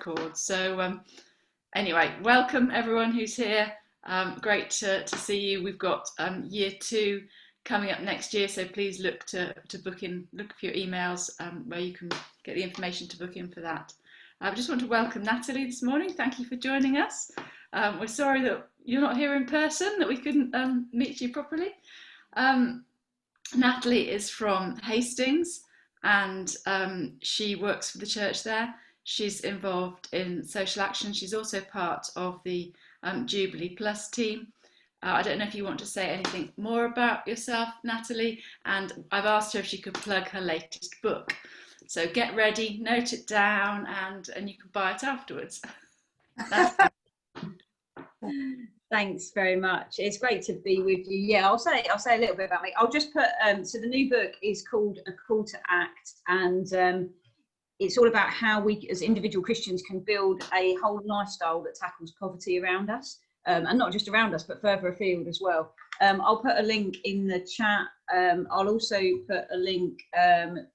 chords. So anyway, welcome everyone who's here. Great to see you. We've got year 2 coming up next year, so please look for your emails where you can get the information to book in for that. I just want to welcome Natalie this morning. Thank you for joining us. We're sorry that you're not here in person, that we couldn't meet you properly. Natalie is from Hastings, and she works for the church there. She's involved in social action. She's also part of the Jubilee Plus team. I don't know if you want to say anything more about yourself, Natalie, and I've asked her if she could plug her latest book. So get ready, note it down, and you can buy it afterwards. Thanks very much. It's great to be with you. Yeah, I'll say a little bit about me. I'll just put so the new book is called A Call to Act, and it's all about how we as individual Christians can build a whole lifestyle that tackles poverty around us, and not just around us but further afield as well. I'll put a link in the chat. I'll also put a link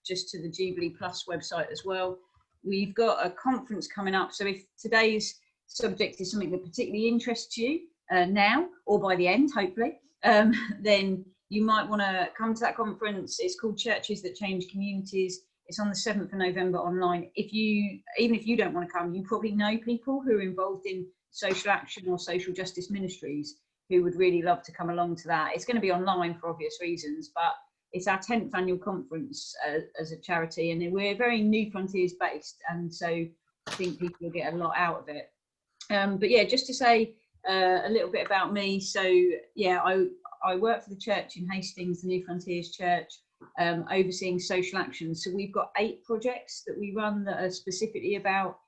just to the Jubilee Plus website as well. We've got a conference coming up, so if today's subject is something that particularly interests you now or by the end, hopefully, then you might want to come to that conference. It's called Churches That Change Communities. It's on the 7th of November online. Even if you don't want to come, you probably know people who are involved in social action or social justice ministries who would really love to come along to that. It's going to be online for obvious reasons, but it's our 10th annual conference as a charity, and we're very New Frontiers based, and so I think people will get a lot out of it. But yeah, just to say a little bit about me. So yeah, I work for the church in Hastings, the New Frontiers Church, overseeing social action. So we've got 8 projects that we run that are specifically about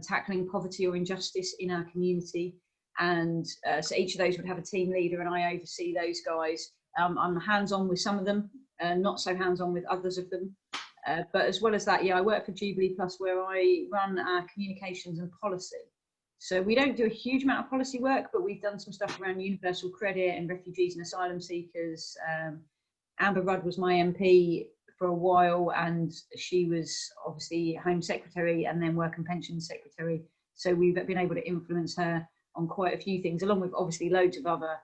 tackling poverty or injustice in our community. And so each of those would have a team leader, and I oversee those guys. I'm hands-on with some of them, not so hands-on with others of them. But as well as that, yeah, I work for Jubilee Plus, where I run our communications and policy. So we don't do a huge amount of policy work, but we've done some stuff around universal credit and refugees and asylum seekers. Amber Rudd was my MP for a while, and she was obviously Home Secretary and then Work and Pensions Secretary. So we've been able to influence her on quite a few things, along with obviously loads of other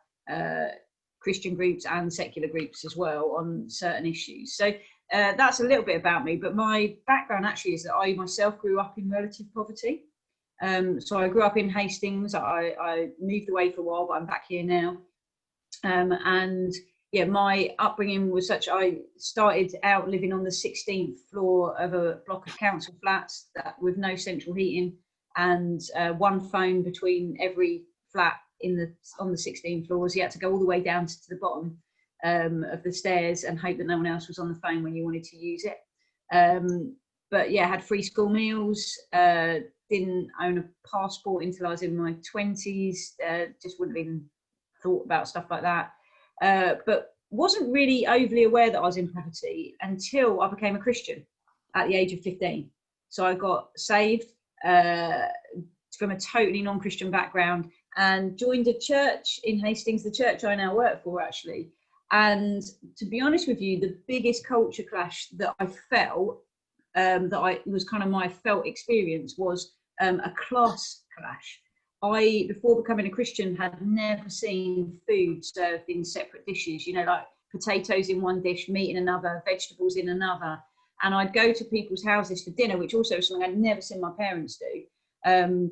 Christian groups and secular groups as well on certain issues. So that's a little bit about me, but my background actually is that I myself grew up in relative poverty. So I grew up in Hastings. I moved away for a while, but I'm back here now. And yeah, my upbringing was such, I started out living on the 16th floor of a block of council flats with no central heating, and one phone between every flat on the 16 floors. You had to go all the way down to the bottom of the stairs and hope that no one else was on the phone when you wanted to use it. But yeah, had free school meals, didn't own a passport until I was in my 20s, just wouldn't have even thought about stuff like that. But wasn't really overly aware that I was in poverty until I became a Christian at the age of 15. So I got saved from a totally non-Christian background and joined a church in Hastings, the church I now work for actually. And to be honest with you, the biggest culture clash that I felt, was kind of my felt experience, was a class clash. I, before becoming a Christian, had never seen food served in separate dishes, you know, like potatoes in one dish, meat in another, vegetables in another. And I'd go to people's houses for dinner, which also was something I'd never seen my parents do.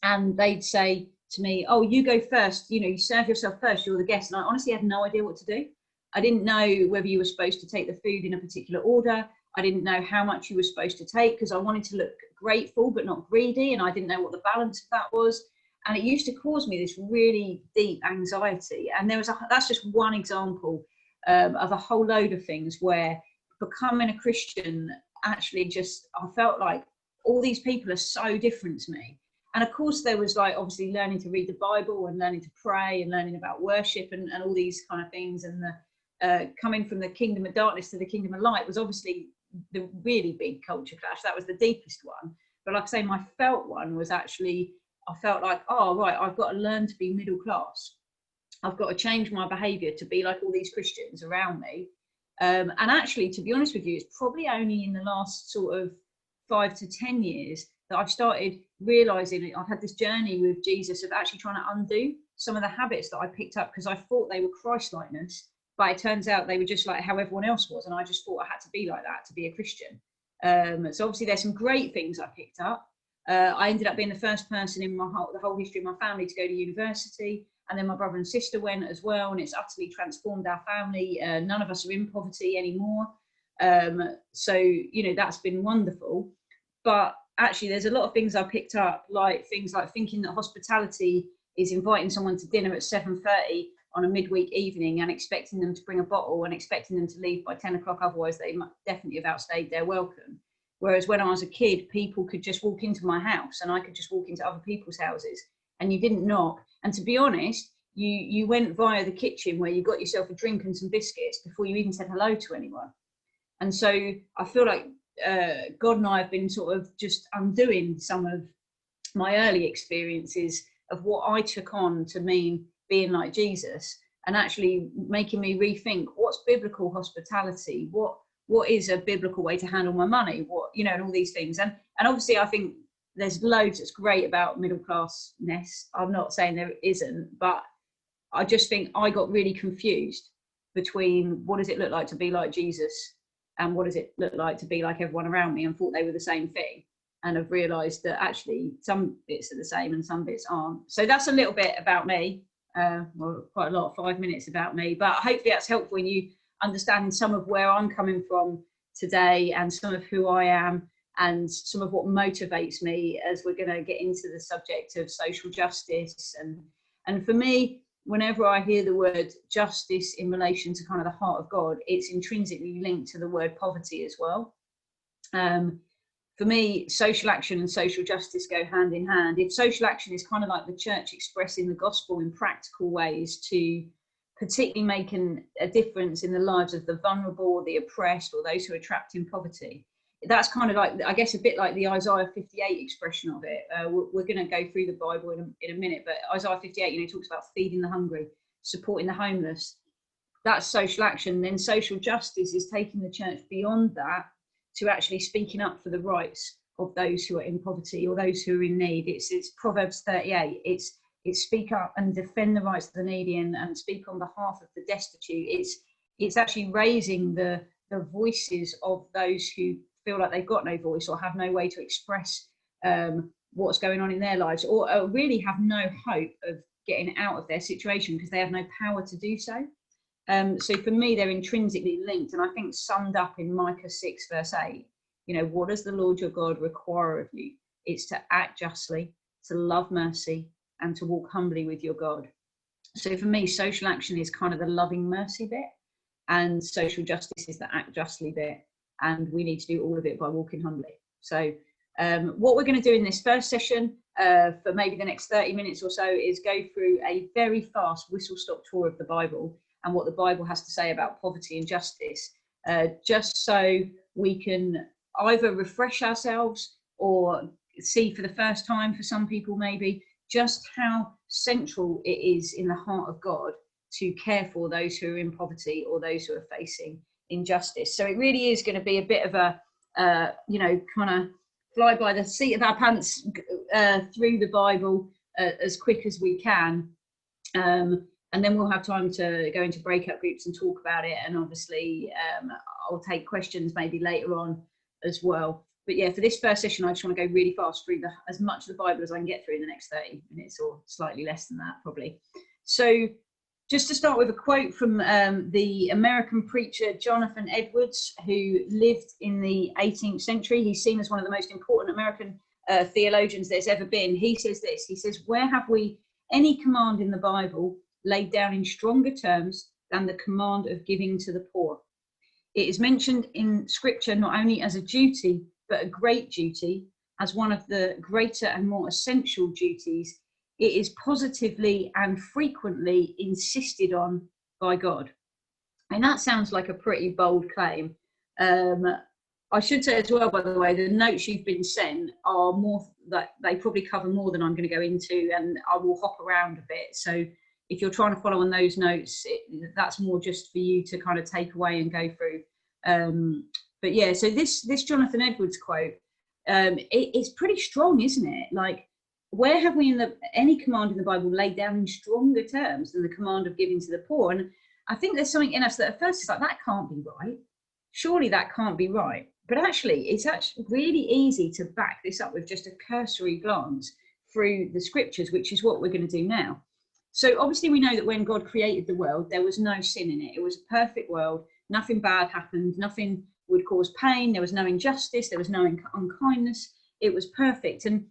And they'd say to me, oh, you go first, you know, you serve yourself first, you're the guest. And I honestly had no idea what to do. I didn't know whether you were supposed to take the food in a particular order. I didn't know how much you were supposed to take because I wanted to look grateful but not greedy, and I didn't know what the balance of that was. And it used to cause me this really deep anxiety. And that's just one example of a whole load of things where becoming a Christian actually just, I felt like all these people are so different to me. And of course there was like obviously learning to read the Bible and learning to pray and learning about worship and all these kind of things. And the coming from the kingdom of darkness to the kingdom of light was obviously the really big culture clash. That was the deepest one. But like I say, my felt one was actually, I felt like, oh, right, I've got to learn to be middle class. I've got to change my behaviour to be like all these Christians around me. And actually, to be honest with you, it's probably only in the last sort of 5 to 10 years that I've started realizing I've had this journey with Jesus of actually trying to undo some of the habits that I picked up because I thought they were Christ-likeness, but it turns out they were just like how everyone else was, and I just thought I had to be like that to be a Christian. So obviously there's some great things I picked up. I ended up being the first person in the whole history of my family to go to university, and then my brother and sister went as well, and it's utterly transformed our family. None of us are in poverty anymore. So, you know, that's been wonderful. But actually, there's a lot of things I picked up, like things like thinking that hospitality is inviting someone to dinner at 7:30 on a midweek evening and expecting them to bring a bottle and expecting them to leave by 10 o'clock, otherwise they might definitely have outstayed their welcome. Whereas when I was a kid, people could just walk into my house and I could just walk into other people's houses and you didn't knock. And to be honest, you went via the kitchen where you got yourself a drink and some biscuits before you even said hello to anyone. And so I feel like God and I have been sort of just undoing some of my early experiences of what I took on to mean being like Jesus, and actually making me rethink what's biblical hospitality, what is a biblical way to handle my money, what, you know, and all these things. And obviously I think there's loads that's great about middle classness. I'm not saying there isn't, but I just think I got really confused between what does it look like to be like Jesus and what does it look like to be like everyone around me, and thought they were the same thing. And I've realised that actually some bits are the same and some bits aren't. So that's a little bit about me. Well, quite a lot, 5 minutes about me, but hopefully that's helpful in you understanding some of where I'm coming from today and some of who I am and some of what motivates me as we're going to get into the subject of social justice. And for me, whenever I hear the word justice in relation to kind of the heart of God, it's intrinsically linked to the word poverty as well. For me, social action and social justice go hand in hand. If social action is kind of like the church expressing the gospel in practical ways to particularly making a difference in the lives of the vulnerable, the oppressed, or those who are trapped in poverty, that's kind of like, I guess, a bit like the Isaiah 58 expression of it. We're going to go through the Bible in a minute, but Isaiah 58, you know, talks about feeding the hungry, supporting the homeless. That's social action. Then social justice is taking the church beyond that to actually speaking up for the rights of those who are in poverty or those who are in need. It's Proverbs 38. It's speak up and defend the rights of the needy and speak on behalf of the destitute. It's actually raising the voices of those who feel like they've got no voice or have no way to express what's going on in their lives, or really have no hope of getting out of their situation because they have no power to do so. So for me, they're intrinsically linked, and I think summed up in Micah 6 verse 8, you know, what does the Lord your God require of you? It's to act justly, to love mercy, and to walk humbly with your God. So for me, social action is kind of the loving mercy bit, and social justice is the act justly bit, and we need to do all of it by walking humbly. So what we're going to do in this first session for maybe the next 30 minutes or so is go through a very fast whistle-stop tour of the Bible and what the Bible has to say about poverty and justice, just so we can either refresh ourselves or see for the first time, for some people maybe, just how central it is in the heart of God to care for those who are in poverty or those who are facing injustice. So it really is going to be a bit of a, you know, kind of fly by the seat of our pants through the Bible as quick as we can. And then we'll have time to go into breakout groups and talk about it. And obviously, I'll take questions maybe later on as well. But yeah, for this first session, I just want to go really fast through as much of the Bible as I can get through in the next 30 minutes, or slightly less than that, probably. So just to start with a quote from the American preacher Jonathan Edwards, who lived in the 18th century. He's seen as one of the most important American theologians there's ever been. He says this, he says, "Where have we any command in the Bible laid down in stronger terms than the command of giving to the poor? It is mentioned in Scripture not only as a duty, but a great duty, as one of the greater and more essential duties. It is positively and frequently insisted on by God." And that sounds like a pretty bold claim. I should say as well, by the way, the notes you've been sent are more, that they probably cover more than I'm going to go into, and I will hop around a bit. So if you're trying to follow on those notes, that's more just for you to kind of take away and go through. But yeah, so this Jonathan Edwards quote, it's pretty strong, isn't it? Like, where have we in any command in the Bible laid down in stronger terms than the command of giving to the poor? And I think there's something in us that at first is like, that can't be right. Surely that can't be right. But actually, it's actually really easy to back this up with just a cursory glance through the scriptures, which is what we're going to do now. So obviously we know that when God created the world, there was no sin in it. It was a perfect world. Nothing bad happened. Nothing would cause pain. There was no injustice. There was no unkindness. It was perfect. And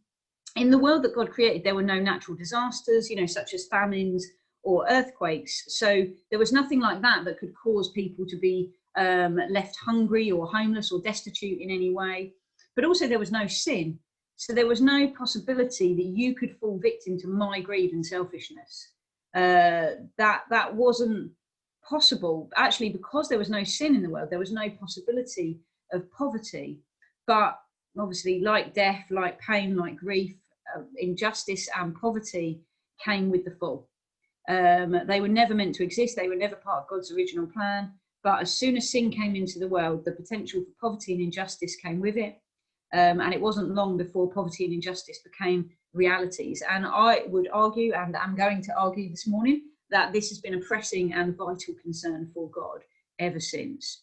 in the world that God created, there were no natural disasters, such as famines or earthquakes. So there was nothing like that that could cause people to be left hungry or homeless or destitute in any way. But also there was no sin. So there was no possibility that you could fall victim to my greed and selfishness. That wasn't possible. Actually, because there was no sin in the world, there was no possibility of poverty. But obviously, like death, like pain, like grief, injustice and poverty came with the fall. They were never meant to exist. They were never part of God's original plan. But as soon as sin came into the world, the potential for poverty and injustice came with it. And it wasn't long before poverty and injustice became realities. And I would argue, and I'm going to argue this morning, that this has been a pressing and vital concern for God ever since.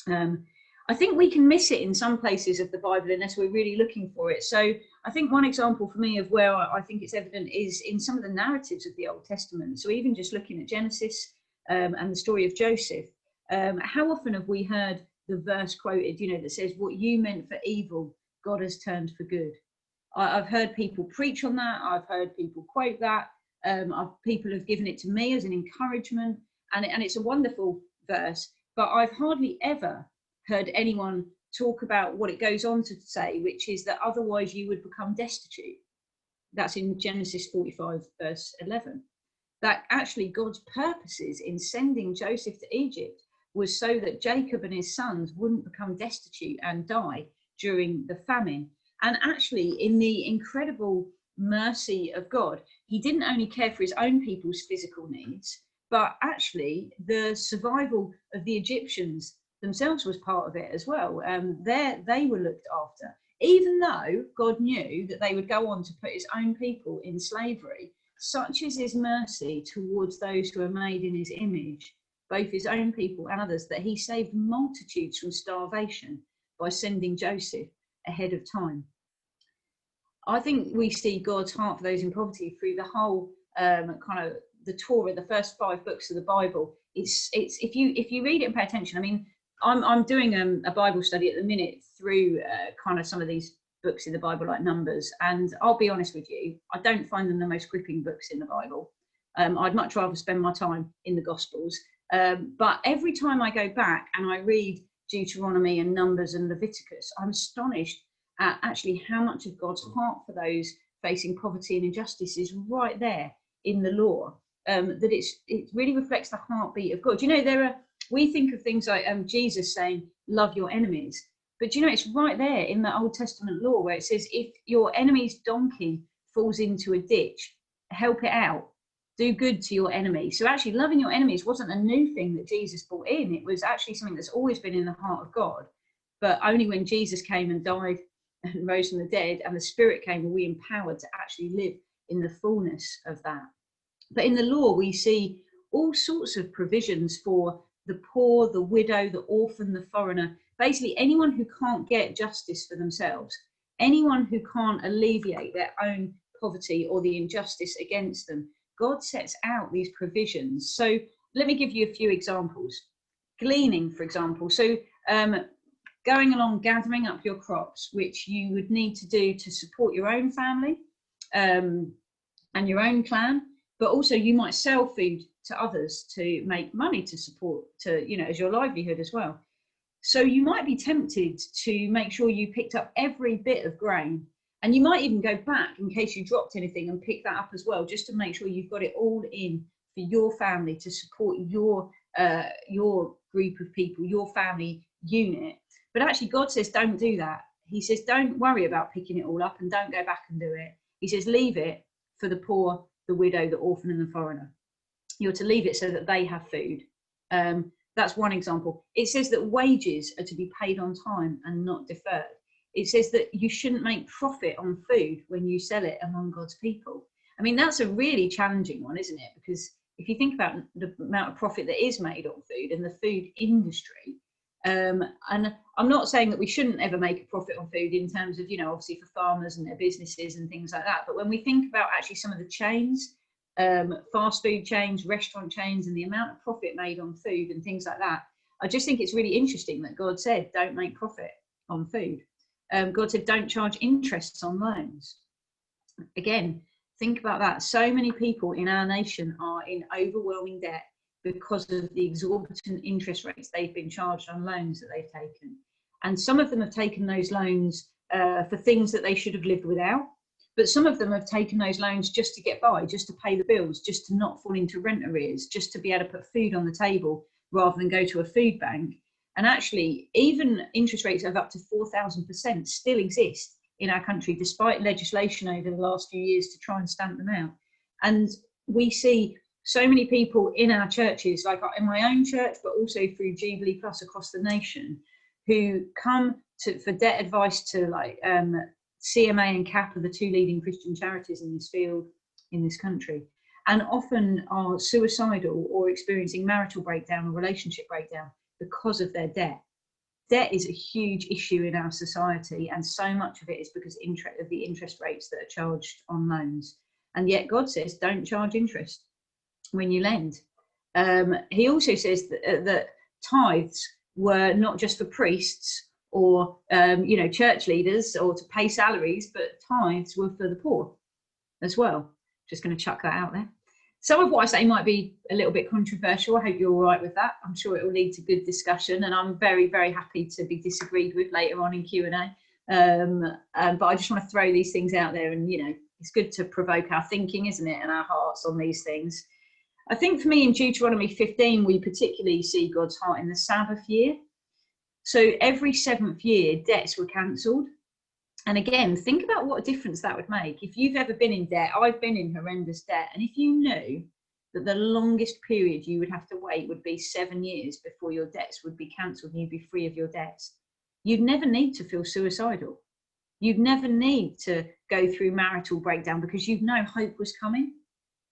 I think we can miss it in some places of the Bible unless we're really looking for it. So I think one example for me of where I think it's evident is in some of the narratives of the Old Testament. So even just looking at Genesis and the story of Joseph, how often have we heard the verse quoted, that says, what you meant for evil, God has turned for good. I've heard people preach on that. I've heard people quote that. People have given it to me as an encouragement. And it's a wonderful verse, but I've hardly ever heard anyone talk about what it goes on to say, which is that otherwise you would become destitute. That's in Genesis 45, verse 11. That actually God's purposes in sending Joseph to Egypt was so that Jacob and his sons wouldn't become destitute and die during the famine. And actually, in the incredible mercy of God, he didn't only care for his own people's physical needs, but actually the survival of the Egyptians themselves was part of it as well. They were looked after, even though God knew that they would go on to put his own people in slavery. Such is his mercy towards those who are made in his image, both his own people and others, that he saved multitudes from starvation by sending Joseph ahead of time. I think we see God's heart for those in poverty through the whole kind of the Torah, the first 5 books of the Bible. It's if you read it and pay attention. I mean, I'm doing a Bible study at the minute through kind of some of these books in the Bible, like Numbers, and I'll be honest with you, I don't find them the most gripping books in the Bible. I'd much rather spend my time in the Gospels. But every time I go back and I read Deuteronomy and Numbers and Leviticus, I'm astonished at actually how much of God's heart for those facing poverty and injustice is right there in the law. That it really reflects the heartbeat of God. We think of things like Jesus saying, love your enemies. But it's right there in the Old Testament law where it says, if your enemy's donkey falls into a ditch, help it out. Do good to your enemy. So actually loving your enemies wasn't a new thing that Jesus brought in. It was actually something that's always been in the heart of God. But only when Jesus came and died and rose from the dead and the Spirit came, were we empowered to actually live in the fullness of that. But in the law, we see all sorts of provisions for the poor, the widow, the orphan, the foreigner, basically anyone who can't get justice for themselves, anyone who can't alleviate their own poverty or the injustice against them. God sets out these provisions. So let me give you a few examples. Gleaning, for example. So going along, gathering up your crops, which you would need to do to support your own family and your own clan, but also you might sell food to others to make money to support, as your livelihood as well. So you might be tempted to make sure you picked up every bit of grain, and you might even go back in case you dropped anything and pick that up as well, just to make sure you've got it all in for your family to support your group of people, your family unit. But actually God says, don't do that. He says, don't worry about picking it all up and don't go back and do it. He says, leave it for the poor, the widow, the orphan and the foreigner. You're to leave it so that they have food. That's one example. It says that wages are to be paid on time and not deferred. it says that you shouldn't make profit on food when you sell it among God's people. I mean, that's a really challenging one, isn't it? Because if you think about the amount of profit that is made on food and the food industry, and I'm not saying that we shouldn't ever make a profit on food in terms of, obviously for farmers and their businesses and things like that. But when we think about actually some of the chains, fast food chains, restaurant chains, and the amount of profit made on food and things like that, I just think it's really interesting that God said, don't make profit on food. God said, don't charge interests on loans. Again, think about that. So many people in our nation are in overwhelming debt because of the exorbitant interest rates they've been charged on loans that they've taken. And some of them have taken those loans for things that they should have lived without. But some of them have taken those loans just to get by, just to pay the bills, just to not fall into rent arrears, just to be able to put food on the table rather than go to a food bank. And actually, even interest rates of up to 4,000% still exist in our country, despite legislation over the last few years to try and stamp them out. And we see so many people in our churches, like in my own church, but also through Jubilee Plus across the nation, who come for debt advice to CMA and CAP are the two leading Christian charities in this field in this country, and often are suicidal or experiencing marital breakdown or relationship breakdown because of their debt. Debt is a huge issue in our society, and so much of it is because of the interest rates that are charged on loans. And yet God says, don't charge interest when you lend. He also says that tithes were not just for priests or church leaders or to pay salaries, but tithes were for the poor as well. Just going to chuck that out there. Some of what I say might be a little bit controversial. I hope you're all right with that. I'm sure it will lead to good discussion, and I'm very, very happy to be disagreed with later on in Q&A. But I just want to throw these things out there, and it's good to provoke our thinking, isn't it, and our hearts on these things. I think for me in Deuteronomy 15, we particularly see God's heart in the Sabbath year. So every 7th year, debts were cancelled. And again, think about what a difference that would make. If you've ever been in debt, I've been in horrendous debt. And if you knew that the longest period you would have to wait would be 7 years before your debts would be cancelled and you'd be free of your debts, you'd never need to feel suicidal. You'd never need to go through marital breakdown because you'd know hope was coming.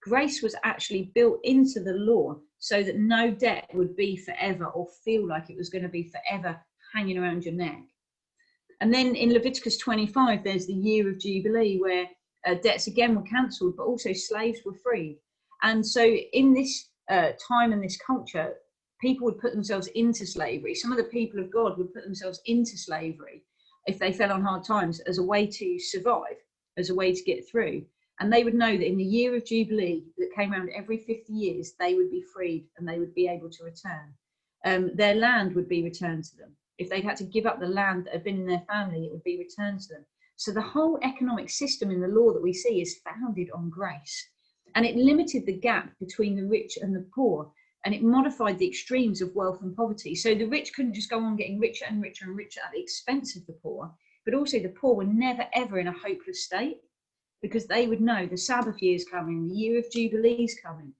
Grace was actually built into the law so that no debt would be forever or feel like it was going to be forever hanging around your neck. And then in Leviticus 25, there's the year of Jubilee where debts again were cancelled, but also slaves were freed. And so in this time and this culture, people would put themselves into slavery. Some of the people of God would put themselves into slavery if they fell on hard times as a way to survive, as a way to get through. And they would know that in the year of Jubilee that came around every 50 years, they would be freed and they would be able to return. Their land would be returned to them. If they'd had to give up the land that had been in their family, it would be returned to them. So the whole economic system in the law that we see is founded on grace. And it limited the gap between the rich and the poor. And it modified the extremes of wealth and poverty. So the rich couldn't just go on getting richer and richer and richer at the expense of the poor. But also the poor were never, ever in a hopeless state, because they would know the Sabbath year is coming, the year of Jubilee is coming.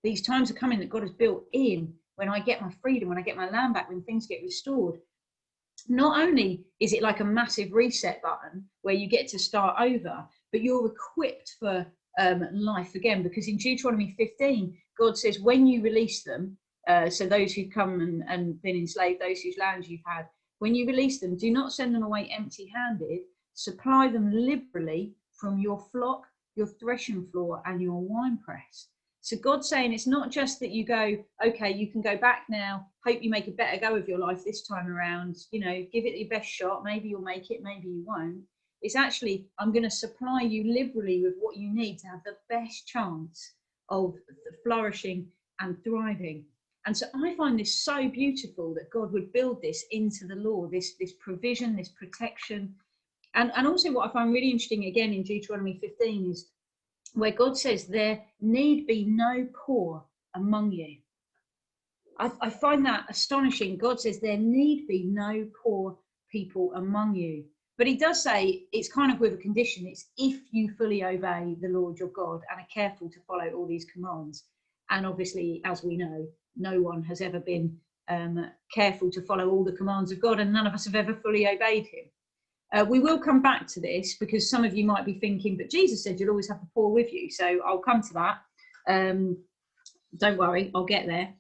These times are coming that God has built in when I get my freedom, when I get my land back, when things get restored. Not only is it like a massive reset button where you get to start over, but you're equipped for life again, because in Deuteronomy 15, God says when you release them, so those who've come and been enslaved, those whose lands you've had, when you release them, do not send them away empty-handed, supply them liberally from your flock, your threshing floor and your winepress. So God's saying it's not just that you go, okay, you can go back now, hope you make a better go of your life this time around, give it your best shot, maybe you'll make it, maybe you won't. It's actually, I'm going to supply you liberally with what you need to have the best chance of flourishing and thriving. And so I find this so beautiful that God would build this into the law, this provision, this protection. And also what I find really interesting again in Deuteronomy 15 is where God says there need be no poor among you. I find that astonishing. God says there need be no poor people among you. But he does say it's kind of with a condition. It's if you fully obey the Lord your God and are careful to follow all these commands. And obviously, as we know, no one has ever been careful to follow all the commands of God, and none of us have ever fully obeyed him. We will come back to this because some of you might be thinking, but Jesus said you'll always have the poor with you. So I'll come to that. Don't worry, I'll get there.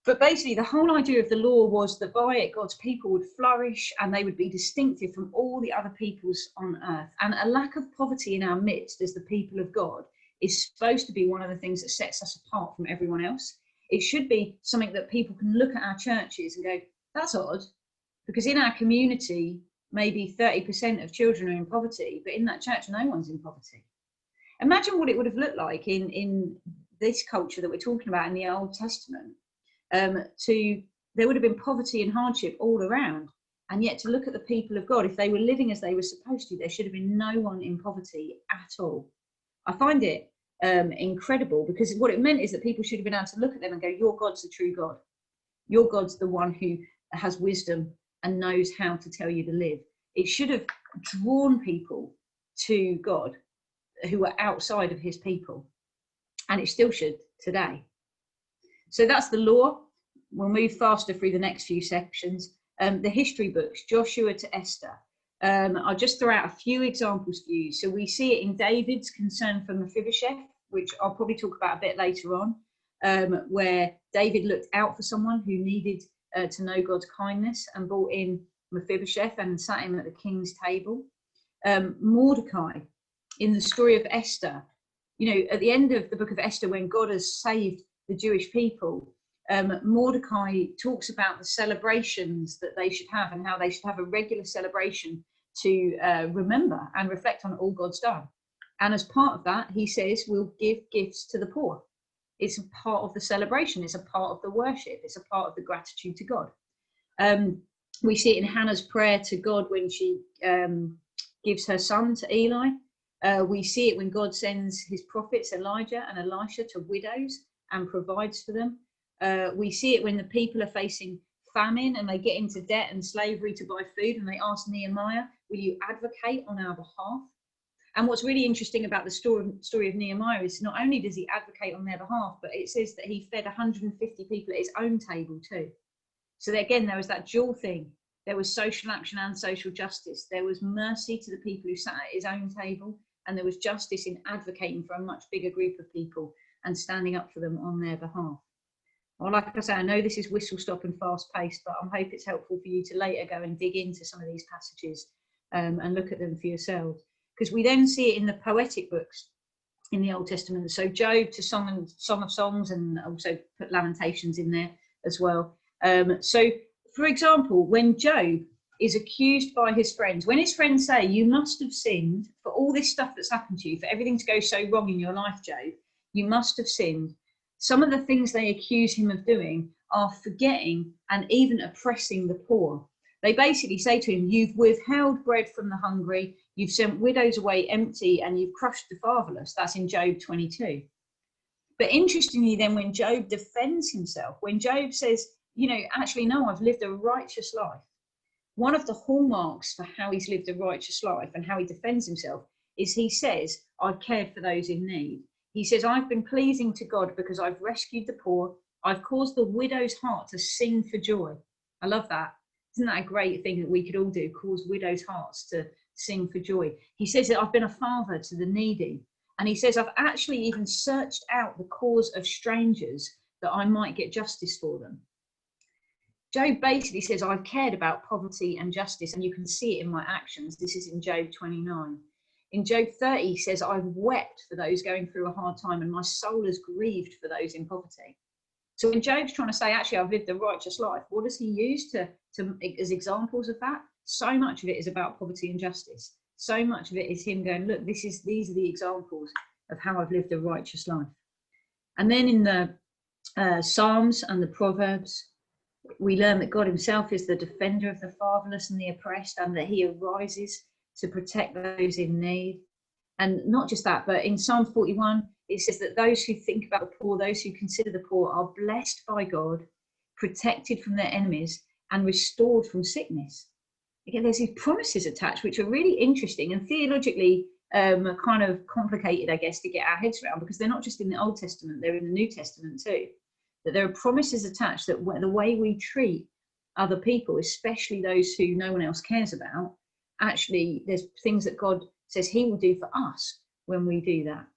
But basically, the whole idea of the law was that by it, God's people would flourish and they would be distinctive from all the other peoples on earth. And a lack of poverty in our midst as the people of God is supposed to be one of the things that sets us apart from everyone else. It should be something that people can look at our churches and go, that's odd, because in our community, maybe 30% of children are in poverty, but in that church, no one's in poverty. Imagine what it would have looked like in this culture that we're talking about in the Old Testament. There would have been poverty and hardship all around, and yet to look at the people of God, if they were living as they were supposed to, there should have been no one in poverty at all. I find it incredible, because what it meant is that people should have been able to look at them and go, your God's the true God. Your God's the one who has wisdom and knows how to tell you to live. It should have drawn people to God who were outside of his people, and it still should today. So that's the law. We'll move faster through the next few sections. The history books, Joshua to Esther. I'll just throw out a few examples for you. So we see it in David's concern for Mephibosheth, which I'll probably talk about a bit later on, where David looked out for someone who needed to know God's kindness and brought in Mephibosheth and sat him at the king's table. Mordecai, in the story of Esther, at the end of the book of Esther, when God has saved the Jewish people, Mordecai talks about the celebrations that they should have and how they should have a regular celebration to remember and reflect on all God's done. And as part of that, he says, we'll give gifts to the poor. It's a part of the celebration. It's a part of the worship. It's a part of the gratitude to God. We see it in Hannah's prayer to God when she gives her son to Eli. We see it when God sends his prophets Elijah and Elisha to widows and provides for them. We see it when the people are facing famine and they get into debt and slavery to buy food, and they ask Nehemiah, will you advocate on our behalf? And what's really interesting about the story of Nehemiah is not only does he advocate on their behalf, but it says that he fed 150 people at his own table too. So again, there was that dual thing. There was social action and social justice. There was mercy to the people who sat at his own table, and there was justice in advocating for a much bigger group of people and standing up for them on their behalf. Well, like I say, I know this is whistle stop and fast paced, but I hope it's helpful for you to later go and dig into some of these passages and look at them for yourselves. Because we then see it in the poetic books in the Old Testament. So Job to Song of Songs, and also put Lamentations in there as well. So, for example, when Job is accused by his friends, when his friends say, you must have sinned for all this stuff that's happened to you, for everything to go so wrong in your life, Job, you must have sinned. Some of the things they accuse him of doing are forgetting and even oppressing the poor. They basically say to him, you've withheld bread from the hungry, you've sent widows away empty, and you've crushed the fatherless. That's in Job 22. But interestingly, then, when Job defends himself, when Job says, actually, no, I've lived a righteous life. One of the hallmarks for how he's lived a righteous life and how he defends himself is he says, I've cared for those in need. He says, I've been pleasing to God because I've rescued the poor. I've caused the widow's heart to sing for joy. I love that. Isn't that a great thing that we could all do? Cause widows' hearts to sing for joy. He says that I've been a father to the needy. And he says, I've actually even searched out the cause of strangers that I might get justice for them. Job basically says, I've cared about poverty and justice, and you can see it in my actions. This is in Job 29. In Job 30, he says, I've wept for those going through a hard time, and my soul has grieved for those in poverty. So when Job's trying to say, actually, I've lived a righteous life, what does he use to as examples of that? So much of it is about poverty and justice. So much of it is him going, look, these are the examples of how I've lived a righteous life. And then in the Psalms and the Proverbs, we learn that God himself is the defender of the fatherless and the oppressed, and that he arises to protect those in need. And not just that, but in Psalm 41, it says that those who think about the poor, those who consider the poor, are blessed by God, protected from their enemies, and restored from sickness. Again, there's these promises attached, which are really interesting and theologically kind of complicated, I guess, to get our heads around, because they're not just in the Old Testament, they're in the New Testament too. That there are promises attached that the way we treat other people, especially those who no one else cares about, actually there's things that God says he will do for us when we do that.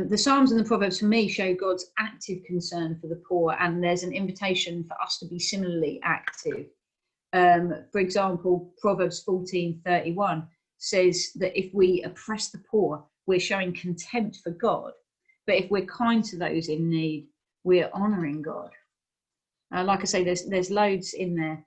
The Psalms and the Proverbs for me show God's active concern for the poor, and there's an invitation for us to be similarly active. For example, Proverbs 14:31 says that if we oppress the poor, we're showing contempt for God. But if we're kind to those in need, we're honouring God. Like I say, there's loads in there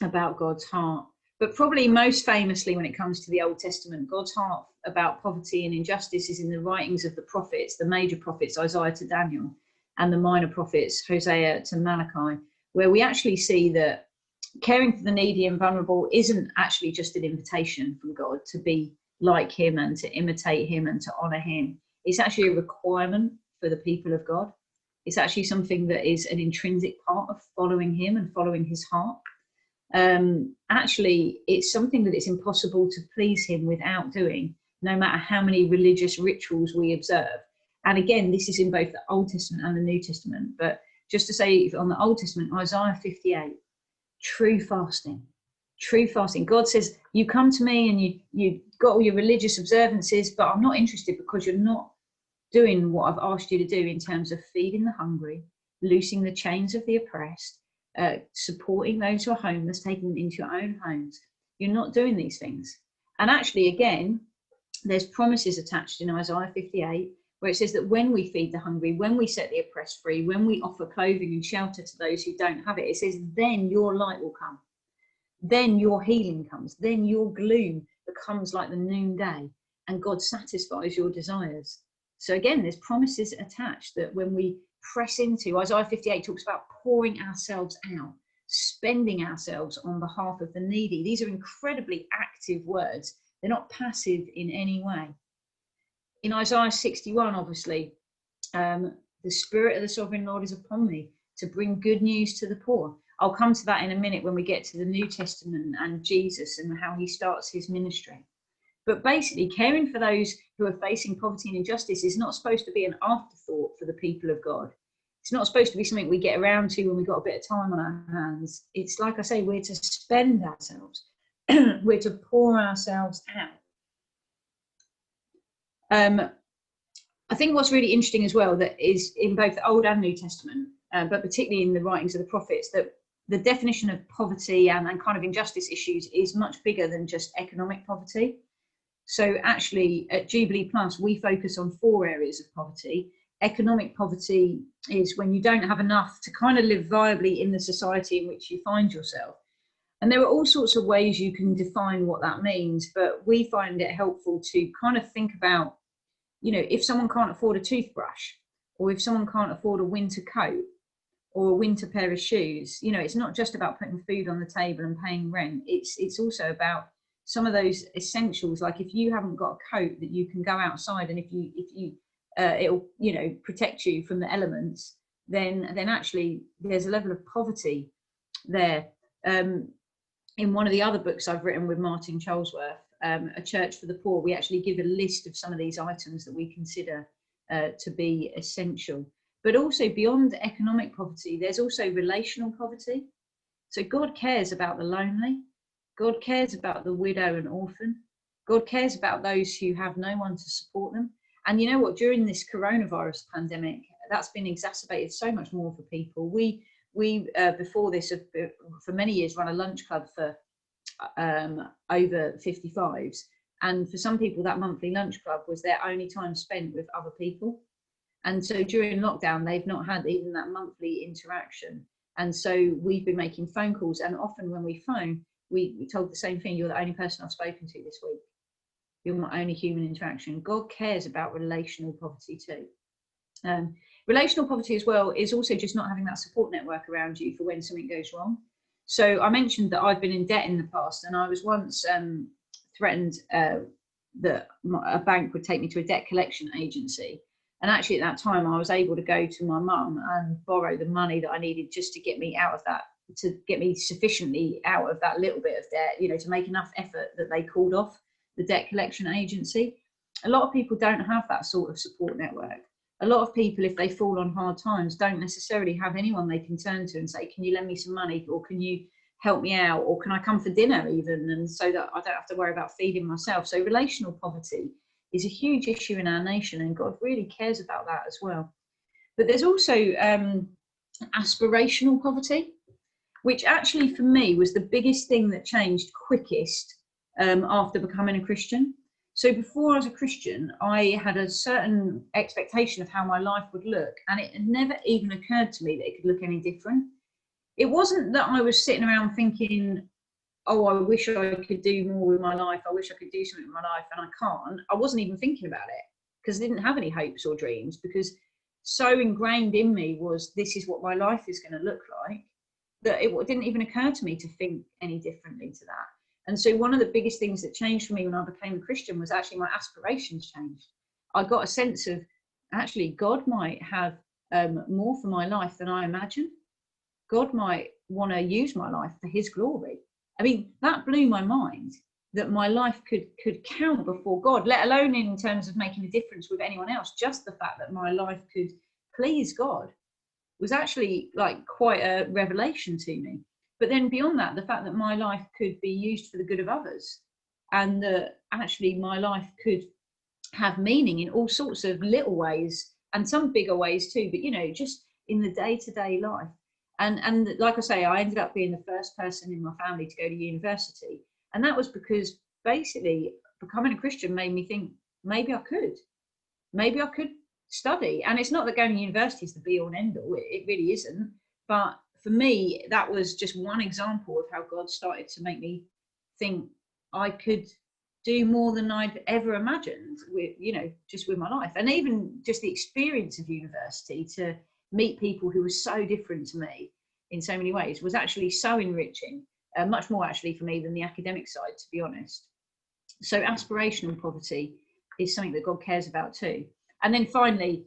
about God's heart. But probably most famously, when it comes to the Old Testament, God's heart about poverty and injustice is in the writings of the prophets, the major prophets, Isaiah to Daniel, and the minor prophets, Hosea to Malachi, where we actually see that caring for the needy and vulnerable isn't actually just an invitation from God to be like him and to imitate him and to honour him. It's actually a requirement for the people of God. It's actually something that is an intrinsic part of following him and following his heart. Actually, it's something that it's impossible to please him without doing, no matter how many religious rituals we observe. And again, this is in both the Old Testament and the New Testament. But just to say, on the Old Testament, Isaiah 58, true fasting. God says, you come to me and you got all your religious observances, but I'm not interested because you're not doing what I've asked you to do in terms of feeding the hungry, loosing the chains of the oppressed, supporting those who are homeless, taking them into your own homes. You're not doing these things. And actually, again, there's promises attached in Isaiah 58 where it says that when we feed the hungry, when we set the oppressed free, when we offer clothing and shelter to those who don't have it, it says then your light will come, then your healing comes, then your gloom becomes like the noonday, and God satisfies your desires. So again, there's promises attached that when we press into, Isaiah 58 talks about pouring ourselves out, spending ourselves on behalf of the needy. These are incredibly active words. They're not passive in any way. In Isaiah 61, obviously, the Spirit of the Sovereign Lord is upon me to bring good news to the poor. I'll come to that in a minute when we get to the New Testament and Jesus and how he starts his ministry. But basically, caring for those who are facing poverty and injustice is not supposed to be an afterthought for the people of God. It's not supposed to be something we get around to when we've got a bit of time on our hands. It's like I say, we're to spend ourselves. We're to pour ourselves out. I think what's really interesting as well, that is in both the Old and New Testament, but particularly in the writings of the prophets, that the definition of poverty and kind of injustice issues is much bigger than just economic poverty. So actually at Jubilee Plus, we focus on 4 areas of poverty. Economic poverty is when you don't have enough to kind of live viably in the society in which you find yourself. And there are all sorts of ways you can define what that means, but we find it helpful to kind of think about, you know, if someone can't afford a toothbrush, or if someone can't afford a winter coat or a winter pair of shoes, you know, it's not just about putting food on the table and paying rent. It's also about some of those essentials, like if you haven't got a coat that you can go outside and if you it'll, you know, protect you from the elements, then actually there's a level of poverty there. In one of the other books I've written with Martin Charlesworth, A Church for the Poor, we actually give a list of some of these items that we consider to be essential. But also beyond economic poverty, there's also relational poverty. So God cares about the lonely. God cares about the widow and orphan. God cares about those who have no one to support them. And you know what, during this coronavirus pandemic, that's been exacerbated so much more for people. We before this, for many years, run a lunch club for over 55s. And for some people, that monthly lunch club was their only time spent with other people. And so during lockdown, they've not had even that monthly interaction. And so we've been making phone calls. And often when we phone, we told the same thing: you're the only person I've spoken to this week. You're my only human interaction. God cares about relational poverty too. Relational poverty as well is also just not having that support network around you for when something goes wrong. So I mentioned that I've been in debt in the past, and I was once threatened that a bank would take me to a debt collection agency. And actually at that time, I was able to go to my mum and borrow the money that I needed just to get me out of that, to get me sufficiently out of that little bit of debt, you know, to make enough effort that they called off the debt collection agency. A lot of people don't have that sort of support network. A lot of people, if they fall on hard times, don't necessarily have anyone they can turn to and say, can you lend me some money, or can you help me out, or can I come for dinner even, and so that I don't have to worry about feeding myself. So relational poverty is a huge issue in our nation, and God really cares about that as well. But there's also aspirational poverty, which actually for me was the biggest thing that changed quickest after becoming a Christian. So before I was a Christian, I had a certain expectation of how my life would look, and it had never even occurred to me that it could look any different. It wasn't that I was sitting around thinking, oh, I wish I could do more with my life, I wish I could do something with my life, and I can't. I wasn't even thinking about it because I didn't have any hopes or dreams, because so ingrained in me was this is what my life is going to look like, that it didn't even occur to me to think any differently to that. And so one of the biggest things that changed for me when I became a Christian was actually my aspirations changed. I got a sense of actually God might have more for my life than I imagined. God might want to use my life for his glory. I mean, that blew my mind, that my life could count before God, let alone in terms of making a difference with anyone else. Just the fact that my life could please God was actually like quite a revelation to me. But then beyond that, the fact that my life could be used for the good of others, and that actually my life could have meaning in all sorts of little ways, and some bigger ways too, but just in the day-to-day life. And like I say, I ended up being the first person in my family to go to university, and that was because basically becoming a Christian made me think maybe I could study. And it's not that going to university is the be all and end all, it really isn't. But for me, that was just one example of how God started to make me think I could do more than I'd ever imagined with, just with my life. And even just the experience of university, to meet people who were so different to me in so many ways, was actually so enriching, much more actually for me than the academic side, to be honest. So aspirational poverty is something that God cares about too. And then finally,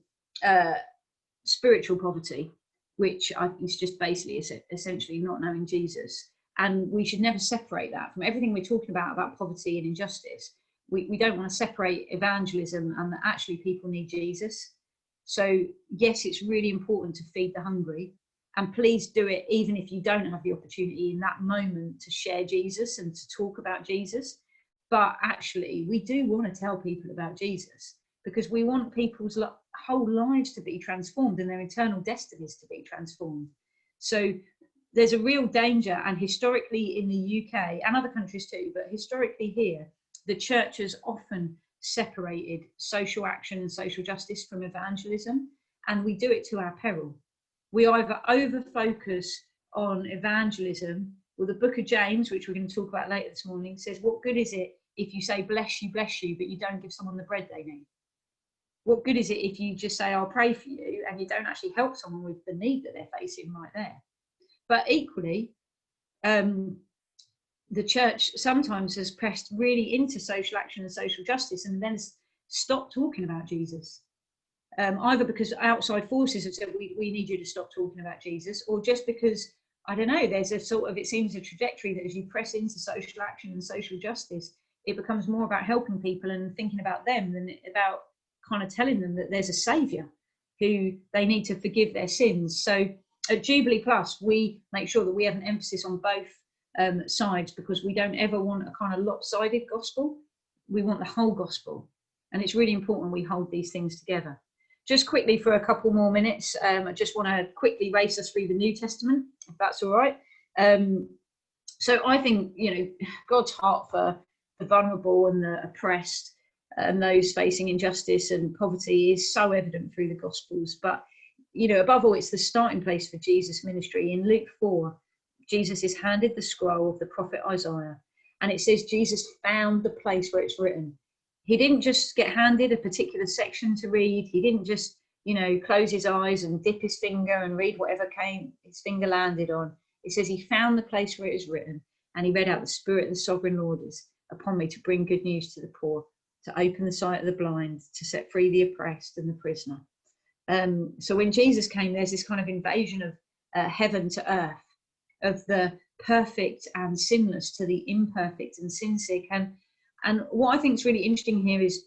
spiritual poverty, which I think is just basically essentially not knowing Jesus. And we should never separate that from everything we're talking about poverty and injustice. We don't want to separate evangelism and that actually people need Jesus. So yes, it's really important to feed the hungry, and please do it even if you don't have the opportunity in that moment to share Jesus and to talk about Jesus. But actually, we do want to tell people about Jesus, because we want people's whole lives to be transformed and their eternal destinies to be transformed. So there's a real danger, and historically in the UK and other countries too, but historically here, the church has often separated social action and social justice from evangelism, and we do it to our peril. We either over-focus on evangelism, or the book of James, which we're going to talk about later this morning, says, what good is it if you say bless you, but you don't give someone the bread they need? What good is it if you just say I'll pray for you and you don't actually help someone with the need that they're facing right there? But equally, the church sometimes has pressed really into social action and social justice, and then stopped talking about Jesus. Either because outside forces have said we need you to stop talking about Jesus, or just because, I don't know, there's a sort of, it seems a trajectory that as you press into social action and social justice, it becomes more about helping people and thinking about them than about kind of telling them that there's a saviour who they need to forgive their sins. So at Jubilee Plus, we make sure that we have an emphasis on both sides, because we don't ever want a kind of lopsided gospel. We want the whole gospel, and it's really important we hold these things together. Just quickly, for a couple more minutes, I just want to quickly race us through the New Testament, if that's all right. So I think, God's heart for the vulnerable and the oppressed and those facing injustice and poverty is so evident through the Gospels. But, above all, it's the starting place for Jesus' ministry. In Luke 4, Jesus is handed the scroll of the prophet Isaiah, and it says Jesus found the place where it's written. He didn't just get handed a particular section to read. He didn't just, close his eyes and dip his finger and read whatever his finger landed on. It says he found the place where it is written, and he read out, the Spirit of the Sovereign Lord is upon me to bring good news to the poor, to open the sight of the blind, to set free the oppressed and the prisoner. So when Jesus came, there's this kind of invasion of heaven to earth, of the perfect and sinless to the imperfect and sin sick. And what I think is really interesting here is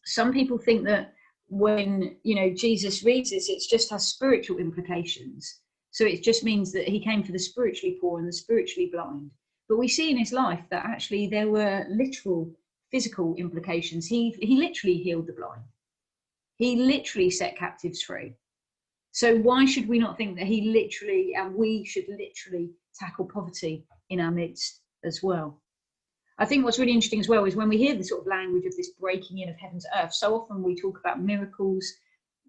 some people think that when Jesus reads this, it just has spiritual implications. So it just means that he came for the spiritually poor and the spiritually blind. But we see in his life that actually there were literal physical implications. He literally healed the blind. He literally set captives free. So why should we not think that he literally, and we should literally tackle poverty in our midst as well? I think what's really interesting as well is when we hear the sort of language of this breaking in of heaven to earth, so often we talk about miracles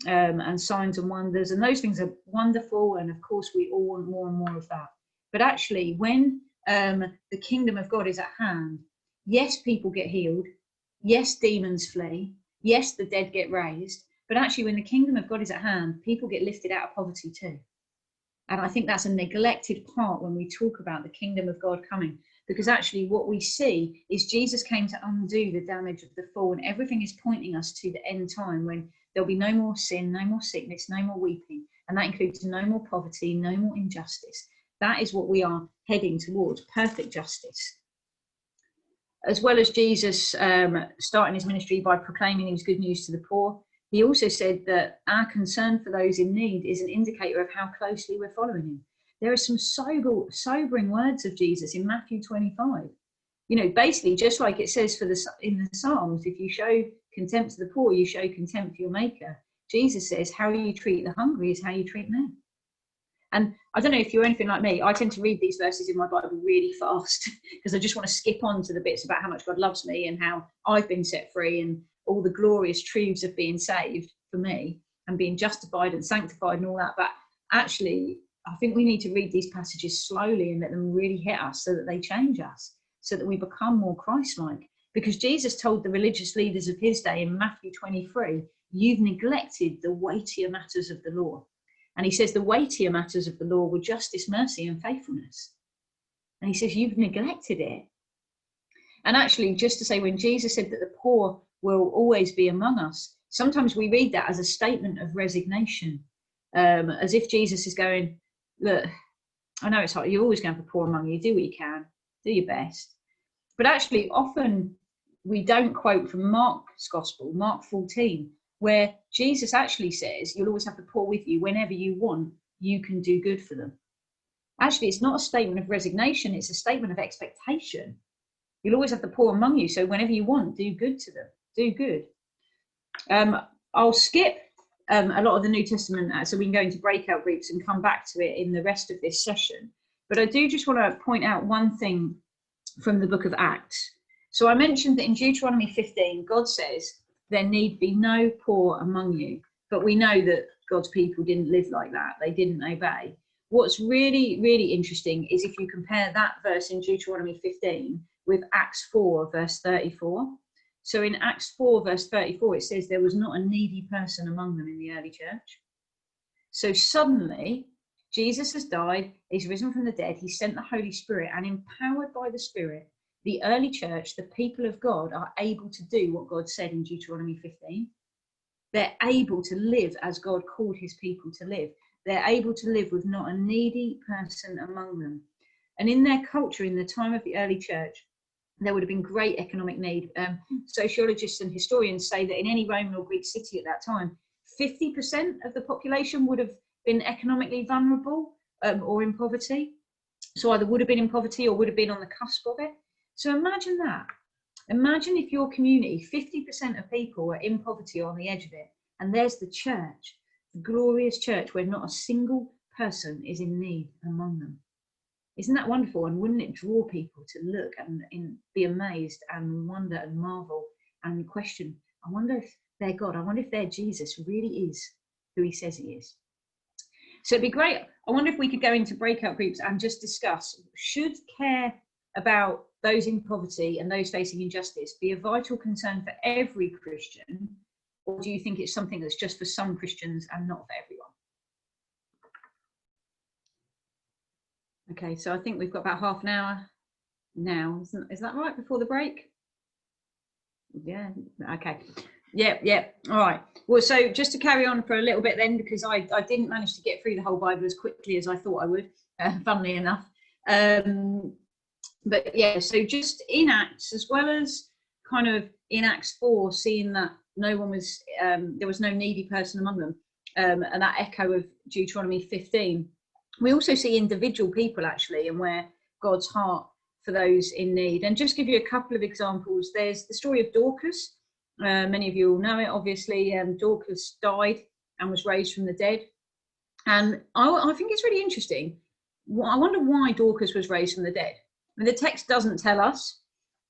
and signs and wonders, and those things are wonderful, and of course we all want more and more of that. But actually, when the kingdom of God is at hand, yes, people get healed, yes, demons flee, yes, the dead get raised, but actually when the kingdom of God is at hand, people get lifted out of poverty too. And I think that's a neglected part when we talk about the kingdom of God coming, because actually what we see is Jesus came to undo the damage of the fall, and everything is pointing us to the end time when there'll be no more sin, no more sickness, no more weeping, and that includes no more poverty, no more injustice. That is what we are heading towards, perfect justice. As well as Jesus starting his ministry by proclaiming his good news to the poor, he also said that our concern for those in need is an indicator of how closely we're following him. There are some sobering words of Jesus in Matthew 25. You know, basically, just like it says in the Psalms, if you show contempt to the poor, you show contempt for your maker. Jesus says, how you treat the hungry is how you treat me. And I don't know if you're anything like me, I tend to read these verses in my Bible really fast because I just want to skip on to the bits about how much God loves me and how I've been set free and all the glorious truths of being saved for me and being justified and sanctified and all that. But actually, I think we need to read these passages slowly and let them really hit us so that they change us, so that we become more Christ-like. Because Jesus told the religious leaders of his day in Matthew 23, you've neglected the weightier matters of the law. And he says the weightier matters of the law were justice, mercy, and faithfulness. And he says, you've neglected it. And actually, just to say, when Jesus said that the poor will always be among us, sometimes we read that as a statement of resignation, as if Jesus is going, look, I know it's hard, you're always going to have the poor among you, do what you can, do your best. But actually, often we don't quote from Mark's Gospel, Mark 14, where Jesus actually says, you'll always have the poor with you. Whenever you want, you can do good for them. Actually, it's not a statement of resignation, it's a statement of expectation. You'll always have the poor among you, so whenever you want, do good to them, do good. I'll skip a lot of the New Testament so we can go into breakout groups and come back to it in the rest of this session. But I do just want to point out one thing from the book of Acts. So I mentioned that in Deuteronomy 15, God says, there need be no poor among you. But we know that God's people didn't live like that. They didn't obey. What's really, really interesting is if you compare that verse in Deuteronomy 15 with Acts 4, verse 34. So in Acts 4, verse 34, it says there was not a needy person among them in the early church. So suddenly, Jesus has died, he's risen from the dead, he sent the Holy Spirit, and empowered by the Spirit, the early church, the people of God, are able to do what God said in Deuteronomy 15. They're able to live as God called his people to live. They're able to live with not a needy person among them. And in their culture, in the time of the early church, there would have been great economic need. Sociologists and historians say that in any Roman or Greek city at that time, 50% of the population would have been economically vulnerable or in poverty. So either would have been in poverty or would have been on the cusp of it. So imagine that. Imagine if your community, 50% of people are in poverty or on the edge of it, and there's the church, the glorious church where not a single person is in need among them. Isn't that wonderful? And wouldn't it draw people to look and be amazed and wonder and marvel and question, I wonder if their God, I wonder if their Jesus really is who he says he is. So it'd be great. I wonder if we could go into breakout groups and just discuss, should care about those in poverty and those facing injustice be a vital concern for every Christian, or do you think it's something that's just for some Christians and not for everyone? Okay, so I think we've got about half an hour now. Is that right, before the break? Yeah, okay. Yeah. All right. Well, so just to carry on for a little bit then, because I didn't manage to get through the whole Bible as quickly as I thought I would, funnily enough. But yeah, so just in Acts, as well as kind of in Acts 4, seeing that no one was, there was no needy person among them, and that echo of Deuteronomy 15, we also see individual people actually, and where God's heart for those in need. And just give you a couple of examples. There's the story of Dorcas. Many of you will know it, obviously. Dorcas died and was raised from the dead. And I think it's really interesting. I wonder why Dorcas was raised from the dead. I mean, the text doesn't tell us.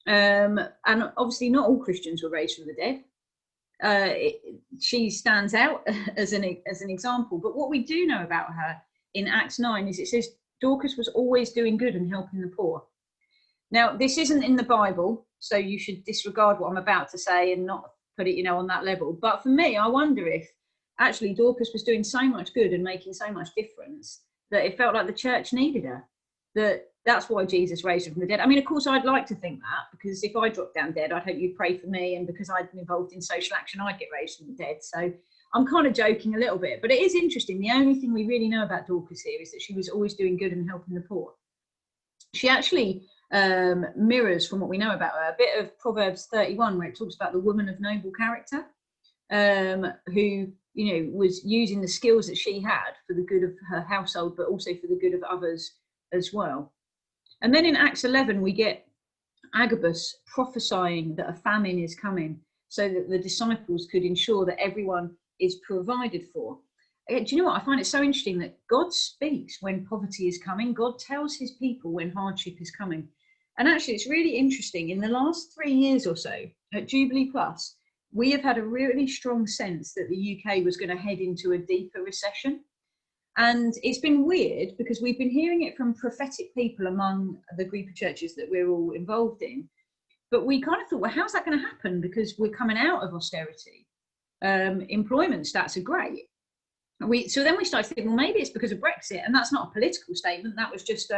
And obviously not all Christians were raised from the dead. She stands out as an example. But what we do know about her in Acts 9 is it says Dorcas was always doing good and helping the poor. Now, this isn't in the Bible, so you should disregard what I'm about to say and not put it, on that level. But for me, I wonder if actually Dorcas was doing so much good and making so much difference that it felt like the church needed her. That's why Jesus raised her from the dead. I mean, of course, I'd like to think that, because if I dropped down dead, I'd hope you'd pray for me. And because I'd been involved in social action, I'd get raised from the dead. So I'm kind of joking a little bit, but it is interesting. The only thing we really know about Dorcas here is that she was always doing good and helping the poor. She actually mirrors, from what we know about her, a bit of Proverbs 31, where it talks about the woman of noble character, who was using the skills that she had for the good of her household, but also for the good of others as well. And then in Acts 11, we get Agabus prophesying that a famine is coming, so that the disciples could ensure that everyone is provided for. Do you know what? I find it so interesting that God speaks when poverty is coming. God tells his people when hardship is coming. And actually, it's really interesting. In the last 3 years or so at Jubilee Plus, we have had a really strong sense that the UK was going to head into a deeper recession. And it's been weird because we've been hearing it from prophetic people among the group of churches that we're all involved in. But we kind of thought, well, how's that going to happen? Because we're coming out of austerity. Employment stats are great. So then we started thinking, well, maybe it's because of Brexit. And that's not a political statement. That was just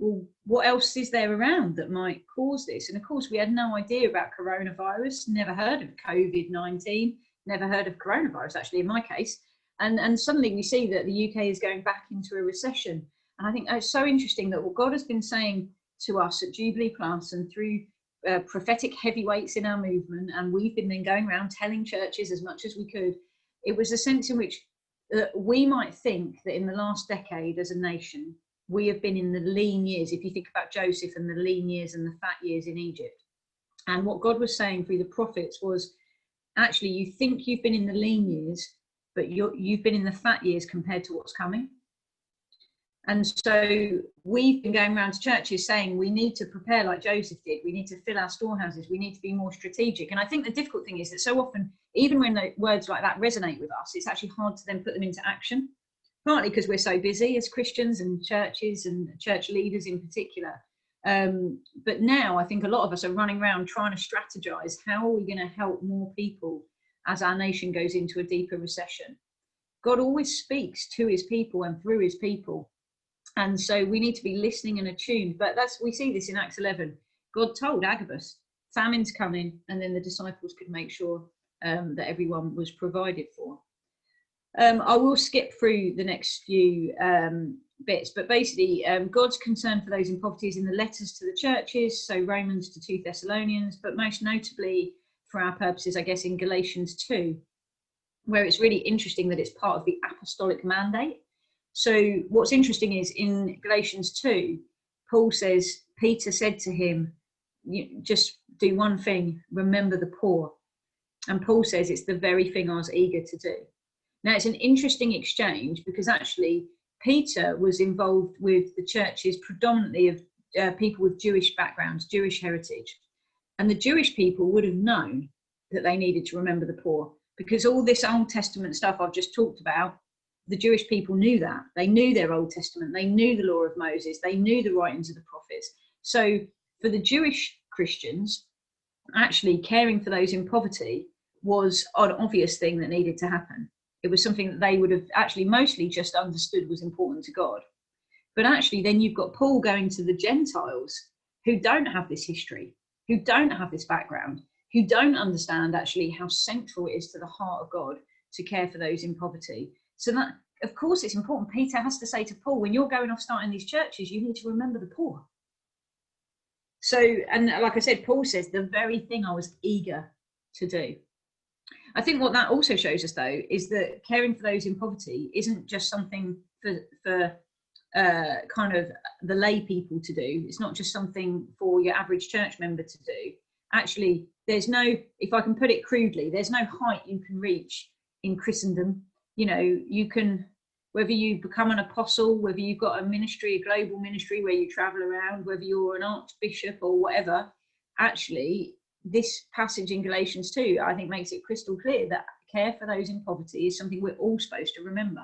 well, what else is there around that might cause this? And of course, we had no idea about coronavirus, never heard of COVID-19, never heard of coronavirus, actually, in my case. And suddenly we see that the UK is going back into a recession. And I think it's so interesting that what God has been saying to us at Jubilee Plus and through prophetic heavyweights in our movement, and we've been then going around telling churches as much as we could, it was a sense in which we might think that in the last decade as a nation, we have been in the lean years. If you think about Joseph and the lean years and the fat years in Egypt. And what God was saying through the prophets was, actually, you think you've been in the lean years, but you've been in the fat years compared to what's coming. And so we've been going around to churches saying we need to prepare like Joseph did. We need to fill our storehouses. We need to be more strategic. And I think the difficult thing is that so often, even when the words like that resonate with us, it's actually hard to then put them into action, partly because we're so busy as Christians and churches and church leaders in particular. But now I think a lot of us are running around trying to strategize, how are we going to help more people as our nation goes into a deeper recession? God always speaks to his people and through his people. And so we need to be listening and attuned. But we see this in Acts 11. God told Agabus, famine's coming, and then the disciples could make sure that everyone was provided for. I will skip through the next few bits, but basically God's concern for those in poverty is in the letters to the churches, so Romans to 2 Thessalonians, but most notably for our purposes, I guess, in Galatians 2, where it's really interesting that it's part of the apostolic mandate. So what's interesting is in Galatians 2, Paul says, Peter said to him, just do one thing, remember the poor. And Paul says, it's the very thing I was eager to do. Now, it's an interesting exchange because actually Peter was involved with the churches predominantly of people with Jewish backgrounds, Jewish heritage. And the Jewish people would have known that they needed to remember the poor, because all this Old Testament stuff I've just talked about, the Jewish people knew that. They knew their Old Testament. They knew the law of Moses. They knew the writings of the prophets. So for the Jewish Christians, actually caring for those in poverty was an obvious thing that needed to happen. It was something that they would have actually mostly just understood was important to God. But actually then you've got Paul going to the Gentiles who don't have this history, who don't have this background, who don't understand actually how central it is to the heart of God to care for those in poverty. So that, of course, it's important. Peter has to say to Paul, when you're going off starting these churches, you need to remember the poor. So, and like I said, Paul says, the very thing I was eager to do. I think what that also shows us, though, is that caring for those in poverty isn't just something for kind of the lay people to do. It's not just something for your average church member to do. Actually, there's no, if I can put it crudely, there's no height you can reach in Christendom. You know, you can, whether you become an apostle, whether you've got a ministry, a global ministry where you travel around, whether you're an archbishop or whatever, actually, this passage in Galatians 2, I think, makes it crystal clear that care for those in poverty is something we're all supposed to remember.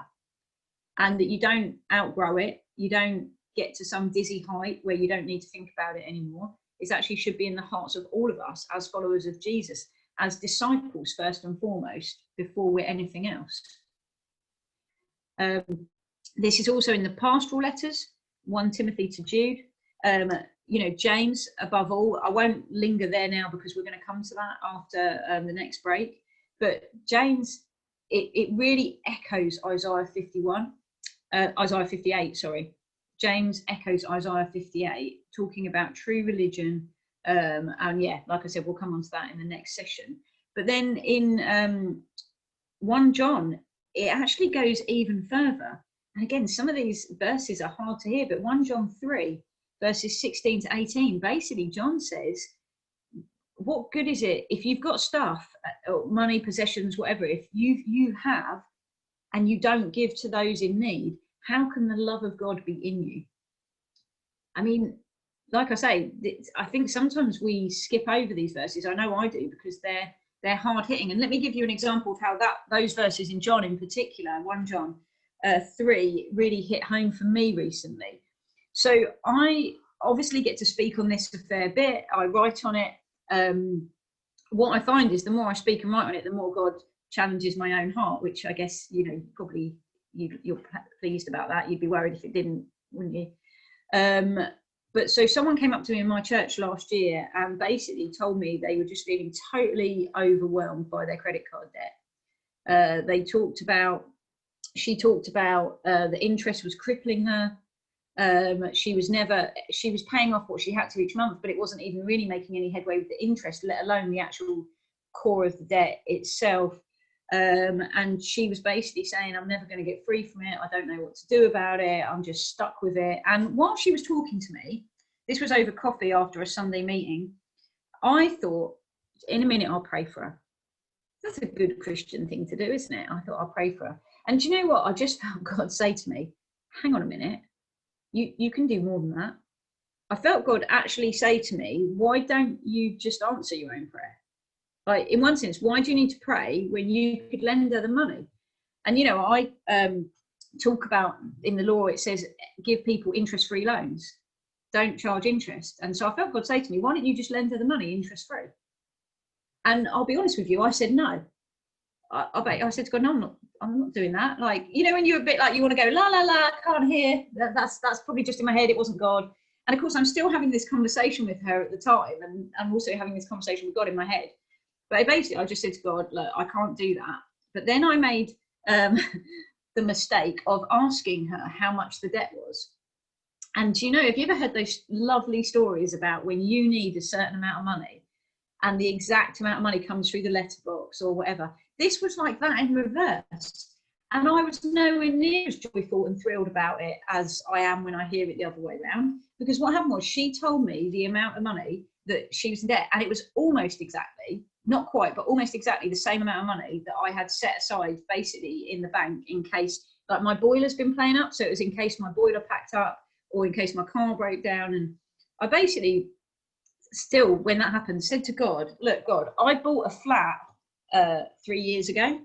And that you don't outgrow it, you don't get to some dizzy height where you don't need to think about it anymore. It actually should be in the hearts of all of us as followers of Jesus, as disciples first and foremost, before we're anything else. This is also in the pastoral letters, 1 Timothy to Jude. You know, James, above all, I won't linger there now because we're going to come to that after the next break. But James, it really echoes Isaiah 58, sorry. James echoes Isaiah 58, talking about true religion. And yeah, like I said, we'll come on to that in the next session. But then in 1 John, it actually goes even further. And again, some of these verses are hard to hear, but 1 John 3, verses 16 to 18, basically John says, what good is it if you've got stuff, money, possessions, whatever, if you have and you don't give to those in need, how can the love of God be in you? I mean, like I say, I think sometimes we skip over these verses. I know I do, because they're hard hitting. And let me give you an example of how those verses in John in particular, 1 John 3, really hit home for me recently. So I obviously get to speak on this a fair bit. I write on it. What I find is the more I speak and write on it, the more God challenges my own heart, which I guess, you know, probably you're pleased about that. You'd be worried if it didn't, wouldn't you? But so someone came up to me in my church last year and basically told me they were just feeling totally overwhelmed by their credit card debt. She talked about the interest was crippling her. She was paying off what she had to each month, but it wasn't even really making any headway with the interest, let alone the actual core of the debt itself. And she was basically saying, I'm never going to get free from it. I don't know what to do about it. I'm just stuck with it. And while she was talking to me, this was over coffee after a Sunday meeting, I thought, in a minute, I'll pray for her. That's a good Christian thing to do, isn't it? I thought, I'll pray for her. And do you know what? I just felt God say to me, hang on a minute. You can do more than that. I felt God actually say to me, why don't you just answer your own prayer? Like, in one sense, why do you need to pray when you could lend her the money? And, you know, I talk about in the law, it says, give people interest-free loans. Don't charge interest. And so I felt God say to me, why don't you just lend her the money interest-free? And I'll be honest with you, I said no. I said to God, no, I'm not doing that. Like, you know, when you're a bit like, you want to go, la, la, la, can't hear. That's probably just in my head. It wasn't God. And of course, I'm still having this conversation with her at the time. And I'm also having this conversation with God in my head. But basically, I just said to God, look, I can't do that. But then I made the mistake of asking her how much the debt was. And, you know, have you ever heard those lovely stories about when you need a certain amount of money and the exact amount of money comes through the letterbox or whatever? This was like that in reverse. And I was nowhere near as joyful and thrilled about it as I am when I hear it the other way around. Because what happened was she told me the amount of money that she was in debt, and it was almost exactly, not quite, but almost exactly the same amount of money that I had set aside basically in the bank in case, like, my boiler's been playing up. So it was in case my boiler packed up or in case my car broke down. And I basically still, when that happened, said to God, look, God, I bought a flat 3 years ago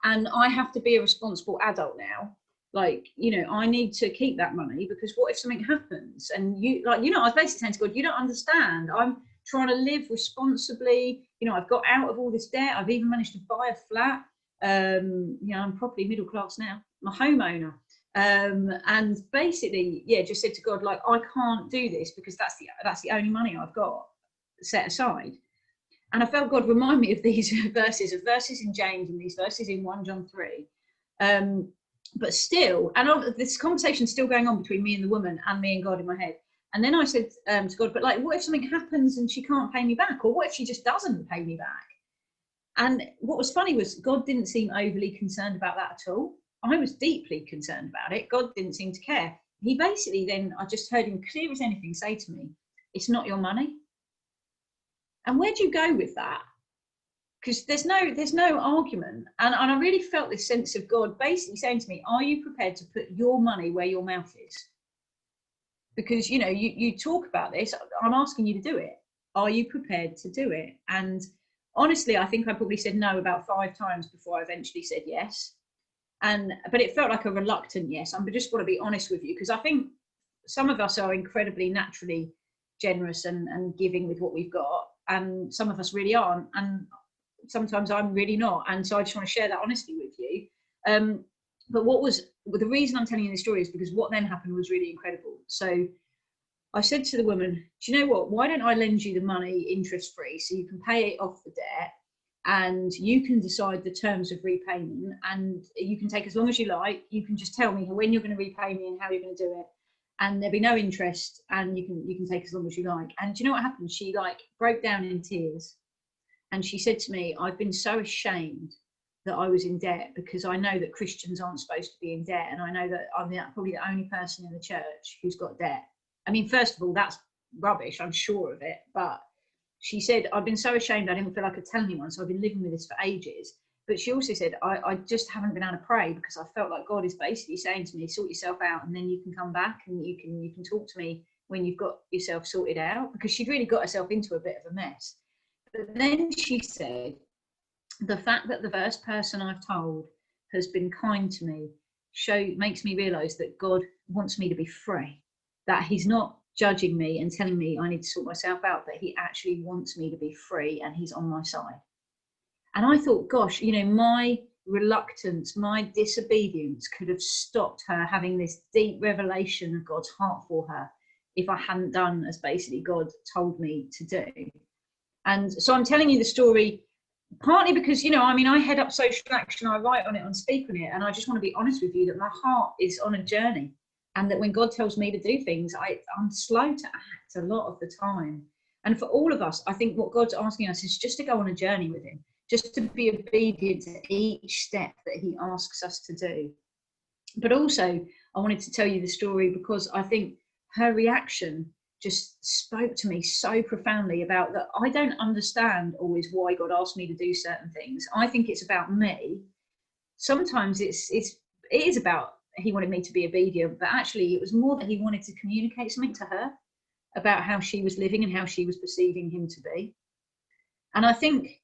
and I have to be a responsible adult now. Like, you know, I need to keep that money because what if something happens? And you, like, you know, I was basically saying to God, you don't understand. I'm trying to live responsibly. You know, I've got out of all this debt. I've even managed to buy a flat. You know, I'm properly middle class now. I'm a homeowner. And basically, yeah, just said to God, like, I can't do this because that's the only money I've got set aside. And I felt God remind me of these verses in James and these verses in 1 John 3. But still, and this conversation's still going on between me and the woman and me and God in my head. And then I said to God, but like, what if something happens and she can't pay me back? Or what if she just doesn't pay me back? And what was funny was God didn't seem overly concerned about that at all. I was deeply concerned about it. God didn't seem to care. he basically then, I just heard him clear as anything say to me, "It's not your money." And where do you go with that? Because there's no argument. And I really felt this sense of God basically saying to me, are you prepared to put your money where your mouth is? Because, you talk about this, I'm asking you to do it. Are you prepared to do it? And honestly, I think I probably said no about 5 times before I eventually said yes. But it felt like a reluctant yes. I just want to be honest with you, because I think some of us are incredibly naturally generous and giving with what we've got, and some of us really aren't, and sometimes I'm really not. And so I just want to share that honestly with you. But the reason I'm telling you this story is because what then happened was really incredible. So I said to the woman, do you know what, why don't I lend you the money interest free, so you can pay it off the debt, and you can decide the terms of repayment, and you can take as long as you like. You can just tell me when you're going to repay me and how you're going to do it, and there'll be no interest, and you can take as long as you like. And do you know what happened? She broke down in tears, and she said to me, I've been so ashamed that I was in debt, because I know that Christians aren't supposed to be in debt, and I know that I'm probably the only person in the church who's got debt. I mean, first of all, that's rubbish, I'm sure of it. But she said, I've been so ashamed I didn't feel I could tell anyone, so I've been living with this for ages. But she also said, I just haven't been able to pray, because I felt like God is basically saying to me, sort yourself out, and then you can come back and you can talk to me when you've got yourself sorted out, because she'd really got herself into a bit of a mess. But then she said, the fact that the first person I've told has been kind to me makes me realise that God wants me to be free, that he's not judging me and telling me I need to sort myself out, but he actually wants me to be free, and he's on my side. And I thought, gosh, my reluctance, my disobedience could have stopped her having this deep revelation of God's heart for her if I hadn't done as basically God told me to do. And so I'm telling you the story partly because, I head up social action, I write on it, I speak on it, and I just want to be honest with you that my heart is on a journey, and that when God tells me to do things, I'm slow to act a lot of the time. And for all of us, I think what God's asking us is just to go on a journey with him, just to be obedient to each step that he asks us to do. But also, I wanted to tell you the story because I think her reaction just spoke to me so profoundly about that. I don't understand always why God asked me to do certain things. I think it's about me. Sometimes it is about he wanted me to be obedient, but actually it was more that he wanted to communicate something to her about how she was living and how she was perceiving him to be. And I think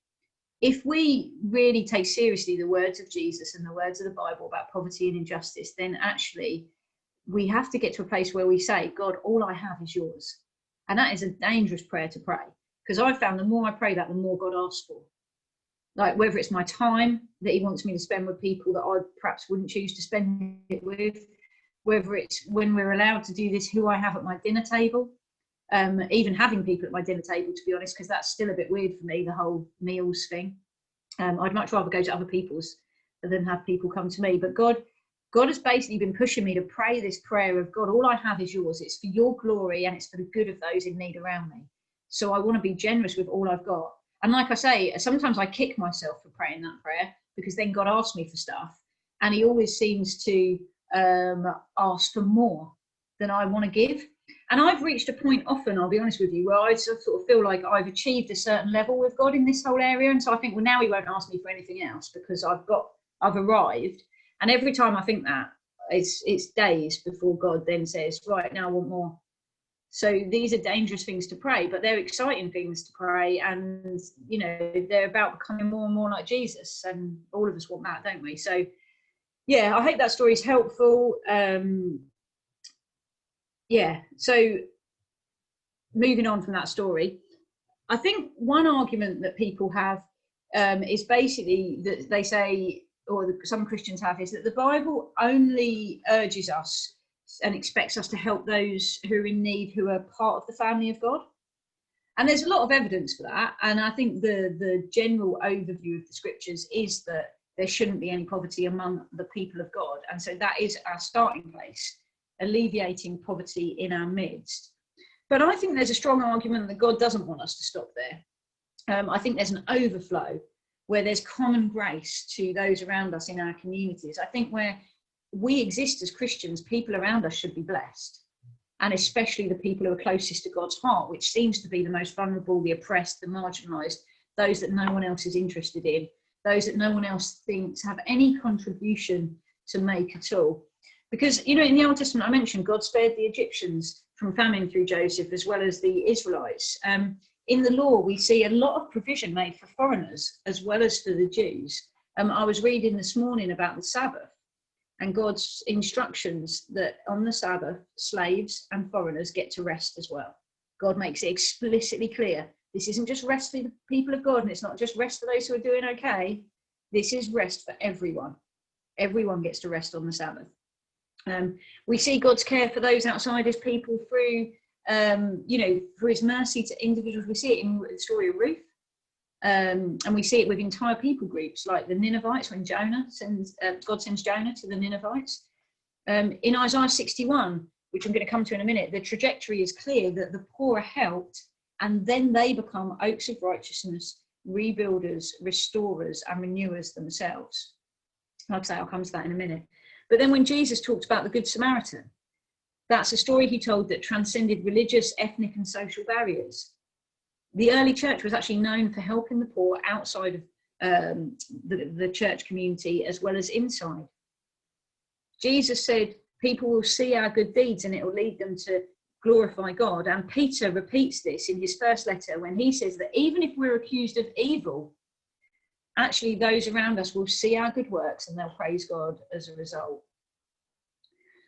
if we really take seriously the words of Jesus and the words of the Bible about poverty and injustice, then actually we have to get to a place where we say, God, all I have is yours. And that is a dangerous prayer to pray, because I've found the more I pray that, the more God asks for. Like whether it's my time that he wants me to spend with people that I perhaps wouldn't choose to spend it with, whether it's when we're allowed to do this, who I have at my dinner table, even having people at my dinner table, to be honest, because that's still a bit weird for me, the whole meals thing. I'd much rather go to other people's than have people come to me. But God has basically been pushing me to pray this prayer of, God, all I have is yours. It's for your glory and it's for the good of those in need around me. So I want to be generous with all I've got. And like I say, sometimes I kick myself for praying that prayer, because then God asks me for stuff and he always seems to ask for more than I want to give. And I've reached a point often, I'll be honest with you, where I sort of feel like I've achieved a certain level with God in this whole area. And so I think, well, now he won't ask me for anything else because I've arrived. And every time I think that, it's days before God then says, right, now I want more. So these are dangerous things to pray, but they're exciting things to pray. And, they're about becoming more and more like Jesus. And all of us want that, don't we? So, yeah, I hope that story is helpful. So moving on from that story, I think one argument that people have is basically that they say, or some Christians have, is that the Bible only urges us and expects us to help those who are in need, who are part of the family of God. And there's a lot of evidence for that. And I think the general overview of the scriptures is that there shouldn't be any poverty among the people of God. And so that is our starting place, alleviating poverty in our midst. But I think there's a strong argument that God doesn't want us to stop there. I think there's an overflow where there's common grace to those around us in our communities. I think where we exist as Christians, people around us should be blessed. And especially the people who are closest to God's heart, which seems to be the most vulnerable, the oppressed, the marginalised, those that no one else is interested in, those that no one else thinks have any contribution to make at all. Because, in the Old Testament, I mentioned God spared the Egyptians from famine through Joseph, as well as the Israelites. In the law, we see a lot of provision made for foreigners, as well as for the Jews. I was reading this morning about the Sabbath, and God's instructions that on the Sabbath, slaves and foreigners get to rest as well. God makes it explicitly clear. This isn't just rest for the people of God, and it's not just rest for those who are doing okay. This is rest for everyone. Everyone gets to rest on the Sabbath. We see God's care for those outside his people through, through his mercy to individuals. We see it in the story of Ruth. And we see it with entire people groups like the Ninevites when God sends Jonah to the Ninevites. In Isaiah 61, which I'm going to come to in a minute, the trajectory is clear that the poor are helped and then they become oaks of righteousness, rebuilders, restorers and renewers themselves. Like I say, I'll come to that in a minute. But then when Jesus talked about the Good Samaritan, that's a story he told that transcended religious, ethnic and social barriers. The early church was actually known for helping the poor outside of the church community as well as inside. Jesus said, people will see our good deeds and it will lead them to glorify God. And Peter repeats this in his first letter when he says that even if we're accused of evil, actually those around us will see our good works and they'll praise God as a result.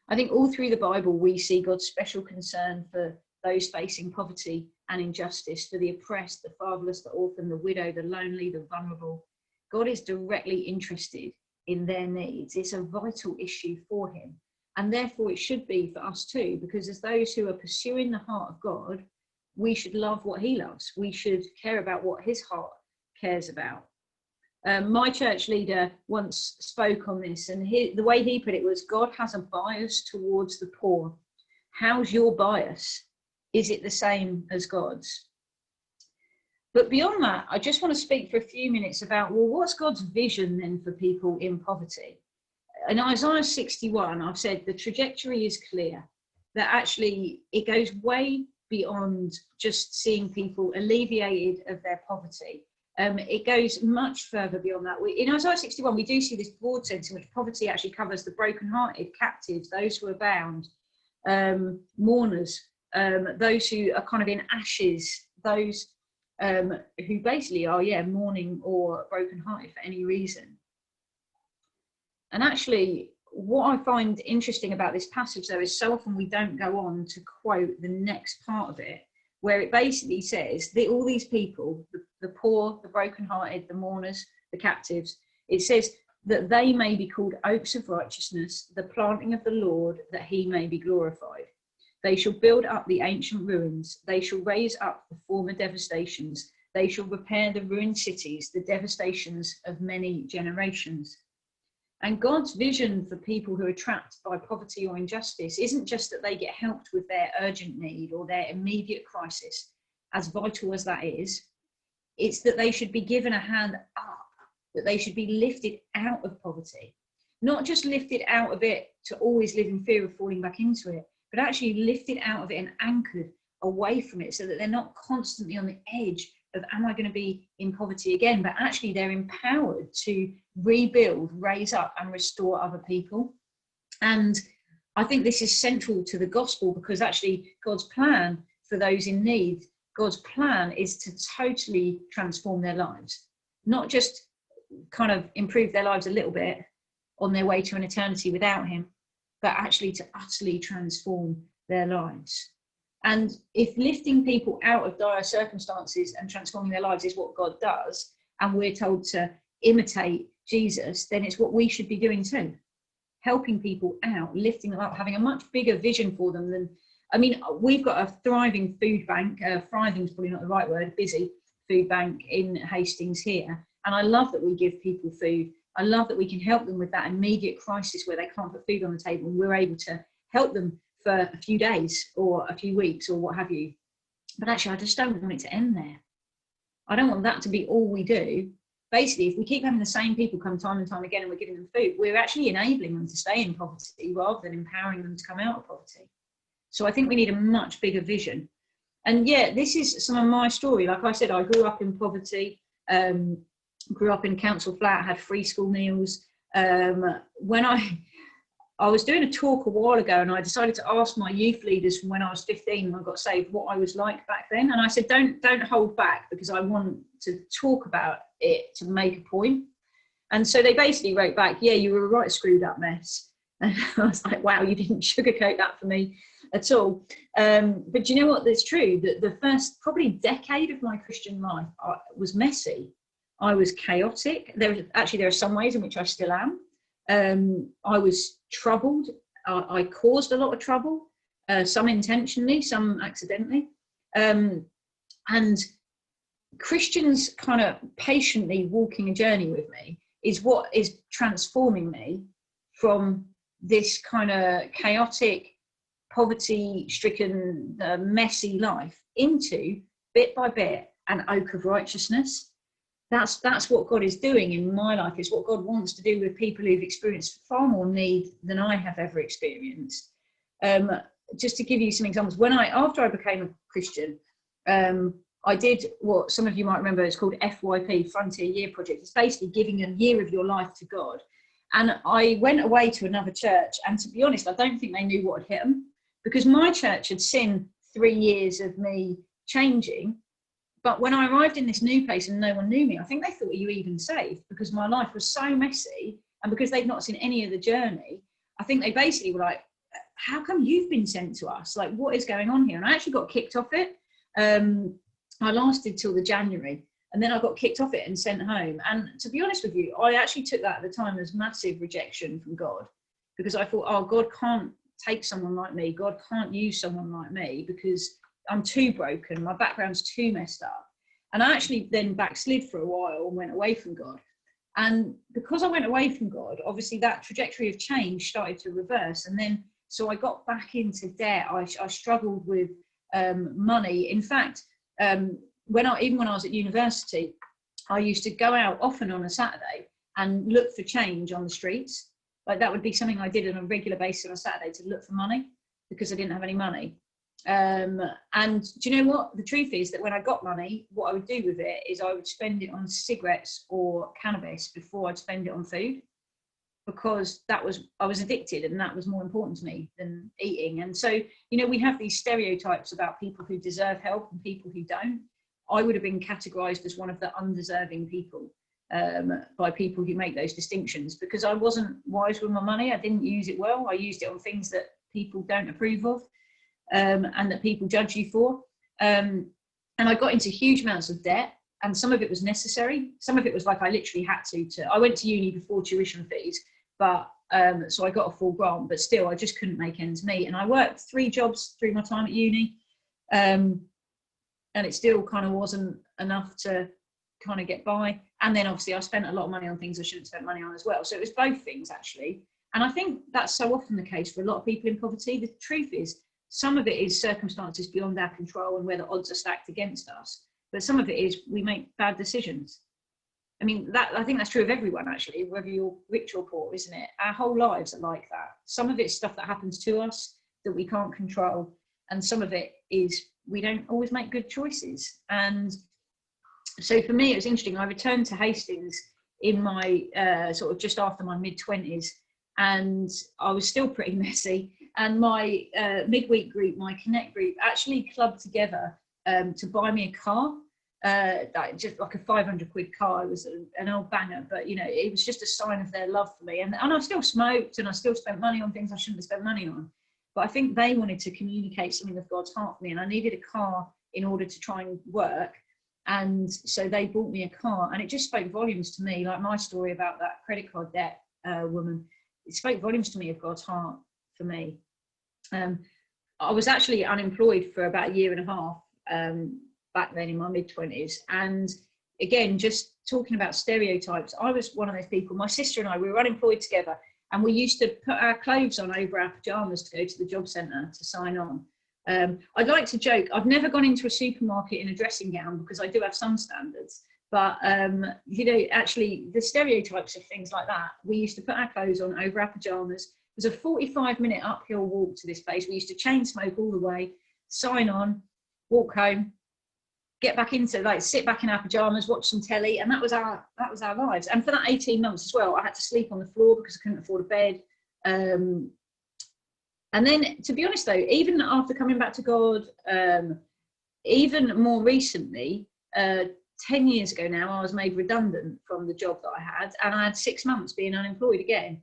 I think all through the Bible, we see God's special concern for those facing poverty and injustice, for the oppressed, the fatherless, the orphan, the widow, the lonely, the vulnerable. God is directly interested in their needs. It's a vital issue for him. And therefore it should be for us too, because as those who are pursuing the heart of God, we should love what he loves. We should care about what his heart cares about. My church leader once spoke on this, and the way he put it was, God has a bias towards the poor. How's your bias? Is it the same as God's? But beyond that, I just want to speak for a few minutes about, well, what's God's vision then for people in poverty? In Isaiah 61, I've said the trajectory is clear, that actually it goes way beyond just seeing people alleviated of their poverty. It goes much further beyond that. In Isaiah 61, we do see this broad sense in which poverty actually covers the brokenhearted, captives, those who are bound, mourners, those who are kind of in ashes, those who basically are, mourning or brokenhearted for any reason. And actually, what I find interesting about this passage, though, is so often we don't go on to quote the next part of it, where it basically says that all these people, the poor, the brokenhearted, the mourners, the captives, it says that they may be called oaks of righteousness, the planting of the Lord, that he may be glorified. They shall build up the ancient ruins. They shall raise up the former devastations. They shall repair the ruined cities, the devastations of many generations. And God's vision for people who are trapped by poverty or injustice isn't just that they get helped with their urgent need or their immediate crisis, as vital as that is. It's that they should be given a hand up, that they should be lifted out of poverty, not just lifted out of it to always live in fear of falling back into it, but actually lifted out of it and anchored away from it so that they're not constantly on the edge of, am I going to be in poverty again? But actually they're empowered to rebuild, raise up and restore other people. And I think this is central to the gospel, because actually God's plan for those in need, God's plan is to totally transform their lives, not just kind of improve their lives a little bit on their way to an eternity without him, but actually to utterly transform their lives. And if lifting people out of dire circumstances and transforming their lives is what God does, and we're told to imitate Jesus, then it's what we should be doing too. Helping people out, lifting them up, having a much bigger vision for them than, we've got a thriving food bank, thriving is probably not the right word, busy food bank in Hastings here. And I love that we give people food. I love that we can help them with that immediate crisis where they can't put food on the table, and we're able to help them for a few days or a few weeks or what have you. But actually, I just don't want it to end there. I don't want that to be all we do. basically, if we keep having the same people come time and time again and we're giving them food, we're actually enabling them to stay in poverty rather than empowering them to come out of poverty. So I think we need a much bigger vision. And yeah, this is some of my story. Like I said, I grew up in poverty, grew up in a council flat, had free school meals. When I was doing a talk a while ago, and I decided to ask my youth leaders from when I was 15 and I got saved what I was like back then. And I said, don't hold back, because I want to talk about it to make a point. And so they basically wrote back, yeah, you were a right screwed up mess. And I was like, wow, you didn't sugarcoat that for me at all. But do you know what? That's true. That the first probably decade of my Christian life was messy. I was chaotic. There are some ways in which I still am. I was troubled. I caused a lot of trouble, some intentionally, some accidentally. And Christians kind of patiently walking a journey with me is what is transforming me from this kind of chaotic, poverty-stricken, messy life into, bit by bit, an oak of righteousness. That's what God is doing in my life. It's what God wants to do with people who've experienced far more need than I have ever experienced. Just to give you some examples, after I became a Christian, I did what some of you might remember is called FYP, Frontier Year Project. It's basically giving a year of your life to God. And I went away to another church, and to be honest, I don't think they knew what had hit them, because my church had seen 3 years of me changing. But when I arrived in this new place and no one knew me, I think they thought, are you even saved? Because my life was so messy, and because they'd not seen any of the journey, I think they basically were like, how come you've been sent to us? Like, what is going on here? And I actually got kicked off it. I lasted till the January, and then I got kicked off it and sent home. And to be honest with you, I actually took that at the time as massive rejection from God, because I thought, oh, God can't take someone like me. God can't use someone like me because I'm too broken. My background's too messed up. And I actually then backslid for a while and went away from God. And because I went away from God, obviously that trajectory of change started to reverse. And then, so I got back into debt. I struggled with money. In fact, even when I was at university, I used to go out often on a Saturday and look for change on the streets. Like, that would be something I did on a regular basis on a Saturday, to look for money, because I didn't have any money. And do you know what? The truth is that when I got money, what I would do with it is I would spend it on cigarettes or cannabis before I'd spend it on food, because I was addicted, and that was more important to me than eating. And so, you know, we have these stereotypes about people who deserve help and people who don't. I would have been categorized as one of the undeserving people by people who make those distinctions, because I wasn't wise with my money. I didn't use it well. I used it on things that people don't approve of, and that people judge you for. And I got into huge amounts of debt, and some of it was necessary. Some of it was like I literally had to. I went to uni before tuition fees, but so I got a full grant, but still I just couldn't make ends meet. And I worked 3 jobs through my time at uni, and it still kind of wasn't enough to kind of get by. And then obviously I spent a lot of money on things I shouldn't have spent money on as well. So it was both things, actually. And I think that's so often the case for a lot of people in poverty. The truth is, some of it is circumstances beyond our control and where the odds are stacked against us. But some of it is we make bad decisions. I mean, I think that's true of everyone, actually, whether you're rich or poor, isn't it? Our whole lives are like that. Some of it's stuff that happens to us that we can't control. And some of it is we don't always make good choices. And so for me, it was interesting. I returned to Hastings in my sort of just after my mid-20s, and I was still pretty messy. And my midweek group, my Connect group, actually clubbed together to buy me a car, just like a 500 quid car. It was an old banger, but you know, it was just a sign of their love for me. And I still smoked, and I still spent money on things I shouldn't have spent money on. But I think they wanted to communicate something of God's heart for me, and I needed a car in order to try and work. And so they bought me a car, and it just spoke volumes to me, like my story about that credit card debt woman. It spoke volumes to me of God's heart for me. I was actually unemployed for about 1.5 years back then in my mid-20s. And again, just talking about stereotypes, I was one of those people. My sister and I, we were unemployed together, and we used to put our clothes on over our pajamas to go to the job centre to sign on. I'd like to joke, I've never gone into a supermarket in a dressing gown, because I do have some standards, But actually the stereotypes of things like that, we used to put our clothes on over our pajamas. It was a 45-minute uphill walk to this place. We used to chain smoke all the way, sign on, walk home, get back into, like, sit back in our pajamas, watch some telly, and that was our lives. And for that 18 months as well, I had to sleep on the floor because I couldn't afford a bed. And then, to be honest though, even after coming back to God, even more recently, 10 years ago now, I was made redundant from the job that I had, and I had 6 months being unemployed again.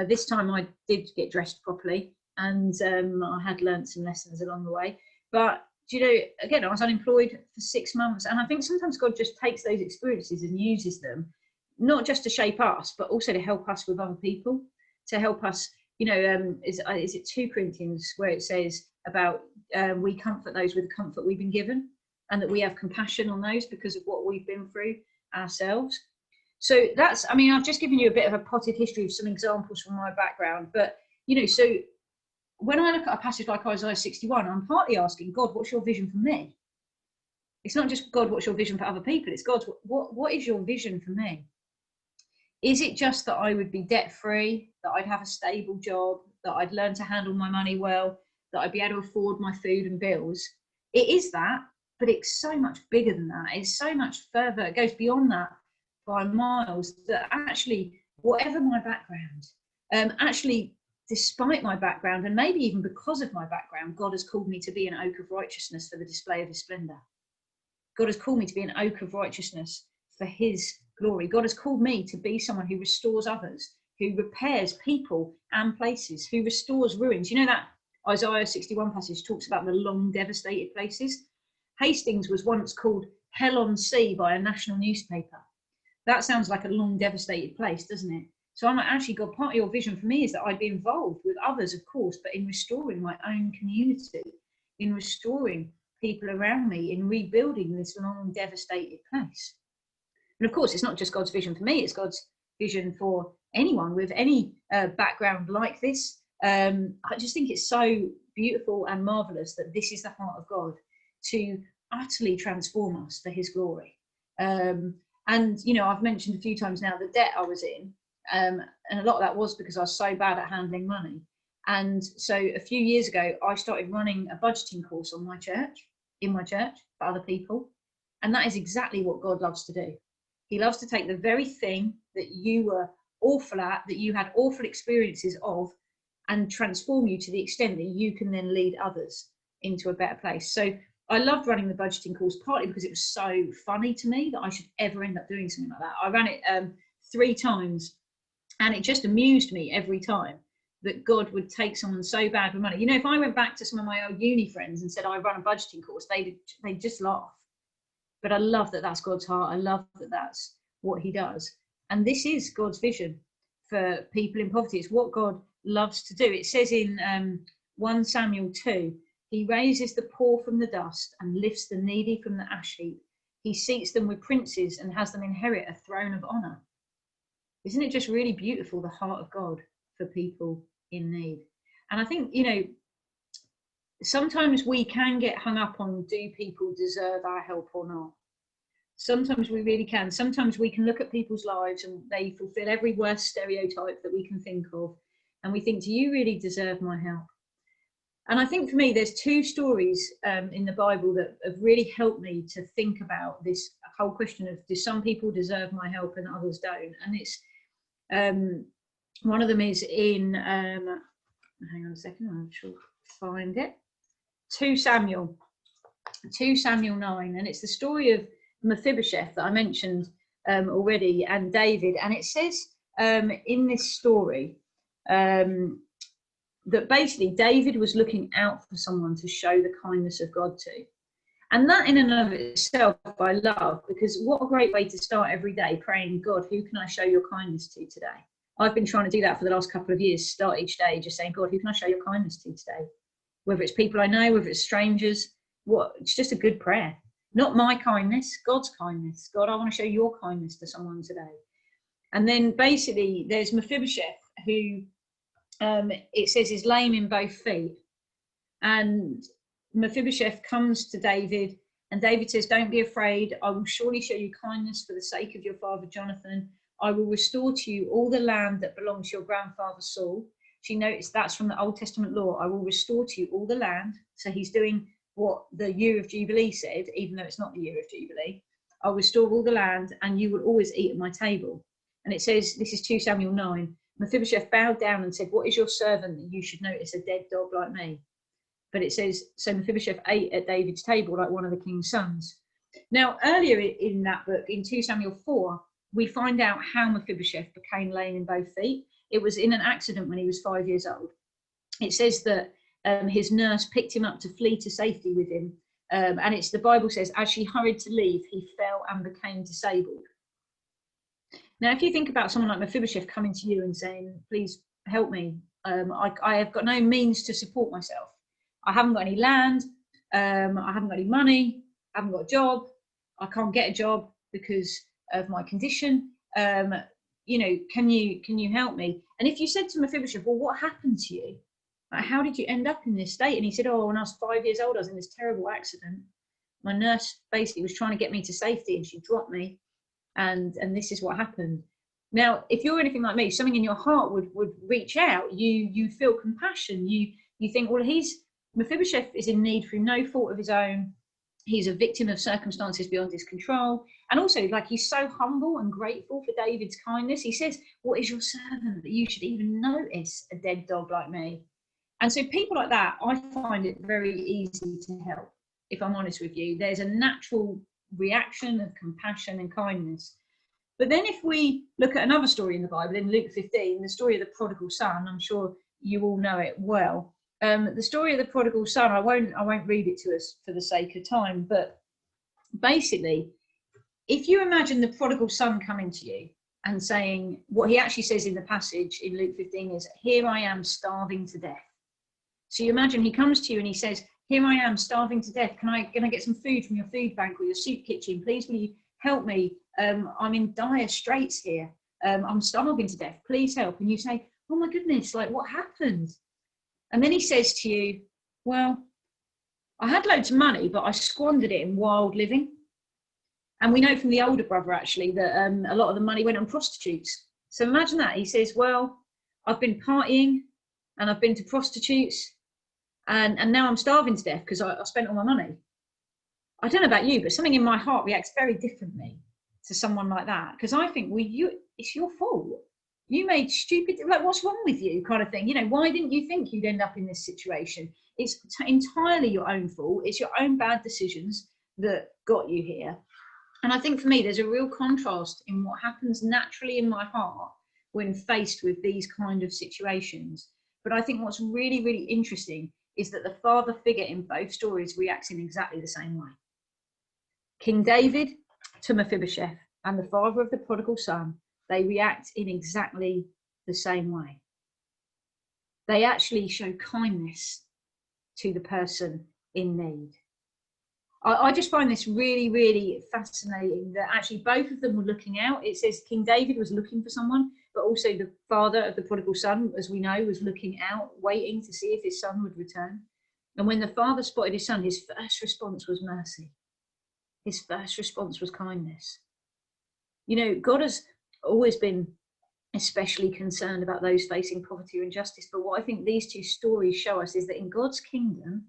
This time I did get dressed properly, and I had learnt some lessons along the way. But again, I was unemployed for 6 months, and I think sometimes God just takes those experiences and uses them, not just to shape us, but also to help us with other people, to help us. Is it 2 Corinthians where it says about we comfort those with the comfort we've been given, and that we have compassion on those because of what we've been through ourselves. So that's, I've just given you a bit of a potted history of some examples from my background, but so when I look at a passage like Isaiah 61, I'm partly asking God, what's your vision for me? It's not just God, what's your vision for other people? It's God, what is your vision for me? Is it just that I would be debt-free, that I'd have a stable job, that I'd learn to handle my money well, that I'd be able to afford my food and bills? It is that, but it's so much bigger than that. It's so much further. It goes beyond that by miles, that actually, whatever my background, actually, despite my background, and maybe even because of my background, God has called me to be an oak of righteousness for the display of his splendor. God has called me to be an oak of righteousness for his glory. God has called me to be someone who restores others, who repairs people and places, who restores ruins. That Isaiah 61 passage talks about the long devastated places. Hastings was once called Hell on Sea by a national newspaper. That sounds like a long devastated place, doesn't it? So I'm actually, God, part of your vision for me is that I'd be involved with others, of course, but in restoring my own community, in restoring people around me, in rebuilding this long devastated place. And of course, it's not just God's vision for me, it's God's vision for anyone with any background like this. I just think it's so beautiful and marvelous that this is the heart of God, to utterly transform us for his glory. And I've mentioned a few times now the debt I was in, and a lot of that was because I was so bad at handling money. And so a few years ago, I started running a budgeting course in my church for other people. And that is exactly what God loves to do. He loves to take the very thing that you were awful at, that you had awful experiences of, and transform you to the extent that you can then lead others into a better place. So I loved running the budgeting course, partly because it was so funny to me that I should ever end up doing something like that. I ran it 3 times, and it just amused me every time that God would take someone so bad with money. If I went back to some of my old uni friends and said I run a budgeting course, they'd just laugh. But I love that that's God's heart. I love that that's what he does. And this is God's vision for people in poverty. It's what God loves to do. It says in 1 Samuel 2, he raises the poor from the dust and lifts the needy from the ash heap. He seats them with princes and has them inherit a throne of honor. Isn't it just really beautiful, the heart of God for people in need? And I think, sometimes we can get hung up on, do people deserve our help or not? Sometimes we really can. Sometimes we can look at people's lives and they fulfill every worst stereotype that we can think of. And we think, do you really deserve my help? And I think for me, there's 2 stories in the Bible that have really helped me to think about this whole question of, do some people deserve my help and others don't? And it's one of them is in, hang on a second, I shall find it. 2 Samuel 9, and it's the story of Mephibosheth that I mentioned already, and David. And it says in this story that basically David was looking out for someone to show the kindness of God to. And that in and of itself I love, because what a great way to start every day, praying, God, who can I show your kindness to today? I've been trying to do that for the last couple of years, start each day just saying, God, who can I show your kindness to today? Whether it's people I know, whether it's strangers, it's just a good prayer. Not my kindness, God's kindness. God, I want to show your kindness to someone today. And then basically there's Mephibosheth, who it says is lame in both feet. And Mephibosheth comes to David And David says, don't be afraid. I will surely show you kindness for the sake of your father Jonathan. I will restore to you all the land that belonged to your grandfather Saul. She noticed that's from the Old Testament law. I will restore to you all the land. So he's doing what the year of Jubilee said, even though it's not the year of Jubilee. I'll restore all the land and you will always eat at my table. And it says, this is 2 Samuel 9. Mephibosheth bowed down and said, what is your servant that you should notice a dead dog like me? But it says, so Mephibosheth ate at David's table like one of the king's sons. Now, earlier in that book, in 2 Samuel 4, we find out how Mephibosheth became lame in both feet. It was in an accident when he was 5 years old. It says that his nurse picked him up to flee to safety with him. And it's the Bible says, as she hurried to leave, he fell and became disabled. Now, if you think about someone like Mephibosheth coming to you and saying, please help me, I have got no means to support myself. I haven't got any land, I haven't got any money, I haven't got a job, I can't get a job because of my condition. You know, can you help me? And if you said to Mephibosheth, well, what happened to you? Like, how did you end up in this state? And he said, oh, when I was 5 years old, I was in this terrible accident. My nurse basically was trying to get me to safety and she dropped me. And this is what happened. Now, if you're anything like me, something in your heart would reach out. You feel compassion. You think, well, Mephibosheth is in need through no fault of his own. He's a victim of circumstances beyond his control. And also, like, he's so humble and grateful for David's kindness. He says, what is your servant that you should even notice a dead dog like me? And so people like that, I find it very easy to help, if I'm honest with you. There's a natural reaction of compassion and kindness. But then if we look at another story in the Bible, in Luke 15, the story of the prodigal son, I'm sure you all know it well. The story of the prodigal son, I won't read it to us for the sake of time, but basically, if you imagine the prodigal son coming to you and saying, what he actually says in the passage in Luke 15 is, here I am starving to death. So you imagine he comes to you and he says, here I am starving to death. Can I get some food from your food bank or your soup kitchen? Please, will you help me? I'm in dire straits here. I'm starving to death. Please help. And you say, oh my goodness, like, what happened? And then he says to you, well, I had loads of money, but I squandered it in wild living. And we know from the older brother, actually, that a lot of the money went on prostitutes. So imagine that. He says, well, I've been partying and I've been to prostitutes and now I'm starving to death because I spent all my money. I don't know about you, but something in my heart reacts very differently to someone like that. Because I think, well, it's your fault. You made stupid, like, what's wrong with you, kind of thing. You know, why didn't you think you'd end up in this situation? It's entirely your own fault. It's your own bad decisions that got you here. And I think for me, there's a real contrast in what happens naturally in my heart when faced with these kind of situations. But I think what's really, really interesting is that the father figure in both stories reacts in exactly the same way. King David to Mephibosheth and the father of the prodigal son, they react in exactly the same way. They actually show kindness to the person in need. I just find this really, really fascinating that actually both of them were looking out. It says King David was looking for someone, but also the father of the prodigal son, as we know, was looking out, waiting to see if his son would return. And when the father spotted his son, his first response was mercy. His first response was kindness. You know, God has always been especially concerned about those facing poverty or injustice. But what I think these two stories show us is that in God's kingdom,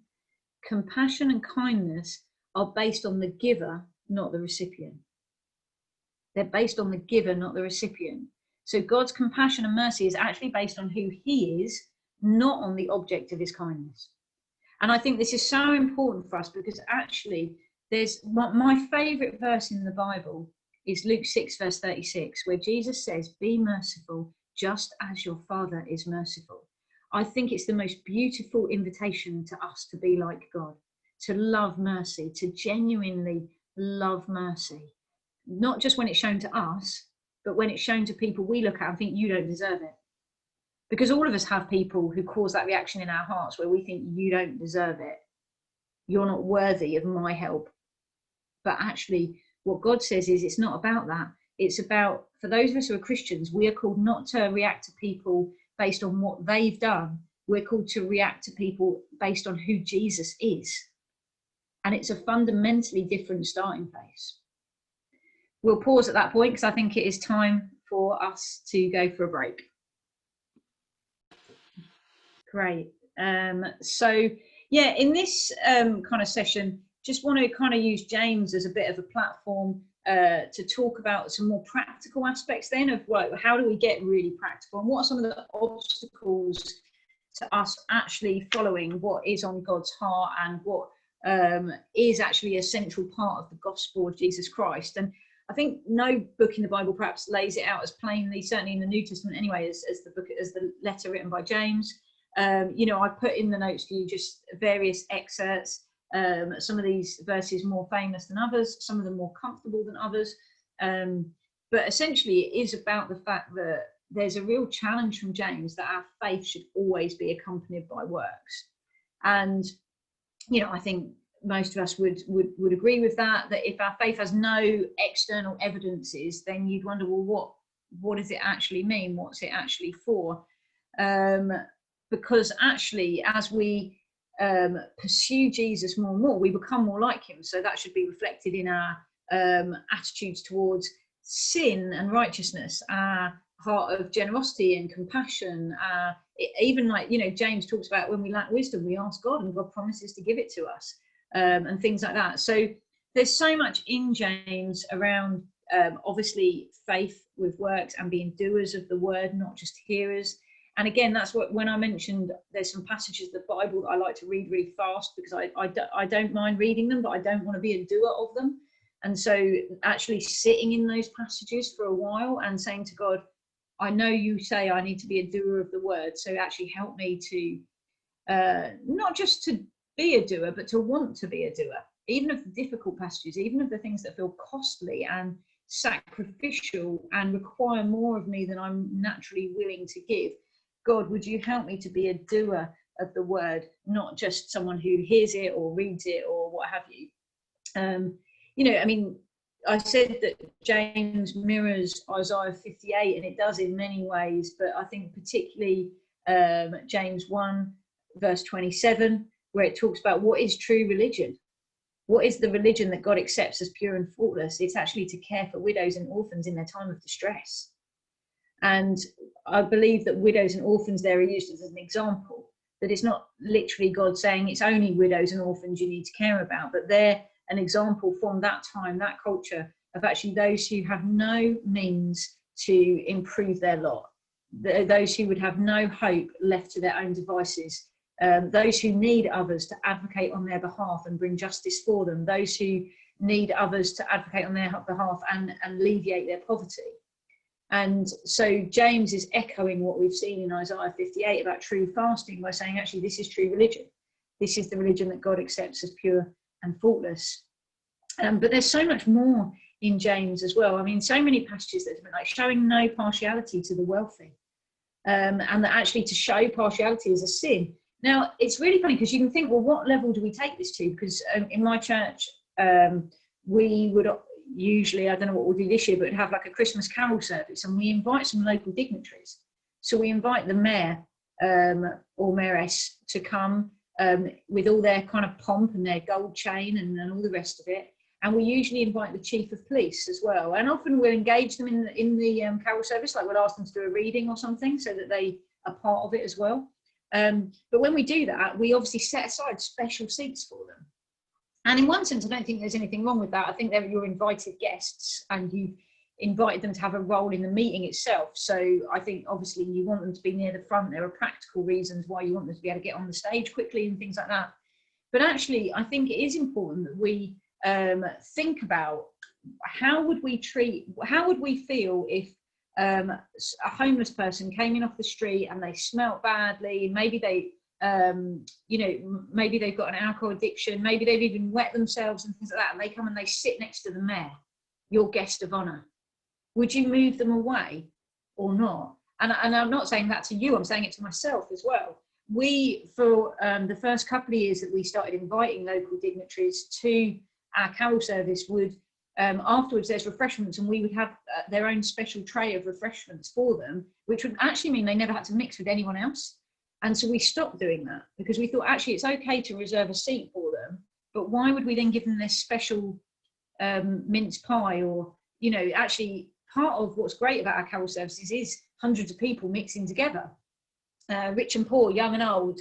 compassion and kindness are based on the giver, not the recipient. They're based on the giver, not the recipient. So God's compassion and mercy is actually based on who he is, not on the object of his kindness. And I think this is so important for us because actually there's my favorite verse in the Bible is Luke 6 verse 36, where Jesus says, be merciful just as your Father is merciful. I think it's the most beautiful invitation to us to be like God, to love mercy, to genuinely love mercy. Not just when it's shown to us, but when it's shown to people we look at and think you don't deserve it. Because all of us have people who cause that reaction in our hearts where we think you don't deserve it. You're not worthy of my help. But actually, what God says is it's not about that. It's about, for those of us who are Christians, we are called not to react to people based on what they've done. We're called to react to people based on who Jesus is. and it's a fundamentally different starting place. We'll pause at that point because I think it is time for us to go for a break. Great. So yeah, in this kind of session, just want to kind of use James as a bit of a platform to talk about some more practical aspects then of how do we get really practical, and what are some of the obstacles to us actually following what is on God's heart and what is actually a central part of the gospel of Jesus Christ. And I think no book in the Bible perhaps lays it out as plainly, certainly in the New Testament anyway, as the letter written by James. I put in the notes for you just various excerpts. Some of these verses more famous than others, some of them more comfortable than others. But essentially it is about the fact that there's a real challenge from James that our faith should always be accompanied by works. And, I think most of us would agree with that if our faith has no external evidences, then you'd wonder, well, what does it actually mean? What's it actually for? Because actually, as we pursue Jesus more and more, we become more like him. So that should be reflected in our attitudes towards sin and righteousness, our heart of generosity and compassion. Even James talks about when we lack wisdom, we ask God and God promises to give it to us, and things like that. So there's so much in James around obviously faith with works and being doers of the word, not just hearers. And again, that's what, when I mentioned there's some passages of the Bible that I like to read really fast because I don't mind reading them, but I don't want to be a doer of them. And so actually sitting in those passages for a while and saying to God, I know you say I need to be a doer of the word, so actually help me to not just to be a doer, but to want to be a doer, even of the difficult passages, even of the things that feel costly and sacrificial and require more of me than I'm naturally willing to give. God, would you help me to be a doer of the word, not just someone who hears it or reads it or what have you. I said that James mirrors Isaiah 58, and it does in many ways, but I think particularly James 1 verse 27, where it talks about what is true religion. What is the religion that God accepts as pure and faultless? It's actually to care for widows and orphans in their time of distress. And I believe that widows and orphans there are used as an example, that it's not literally God saying it's only widows and orphans you need to care about, but they're an example from that time, that culture, of actually those who have no means to improve their lot, those who would have no hope left to their own devices, those who need others to advocate on their behalf and bring justice for them, those who need others to advocate on their behalf and alleviate their poverty. And so James is echoing what we've seen in Isaiah 58 about true fasting by saying, actually, this is true religion. This is the religion that God accepts as pure and faultless. But there's so much more in James as well. I mean, so many passages that have been like showing no partiality to the wealthy, and that actually to show partiality is a sin. Now, it's really funny because you can think, well, what level do we take this to? Because in my church, we would usually, I don't know what we'll do this year, but we'd have like a Christmas carol service, and we invite some local dignitaries. So we invite the mayor or mayoress to come with all their kind of pomp and their gold chain and all the rest of it. And we usually invite the chief of police as well. And often we'll engage them in the carol service, like we'll ask them to do a reading or something so that they are part of it as well. But when we do that, we obviously set aside special seats for them. And in one sense, I don't think there's anything wrong with that. I think they're your invited guests and you've invited them to have a role in the meeting itself. So I think obviously you want them to be near the front. There are practical reasons why you want them to be able to get on the stage quickly and things like that. But actually, I think it is important that we think about how would we feel if a homeless person came in off the street and they smelt badly, maybe they maybe they've got an alcohol addiction, maybe they've even wet themselves and things like that, and they come and they sit next to the mayor, your guest of honor. Would you move them away or not? And I'm not saying that to you, I'm saying it to myself as well. We, for the first couple of years that we started inviting local dignitaries to our carol service, would afterwards there's refreshments, and we would have their own special tray of refreshments for them, which would actually mean they never had to mix with anyone else. And so we stopped doing that because we thought actually it's okay to reserve a seat for them, but why would we then give them this special mince pie? Or, you know, actually part of what's great about our carol services is hundreds of people mixing together, rich and poor, young and old,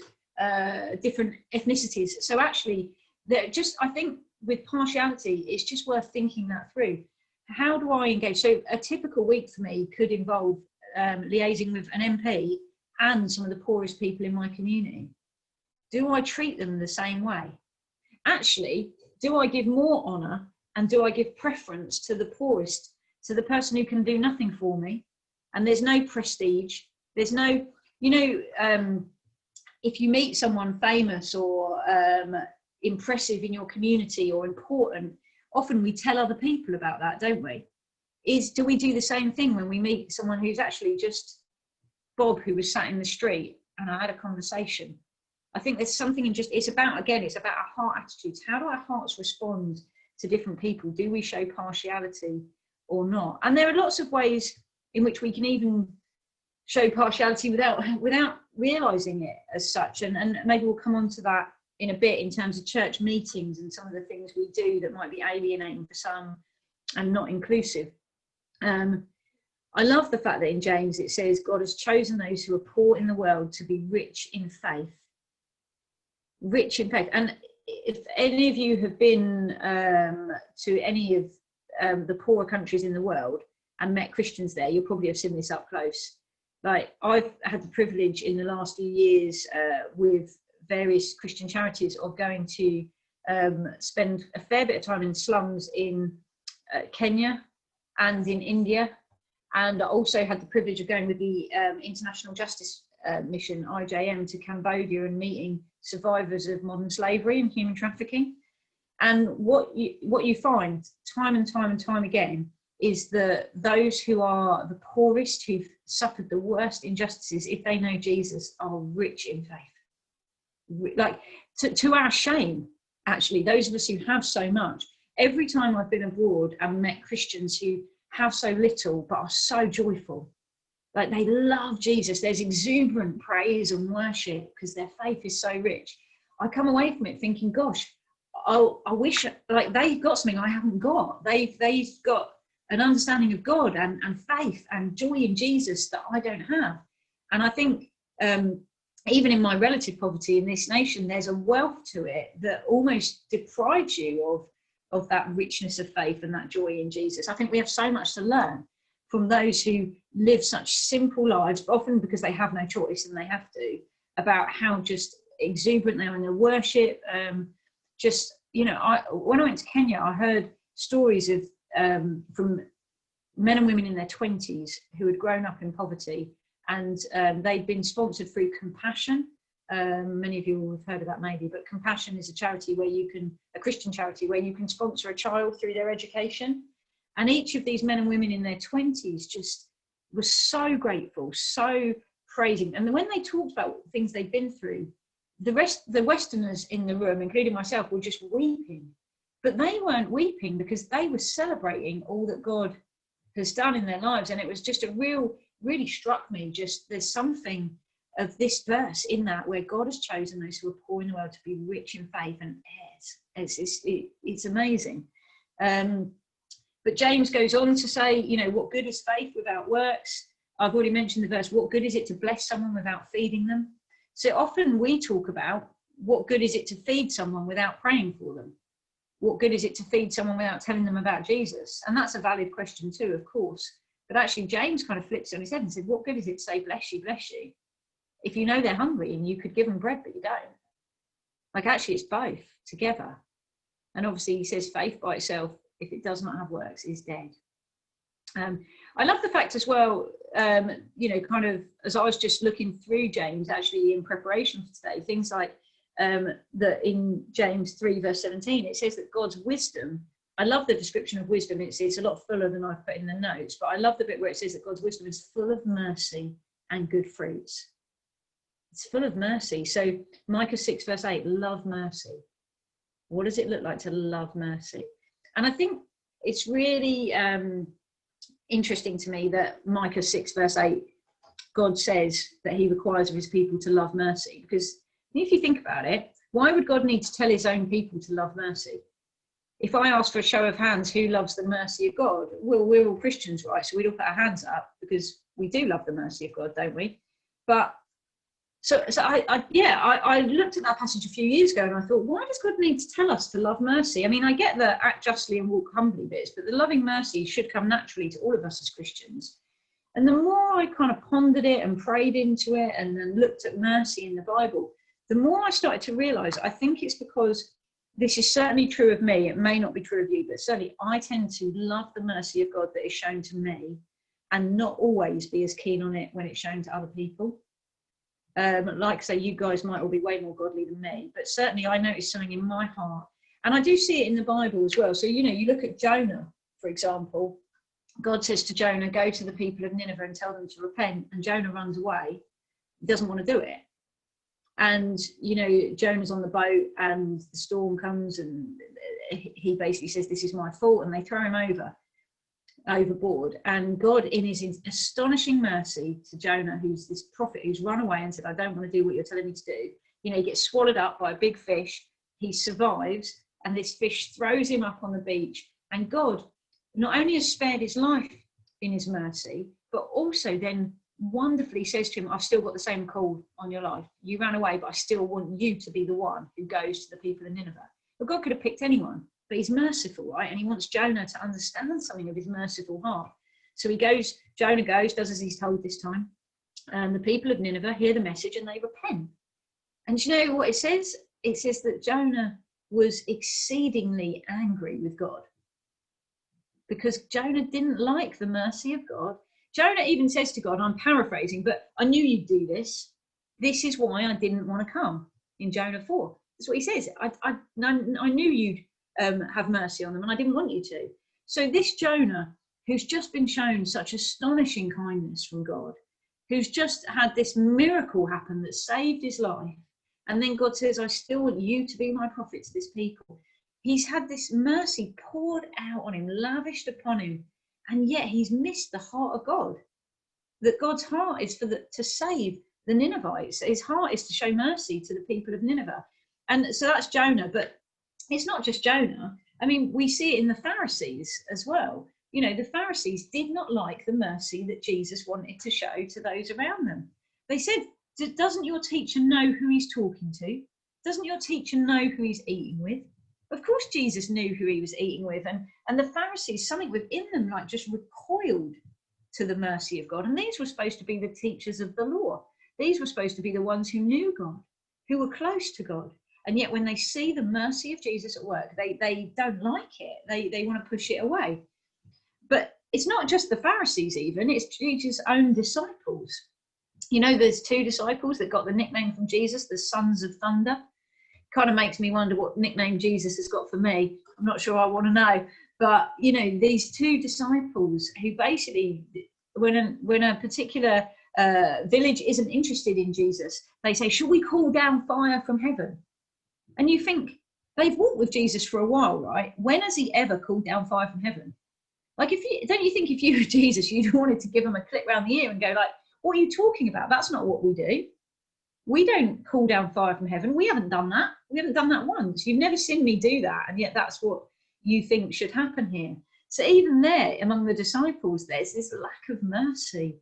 different ethnicities. So actually, I think with partiality, it's just worth thinking that through. How do I engage? So a typical week for me could involve liaising with an MP and some of the poorest people in my community. Do I treat them the same way? Actually, do I give more honour and do I give preference to the poorest, to the person who can do nothing for me? And there's no prestige, there's no, you know, if you meet someone famous or impressive in your community or important, often we tell other people about that, don't we? Do we do the same thing when we meet someone who's actually just Bob, who was sat in the street and I had a conversation? I think there's something in it's about our heart attitudes. How do our hearts respond to different people? Do we show partiality or not? And there are lots of ways in which we can even show partiality without realising it as such. And maybe we'll come on to that in a bit in terms of church meetings and some of the things we do that might be alienating for some and not inclusive. I love the fact that in James it says God has chosen those who are poor in the world to be rich in faith. Rich in faith. And if any of you have been to any of the poorer countries in the world and met Christians there, you'll probably have seen this up close. Like, I've had the privilege in the last few years with various Christian charities of going to spend a fair bit of time in slums in Kenya and in India. And I also had the privilege of going with the International Justice Mission, IJM, to Cambodia and meeting survivors of modern slavery and human trafficking. And what you find time and time again is that those who are the poorest, who've suffered the worst injustices, if they know Jesus, are rich in faith. Like, to our shame, actually, those of us who have so much, every time I've been abroad and met Christians who have so little but are so joyful, like they love Jesus, there's exuberant praise and worship because their faith is so rich, I come away from it thinking, gosh, I wish, like, they've got something I haven't got. They've got an understanding of God and faith and joy in Jesus that I don't have. And I think even in my relative poverty in this nation, there's a wealth to it that almost deprives you of that richness of faith and that joy in Jesus. I think we have so much to learn from those who live such simple lives, often because they have no choice and they have to, about how just exuberant they are in their worship. When I went to Kenya, I heard stories of from men and women in their 20s who had grown up in poverty, and they'd been sponsored through Compassion. Many of you will have heard of that maybe, but Compassion is a Christian charity where you can sponsor a child through their education. And each of these men and women in their 20s just was so grateful, so praising. And when they talked about things they'd been through, the Westerners in the room, including myself, were just weeping. But they weren't weeping because they were celebrating all that God has done in their lives. And it was just really struck me, just there's something of this verse in that where God has chosen those who are poor in the world to be rich in faith and heirs. It's amazing. But James goes on to say, what good is faith without works? I've already mentioned the verse, what good is it to bless someone without feeding them? So often we talk about what good is it to feed someone without praying for them? What good is it to feed someone without telling them about Jesus? And that's a valid question too, of course. But actually, James kind of flips it on his head and said, what good is it to say, bless you, if you know they're hungry and you could give them bread, but you don't? Like, actually, it's both together. And obviously, he says faith by itself, if it does not have works, is dead. I love the fact as well, kind of as I was just looking through James, actually in preparation for today, things like that in James 3 verse 17, it says that God's wisdom, I love the description of wisdom, it's a lot fuller than I've put in the notes, but I love the bit where it says that God's wisdom is full of mercy and good fruits. It's full of mercy. So Micah 6 verse 8, love mercy. What does it look like to love mercy? And I think it's really interesting to me that Micah 6 verse 8, God says that he requires of his people to love mercy, because if you think about it, Why would God need to tell his own people to love mercy? If I ask for a show of hands, who loves the mercy of God? Well, we're all Christians, right? So we'd all put our hands up because we do love the mercy of God, don't we? But so I looked at that passage a few years ago and I thought, why does God need to tell us to love mercy? I mean, I get the act justly and walk humbly bits, but the loving mercy should come naturally to all of us as Christians. And the more I kind of pondered it and prayed into it and then looked at mercy in the Bible, the more I started to realize, I think it's because this is certainly true of me. It may not be true of you, but certainly I tend to love the mercy of God that is shown to me and not always be as keen on it when it's shown to other people. Like I say, you guys might all be way more godly than me, but certainly I noticed something in my heart. And I do see it in the Bible as well. So, you know, you look at Jonah, for example. God says to Jonah, go to the people of Nineveh and tell them to repent. And Jonah runs away. He doesn't want to do it. And, you know, Jonah's on the boat and the storm comes and he basically says, this is my fault. And they throw him overboard. And God, in his astonishing mercy to Jonah, who's this prophet who's run away and said, I don't want to do what you're telling me to do. You know, he gets swallowed up by a big fish. He survives. And this fish throws him up on the beach. And God not only has spared his life in his mercy, but also then wonderfully says to him, I've still got the same call on your life. You ran away, but I still want you to be the one who goes to the people of Nineveh. But God could have picked anyone, but he's merciful, right? And he wants Jonah to understand something of his merciful heart. So he goes, Jonah goes, does as he's told this time. And the people of Nineveh hear the message and they repent. And you know what it says? It says that Jonah was exceedingly angry with God because Jonah didn't like the mercy of God. Jonah even says to God, I'm paraphrasing, but I knew you'd do this. This is why I didn't want to come, in Jonah 4. That's what he says. I knew you'd have mercy on them and I didn't want you to. So this Jonah, who's just been shown such astonishing kindness from God, who's just had this miracle happen that saved his life, and then God says, I still want you to be my prophet to this people. He's had this mercy poured out on him, lavished upon him, and yet he's missed the heart of God. That God's heart is to save the Ninevites. His heart is to show mercy to the people of Nineveh. And so that's Jonah, but it's not just Jonah. I mean, we see it in the Pharisees as well. You know, the Pharisees did not like the mercy that Jesus wanted to show to those around them. They said, doesn't your teacher know who he's talking to? Doesn't your teacher know who he's eating with? Of course, Jesus knew who he was eating with. And the Pharisees, something within them, like just recoiled to the mercy of God. And these were supposed to be the teachers of the law. These were supposed to be the ones who knew God, who were close to God. And yet when they see the mercy of Jesus at work, they don't like it. They want to push it away. But it's not just the Pharisees even, it's Jesus' own disciples. You know, there's two disciples that got the nickname from Jesus, the Sons of Thunder. Kind of makes me wonder what nickname Jesus has got for me. I'm not sure I want to know. But, you know, these two disciples who basically, when a particular village isn't interested in Jesus, they say, should we call down fire from heaven? And you think, they've walked with Jesus for a while, right? When has he ever called down fire from heaven? Like, don't you think if you were Jesus, you'd wanted to give him a clip round the ear and go like, what are you talking about? That's not what we do. We don't call down fire from heaven. We haven't done that. We haven't done that once. You've never seen me do that. And yet that's what you think should happen here. So even there, among the disciples, there's this lack of mercy.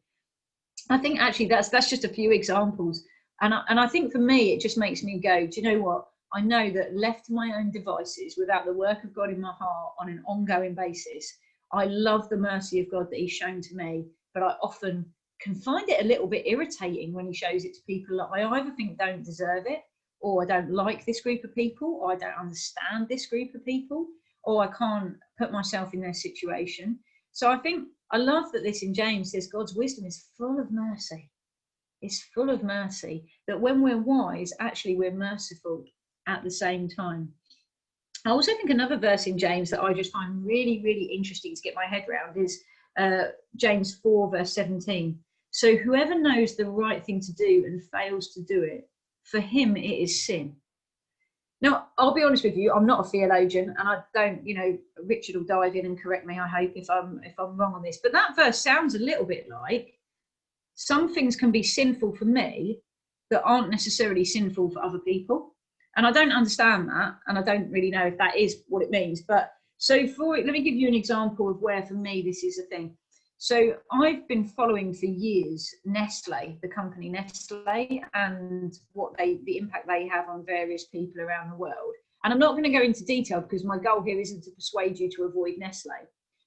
I think actually that's just a few examples. And I think for me, it just makes me go, do you know what? I know that left to my own devices, without the work of God in my heart on an ongoing basis, I love the mercy of God that he's shown to me, but I often can find it a little bit irritating when he shows it to people that I either think don't deserve it, or I don't like this group of people, or I don't understand this group of people, or I can't put myself in their situation. So I think I love that this in James says God's wisdom is full of mercy. It's full of mercy, that when we're wise, actually we're merciful at the same time. I also think another verse in James that I just find really, really interesting to get my head around is James 4 verse 17. So whoever knows the right thing to do and fails to do it, for him it is sin. Now, I'll be honest with you, I'm not a theologian, and I don't, you know, Richard will dive in and correct me, I hope, if I'm wrong on this. But that verse sounds a little bit like some things can be sinful for me that aren't necessarily sinful for other people. And I don't understand that, and I don't really know if that is what it means. But so let me give you an example of where for me this is a thing. So I've been following for years Nestle, the company Nestle, and the impact they have on various people around the world. And I'm not going to go into detail because my goal here isn't to persuade you to avoid Nestle.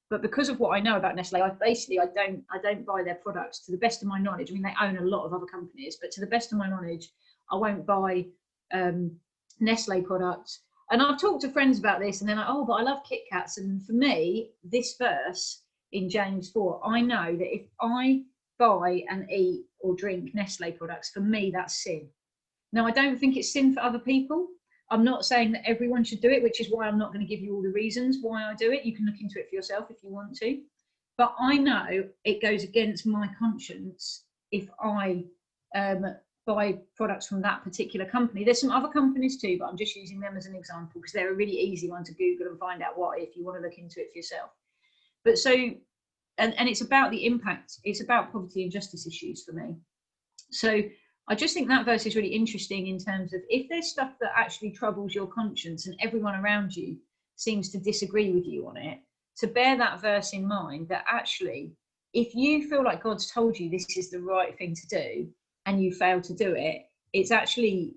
But because of what I know about Nestle, I don't buy their products to the best of my knowledge. I mean, they own a lot of other companies, but to the best of my knowledge, I won't buy Nestle products. And I've talked to friends about this, and they're like, oh, but I love Kit Kats. And for me, this verse in James 4, I know that if I buy and eat or drink Nestle products, for me, that's sin. Now, I don't think it's sin for other people. I'm not saying that everyone should do it, which is why I'm not going to give you all the reasons why I do it. You can look into it for yourself if you want to. But I know it goes against my conscience if I buy products from that particular company. There's some other companies too, but I'm just using them as an example because they're a really easy one to Google and find out why if you want to look into it for yourself. But so, and it's about the impact. It's about poverty and justice issues for me. So I just think that verse is really interesting in terms of if there's stuff that actually troubles your conscience and everyone around you seems to disagree with you on it, to bear that verse in mind that actually, if you feel like God's told you this is the right thing to do and you fail to do it, it's actually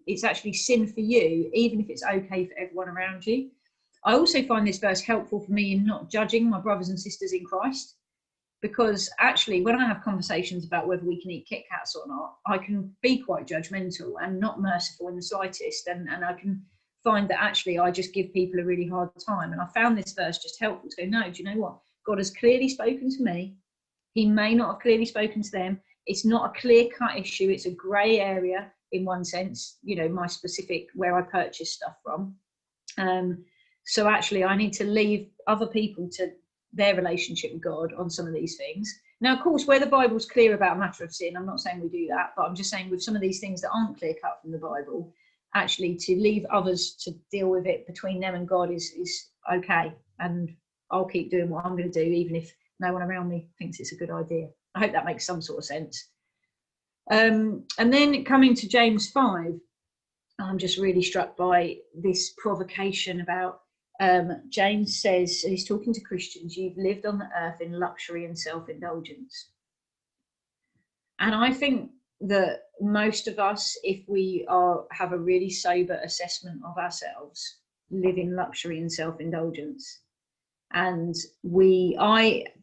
sin for you, even if it's okay for everyone around you. I also find this verse helpful for me in not judging my brothers and sisters in Christ, because actually when I have conversations about whether we can eat Kit Kats or not, I can be quite judgmental and not merciful in the slightest, and I can find that actually I just give people a really hard time. And I found this verse just helpful to go, no, do you know what? God has clearly spoken to me. He may not have clearly spoken to them. It's not a clear-cut issue. It's a grey area in one sense, you know, my specific, where I purchase stuff from. So actually I need to leave other people to their relationship with God on some of these things. Now, of course, where the Bible's clear about a matter of sin, I'm not saying we do that, but I'm just saying with some of these things that aren't clear cut from the Bible, actually to leave others to deal with it between them and God is okay. And I'll keep doing what I'm going to do, even if no one around me thinks it's a good idea. I hope that makes some sort of sense. And then coming to James 5, I'm just really struck by this provocation about James says, he's talking to Christians, you've lived on the earth in luxury and self-indulgence. And I think that most of us, if we have a really sober assessment of ourselves, live in luxury and self-indulgence. And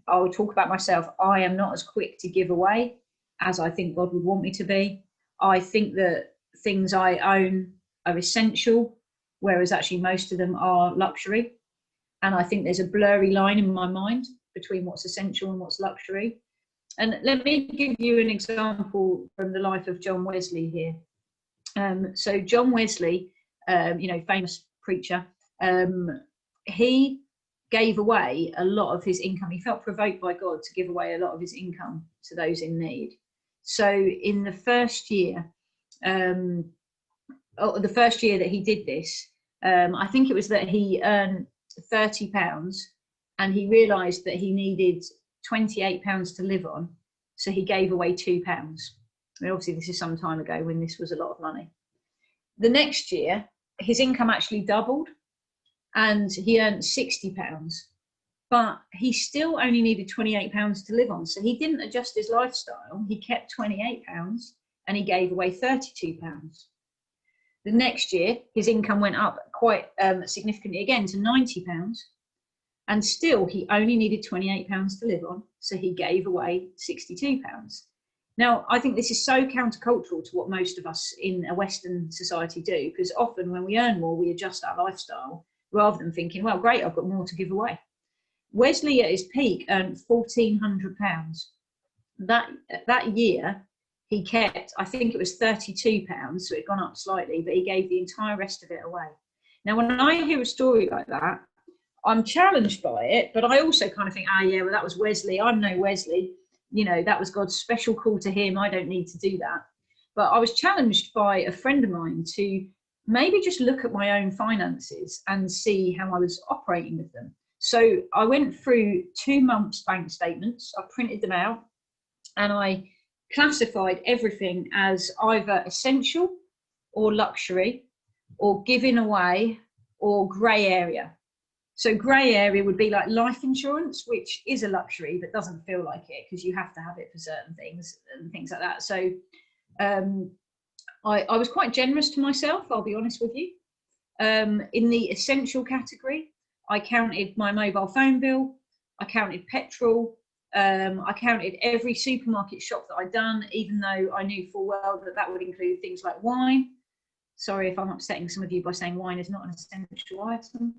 I'll talk about myself, I am not as quick to give away as I think God would want me to be. I think that things I own are essential, whereas actually most of them are luxury. And I think there's a blurry line in my mind between what's essential and what's luxury. And let me give you an example from the life of John Wesley here. So John Wesley, famous preacher, he gave away a lot of his income. He felt provoked by God to give away a lot of his income to those in need. So in the first year, that he did this, I think it was that he earned £30 and he realised that he needed £28 to live on. So he gave away £2. I mean, obviously this is some time ago when this was a lot of money. The next year, his income actually doubled and he earned £60, but he still only needed £28 to live on. So he didn't adjust his lifestyle. He kept £28 and he gave away £32. The next year, his income went up quite significantly again to £90, and still he only needed £28 to live on, so he gave away £62. Now, I think this is so countercultural to what most of us in a Western society do, because often when we earn more, we adjust our lifestyle rather than thinking, well, great, I've got more to give away. Wesley at his peak earned £1,400. That year, he kept, I think it was £32, so it had gone up slightly, but he gave the entire rest of it away. Now, when I hear a story like that, I'm challenged by it, but I also kind of think, well, that was Wesley. I'm no Wesley. You know, that was God's special call to him. I don't need to do that. But I was challenged by a friend of mine to maybe just look at my own finances and see how I was operating with them. So I went through 2 months' bank statements. I printed them out and I classified everything as either essential or luxury or giving away, or grey area. So grey area would be like life insurance, which is a luxury but doesn't feel like it because you have to have it for certain things and things like that. So I was quite generous to myself, I'll be honest with you. In the essential category, I counted my mobile phone bill, I counted petrol, I counted every supermarket shop that I'd done, even though I knew full well that that would include things like wine. Sorry if I'm upsetting some of you by saying wine is not an essential item.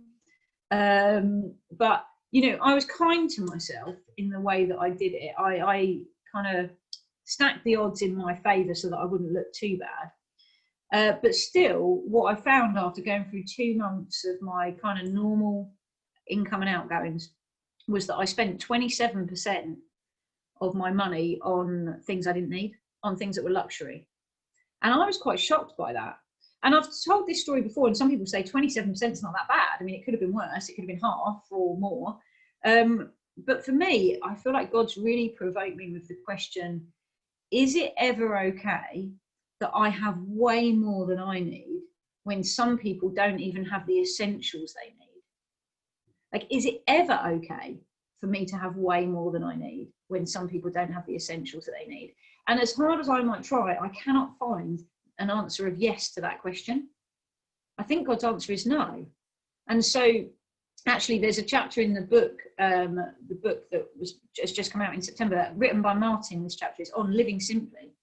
But, you know, I was kind to myself in the way that I did it. I kind of stacked the odds in my favour so that I wouldn't look too bad. But still, what I found after going through 2 months of my kind of normal income and outgoings was that I spent 27% of my money on things I didn't need, on things that were luxury. And I was quite shocked by that. And I've told this story before, and some people say 27% is not that bad. I mean, it could have been worse. It could have been half or more. But for me, I feel like God's really provoked me with the question, is it ever okay that I have way more than I need when some people don't even have the essentials they need? Like, is it ever okay for me to have way more than I need when some people don't have the essentials that they need? And as hard as I might try, I cannot find an answer of yes to that question. I think God's answer is no. And so actually there's a chapter in the book that has just come out in September, written by Martin. This chapter is on living simply,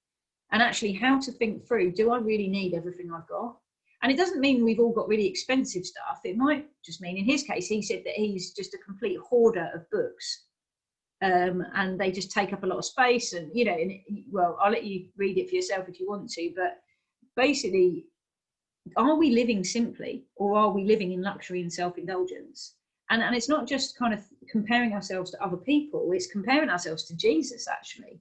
and actually how to think through, do I really need everything I've got? And it doesn't mean we've all got really expensive stuff. It might just mean, in his case, he said that he's just a complete hoarder of books. And they just take up a lot of space, and, you know, well, I'll let you read it for yourself if you want to, but basically, are we living simply, or are we living in luxury and self-indulgence? And it's not just kind of comparing ourselves to other people, it's comparing ourselves to Jesus, actually.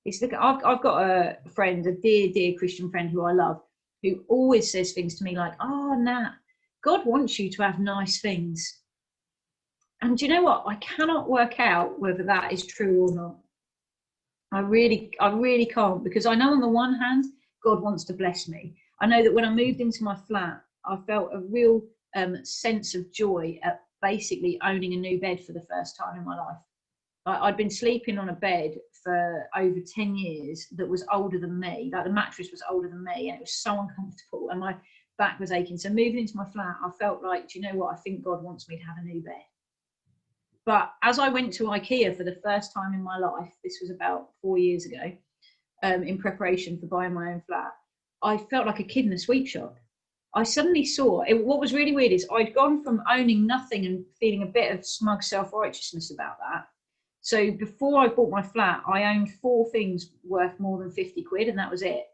It's I've got a friend, a dear Christian friend who I love, who always says things to me like, oh, Nat, God wants you to have nice things. And do you know what? I cannot work out whether that is true or not. I really can't, because I know on the one hand, God wants to bless me. I know that when I moved into my flat, I felt a real sense of joy at basically owning a new bed for the first time in my life. I'd been sleeping on a bed for over 10 years that was older than me. Like, the mattress was older than me, and it was so uncomfortable, and my back was aching. So moving into my flat, I felt like, do you know what? I think God wants me to have a new bed. But as I went to IKEA for the first time in my life, this was about 4 years ago, in preparation for buying my own flat, I felt like a kid in a sweet shop. I suddenly saw it. What was really weird is I'd gone from owning nothing and feeling a bit of smug self-righteousness about that. So before I bought my flat, I owned 4 things worth more than 50 quid, and that was it.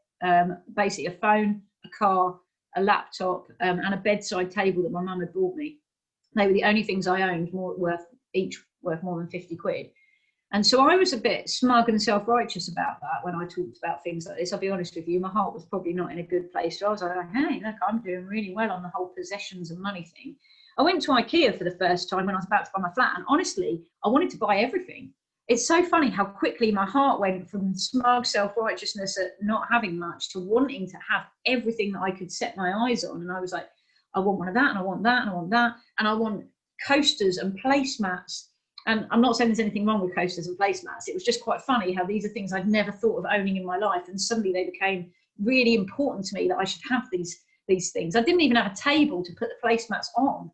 Basically a phone, a car, a laptop, and a bedside table that my mum had bought me. They were the only things I owned each worth more than 50 quid. And so I was a bit smug and self-righteous about that when I talked about things like this. I'll be honest with you, my heart was probably not in a good place. So I was like, hey, look, I'm doing really well on the whole possessions and money thing. I went to IKEA for the first time when I was about to buy my flat, and honestly, I wanted to buy everything. It's so funny how quickly my heart went from smug self-righteousness at not having much to wanting to have everything that I could set my eyes on. And I was like, I want one of that, and I want that, and I want that, and I want coasters and placemats. And I'm not saying there's anything wrong with coasters and placemats. It was just quite funny how these are things I'd never thought of owning in my life, and suddenly they became really important to me that I should have these things. I didn't even have a table to put the placemats on.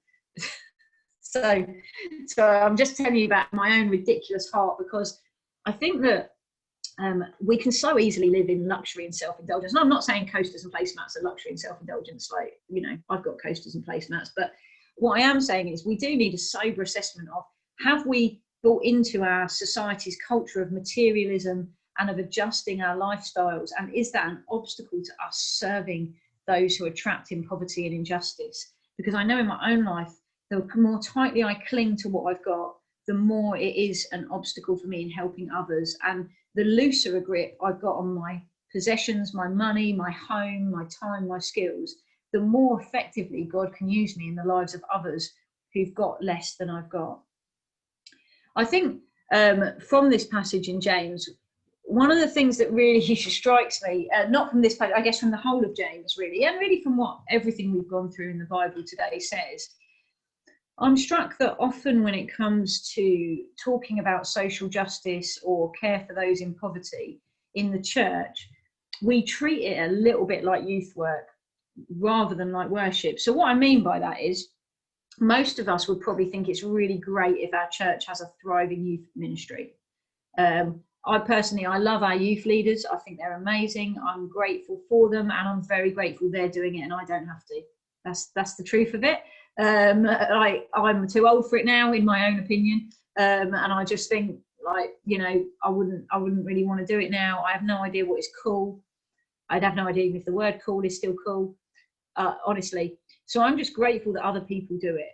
So I'm just telling you about my own ridiculous heart, because I think that we can so easily live in luxury and self-indulgence. And I'm not saying coasters and placemats are luxury and self-indulgence. Like, you know, I've got coasters and placemats, but what I am saying is we do need a sober assessment of, have we brought into our society's culture of materialism and of adjusting our lifestyles? And is that an obstacle to us serving those who are trapped in poverty and injustice? Because I know in my own life, the more tightly I cling to what I've got, the more it is an obstacle for me in helping others. And the looser a grip I've got on my possessions, my money, my home, my time, my skills, the more effectively God can use me in the lives of others who've got less than I've got. I think from this passage in James, one of the things that really strikes me, not from this page, I guess from the whole of James really, and really from what everything we've gone through in the Bible today says, I'm struck that often when it comes to talking about social justice or care for those in poverty in the church, we treat it a little bit like youth work rather than like worship. So what I mean by that is, most of us would probably think it's really great if our church has a thriving youth ministry. I love our youth leaders. I think they're amazing. I'm grateful for them, and I'm very grateful they're doing it and I don't have to. That's the truth of it. I'm too old for it now, in my own opinion, and I just think, like, you know, I wouldn't really want to do it now. I have no idea what is cool. I'd have no idea if the word cool is still cool, honestly. So I'm just grateful that other people do it.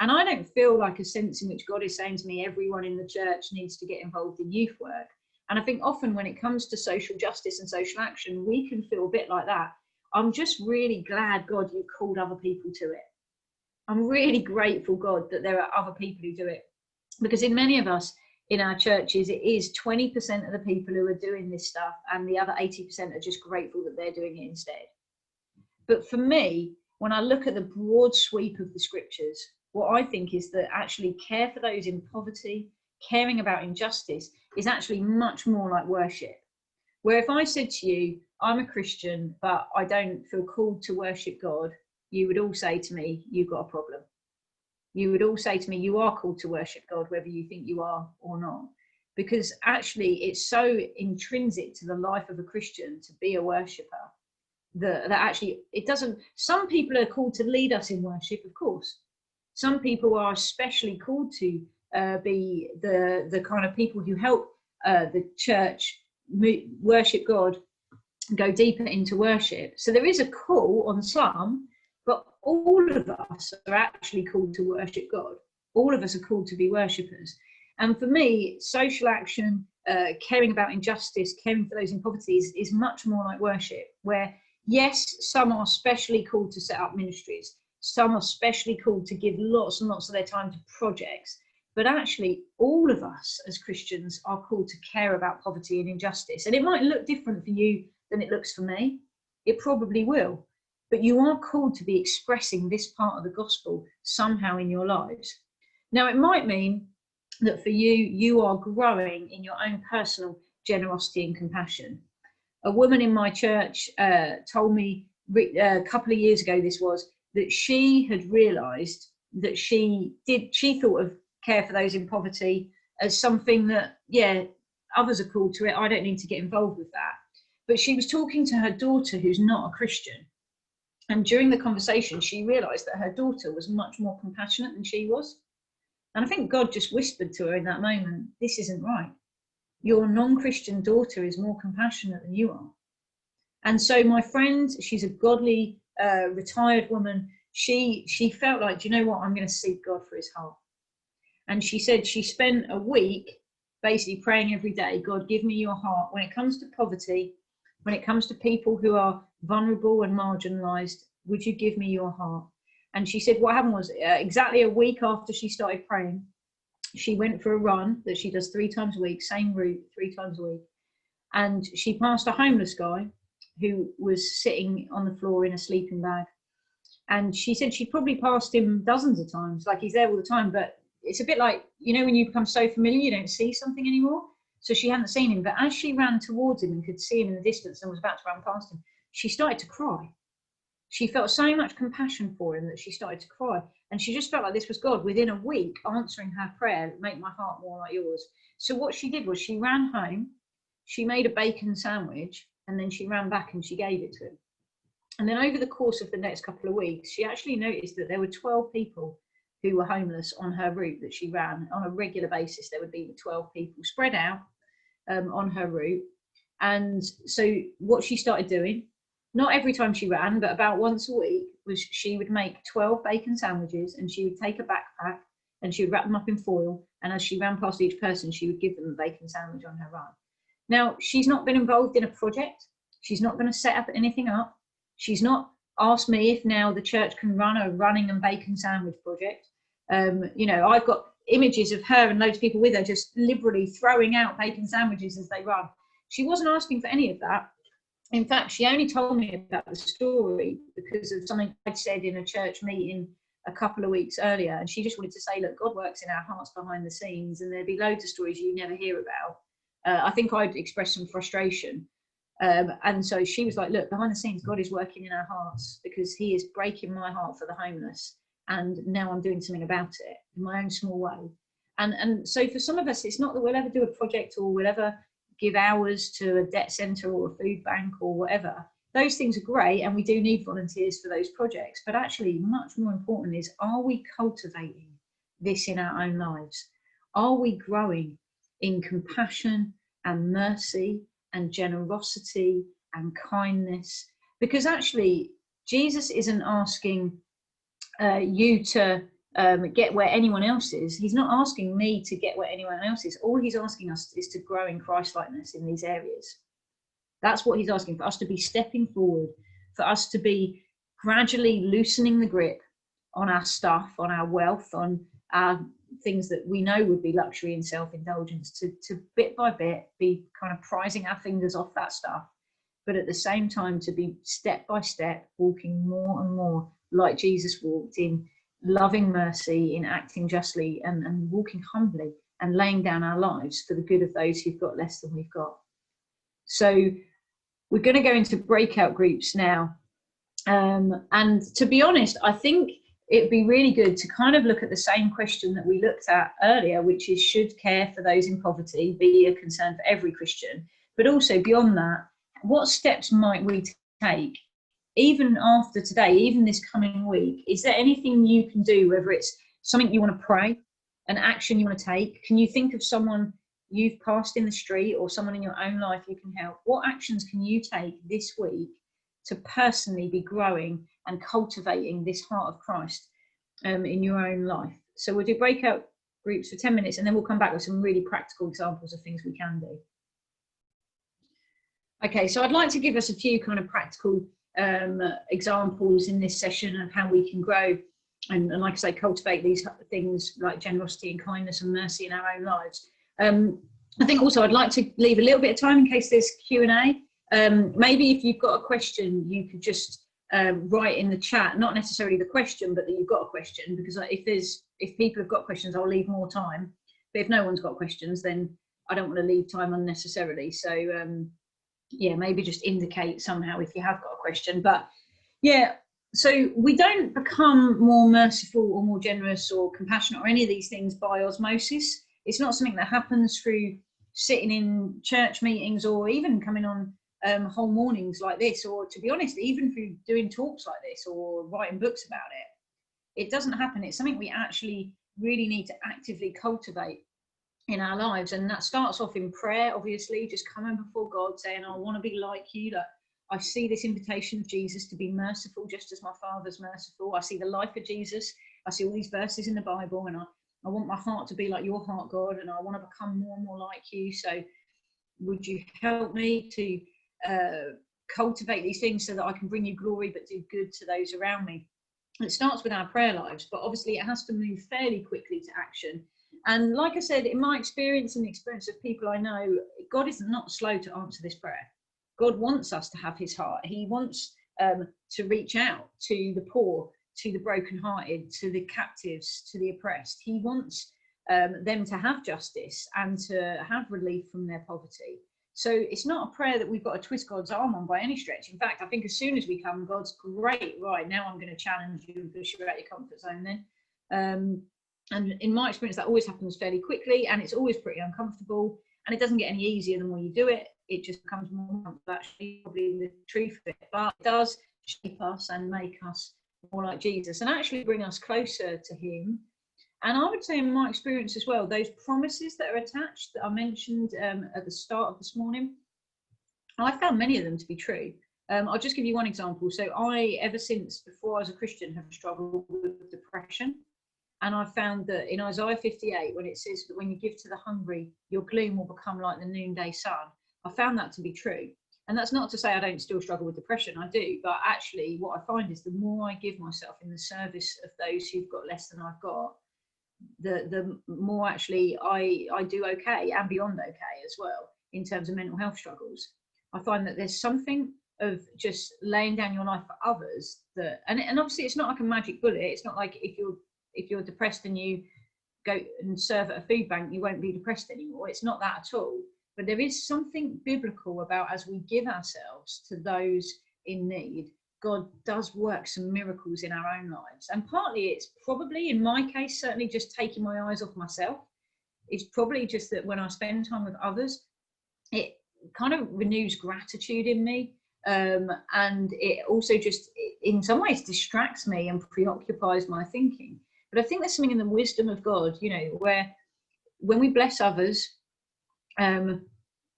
And I don't feel like a sense in which God is saying to me, everyone in the church needs to get involved in youth work. And I think often when it comes to social justice and social action, we can feel a bit like that. I'm just really glad, God, you called other people to it. I'm really grateful, God, that there are other people who do it. Because in many of us in our churches, it is 20% of the people who are doing this stuff, and the other 80% are just grateful that they're doing it instead. But for me, when I look at the broad sweep of the scriptures, what I think is that actually care for those in poverty, caring about injustice, is actually much more like worship. Where if I said to you, I'm a Christian, but I don't feel called to worship God, you would all say to me, you've got a problem. You would all say to me, you are called to worship God, whether you think you are or not. Because actually it's so intrinsic to the life of a Christian to be a worshipper that actually it doesn't. Some people are called to lead us in worship, of course. Some people are especially called to be the kind of people who help the church worship God, go deeper into worship. So there is a call on some, but all of us are actually called to worship God. All of us are called to be worshippers. And for me, social action, caring about injustice, caring for those in poverty is much more like worship, where yes, some are specially called to set up ministries. Some are specially called to give lots and lots of their time to projects. But actually, all of us as Christians are called to care about poverty and injustice. And it might look different for you than it looks for me. It probably will. But you are called to be expressing this part of the gospel somehow in your lives. Now, it might mean that for you, you are growing in your own personal generosity and compassion. A woman in my church told me a couple of years ago, this was, that she had realised that she thought of care for those in poverty as something that, yeah, others are called to it. I don't need to get involved with that. But she was talking to her daughter, who's not a Christian. And during the conversation, she realised that her daughter was much more compassionate than she was. And I think God just whispered to her in that moment, this isn't right. Your non-Christian daughter is more compassionate than you are. And so my friend, she's a godly, retired woman. She felt like, do you know what? I'm going to seek God for his heart. And she said she spent a week basically praying every day, God, give me your heart. When it comes to poverty, when it comes to people who are vulnerable and marginalised, would you give me your heart? And she said what happened was exactly a week after she started praying, she went for a run that she does 3 times a week, same route 3 times a week. And she passed a homeless guy who was sitting on the floor in a sleeping bag. And she said she probably passed him dozens of times, like he's there all the time. But it's a bit like, you know, when you become so familiar, you don't see something anymore. So she hadn't seen him. But as she ran towards him and could see him in the distance and was about to run past him, she started to cry. She felt so much compassion for him that she started to cry. And she just felt like this was God within a week answering her prayer, make my heart more like yours. So what she did was she ran home, she made a bacon sandwich, and then she ran back and she gave it to him. And then over the course of the next couple of weeks, she actually noticed that there were 12 people who were homeless on her route that she ran on a regular basis. There would be 12 people spread out on her route. And so what she started doing, not every time she ran, but about once a week, was she would make 12 bacon sandwiches, and she would take a backpack and she would wrap them up in foil. And as she ran past each person, she would give them a bacon sandwich on her run. Now, she's not been involved in a project. She's not going to set up anything up. She's not asked me if now the church can run a running and bacon sandwich project. You know, I've got images of her and loads of people with her just liberally throwing out bacon sandwiches as they run. She wasn't asking for any of that. In fact, she only told me about the story because of something I'd said in a church meeting a couple of weeks earlier. And she just wanted to say, look, God works in our hearts behind the scenes, and there'd be loads of stories you never hear about. I think I'd expressed some frustration. And so she was like, look, behind the scenes, God is working in our hearts because he is breaking my heart for the homeless. And now I'm doing something about it in my own small way. And so for some of us, it's not that we'll ever do a project or we'll ever give hours to a debt centre or a food bank or whatever. Those things are great, and we do need volunteers for those projects. But actually, much more important is, are we cultivating this in our own lives? Are we growing in compassion and mercy and generosity and kindness? Because actually, Jesus isn't asking you to get where anyone else is. He's not asking me to get where anyone else is. All he's asking us is to grow in Christ-likeness in these areas. That's what he's asking, for us to be stepping forward, for us to be gradually loosening the grip on our stuff, on our wealth, on our things that we know would be luxury and self-indulgence, to bit by bit be kind of prizing our fingers off that stuff, but at the same time to be step by step walking more and more like Jesus walked, in loving mercy, in acting justly, and walking humbly and laying down our lives for the good of those who've got less than we've got. So we're going to go into breakout groups now. And to be honest, I think it'd be really good to kind of look at the same question that we looked at earlier, which is, should care for those in poverty be a concern for every Christian? But also beyond that, what steps might we take even after today, even this coming week? Is there anything you can do, whether it's something you want to pray, an action you want to take? Can you think of someone you've passed in the street or someone in your own life you can help? What actions can you take this week to personally be growing and cultivating this heart of Christ in your own life? So we'll do breakout groups for 10 minutes, and then we'll come back with some really practical examples of things we can do. Okay, so I'd like to give us a few kind of practical examples in this session of how we can grow and like I say, cultivate these things like generosity and kindness and mercy in our own lives. I think also I'd like to leave a little bit of time in case there's Q&A. Maybe if you've got a question, you could just write in the chat, not necessarily the question, but that you've got a question, because if people have got questions, I'll leave more time. But if no one's got questions, then I don't want to leave time unnecessarily. So yeah, maybe just indicate somehow if you have got a question. But yeah, so we don't become more merciful or more generous or compassionate or any of these things by osmosis. It's not something that happens through sitting in church meetings or even coming on whole mornings like this, or to be honest, even through doing talks like this or writing books about it. It doesn't happen. It's something we actually really need to actively cultivate in our lives. And that starts off in prayer, obviously, just coming before God saying, I want to be like you. That I see this invitation of Jesus to be merciful just as my Father's merciful. I see the life of Jesus. I see all these verses in the Bible, and I want my heart to be like your heart, God, and I want to become more and more like you. So would you help me to cultivate these things so that I can bring you glory but do good to those around me? It starts with our prayer lives, but obviously it has to move fairly quickly to action. And like I said, in my experience and the experience of people I know, God is not slow to answer this prayer. God wants us to have his heart. He wants to reach out to the poor, to the brokenhearted, to the captives, to the oppressed. He wants them to have justice and to have relief from their poverty. So it's not a prayer that we've got to twist God's arm on by any stretch. In fact, I think as soon as we come, God's great, right, now I'm going to challenge you and push you out your comfort zone then. And in my experience, that always happens fairly quickly, and it's always pretty uncomfortable, and it doesn't get any easier the more you do it. It just becomes more comfortable, actually, probably the truth of it. But it does shape us and make us more like Jesus and actually bring us closer to him. And I would say in my experience as well, those promises that are attached that I mentioned at the start of this morning, I found many of them to be true. I'll just give you one example. So I, ever since before I was a Christian, have struggled with depression. And I found that in Isaiah 58, when it says that when you give to the hungry, your gloom will become like the noonday sun, I found that to be true. And that's not to say I don't still struggle with depression, I do. But actually what I find is the more I give myself in the service of those who've got less than I've got, the more actually I do okay and beyond okay as well. in terms of mental health struggles. I find that there's something of just laying down your life for others that, and obviously it's not like a magic bullet. It's not like if you're depressed and you go and serve at a food bank, you won't be depressed anymore. It's not that at all. But there is something biblical about, as we give ourselves to those in need, God does work some miracles in our own lives. And partly it's probably, in my case, certainly just taking my eyes off myself. It's probably just that when I spend time with others, it kind of renews gratitude in me. And it also just, in some ways, distracts me and preoccupies my thinking. But I think there's something in the wisdom of God, you know, where when we bless others, you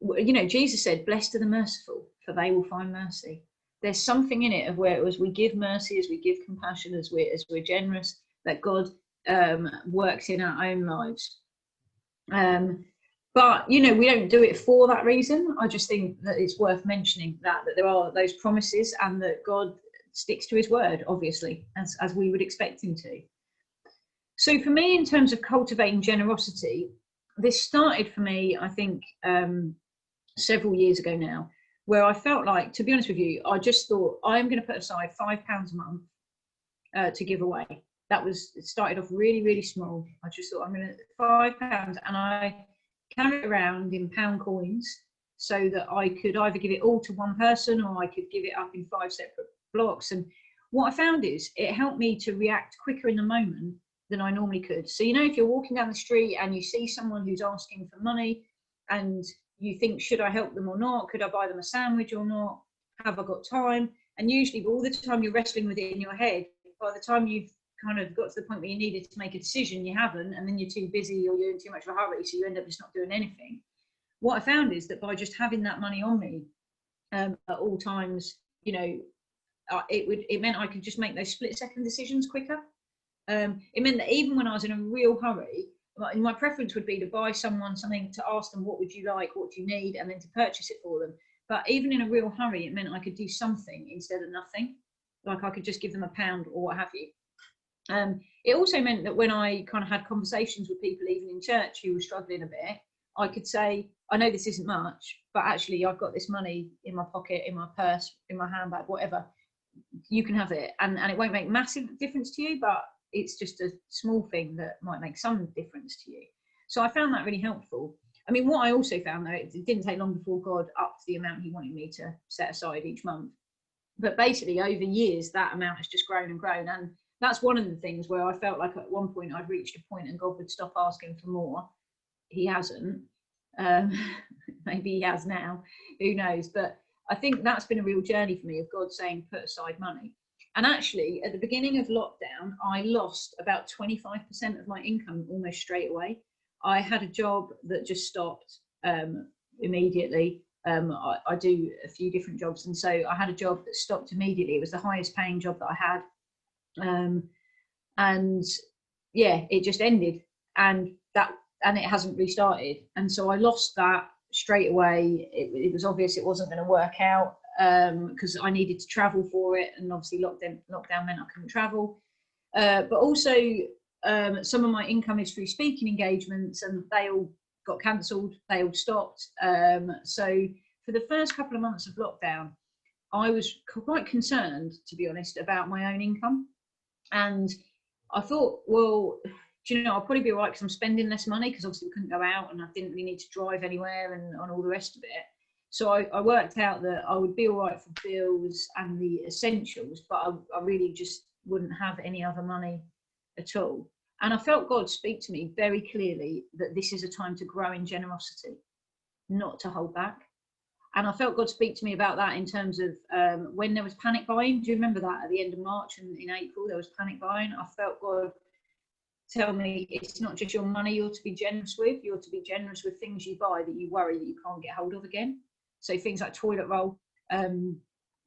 know, Jesus said, "Blessed are the merciful, for they will find mercy." There's something in it of where, as we give mercy, as we give compassion, as we're generous, that God works in our own lives. But you know, we don't do it for that reason. I just think that it's worth mentioning that there are those promises, and that God sticks to his word, obviously, as we would expect him to. So for me, in terms of cultivating generosity, this started for me, I think, several years ago now, where I felt like, to be honest with you, I just thought, I'm going to put aside £5 a month to give away. It started off really, really small. I just thought, I'm going to £5, and I carry it around in pound coins so that I could either give it all to one person, or I could give it up in 5 separate blocks. And what I found is it helped me to react quicker in the moment than I normally could. So, you know, if you're walking down the street and you see someone who's asking for money, and you think, should I help them or not? Could I buy them a sandwich or not? Have I got time? And usually all the time you're wrestling with it in your head, by the time you've kind of got to the point where you needed to make a decision, you haven't, and then you're too busy or you're in too much of a hurry, so you end up just not doing anything. What I found is that by just having that money on me at all times, you know, it meant I could just make those split-second decisions quicker. It meant that even when I was in a real hurry, my preference would be to buy someone something, to ask them, what would you like, what do you need, and then to purchase it for them. But even in a real hurry, it meant I could do something instead of nothing. Like I could just give them £1 or what have you. It also meant that when I kind of had conversations with people, even in church, who were struggling a bit, I could say, I know this isn't much, but actually I've got this money in my pocket, in my purse, in my handbag, whatever. You can have it. And it won't make massive difference to you, but it's just a small thing that might make some difference to you. So I found that really helpful. I mean, what I also found, though, it didn't take long before God upped the amount he wanted me to set aside each month. But basically, over years, that amount has just grown and grown. And that's one of the things where I felt like at one point I'd reached a point and God would stop asking for more. He hasn't. Maybe he has now. Who knows? But I think that's been a real journey for me, of God saying, put aside money. And actually, at the beginning of lockdown, I lost about 25% of my income almost straight away. I had a job that just stopped immediately. I do a few different jobs, and so I had a job that stopped immediately. It was the highest paying job that I had, and yeah, it just ended, and it hasn't restarted. And so I lost that straight away. It was obvious it wasn't going to work out, because I needed to travel for it, and obviously lockdown meant I couldn't travel. But also, some of my income is through speaking engagements, and they all got cancelled, they all stopped. So for the first couple of months of lockdown, I was quite concerned, to be honest, about my own income. And I thought, well, do you know, I'll probably be all right because I'm spending less money, because obviously we couldn't go out and I didn't really need to drive anywhere and all the rest of it. So I worked out that I would be all right for bills and the essentials, but I really just wouldn't have any other money at all. And I felt God speak to me very clearly that this is a time to grow in generosity, not to hold back. And I felt God speak to me about that in terms of when there was panic buying. Do you remember that at the end of March and in April, there was panic buying? I felt God tell me, it's not just your money you're to be generous with, you're to be generous with things you buy that you worry that you can't get hold of again. So things like toilet roll,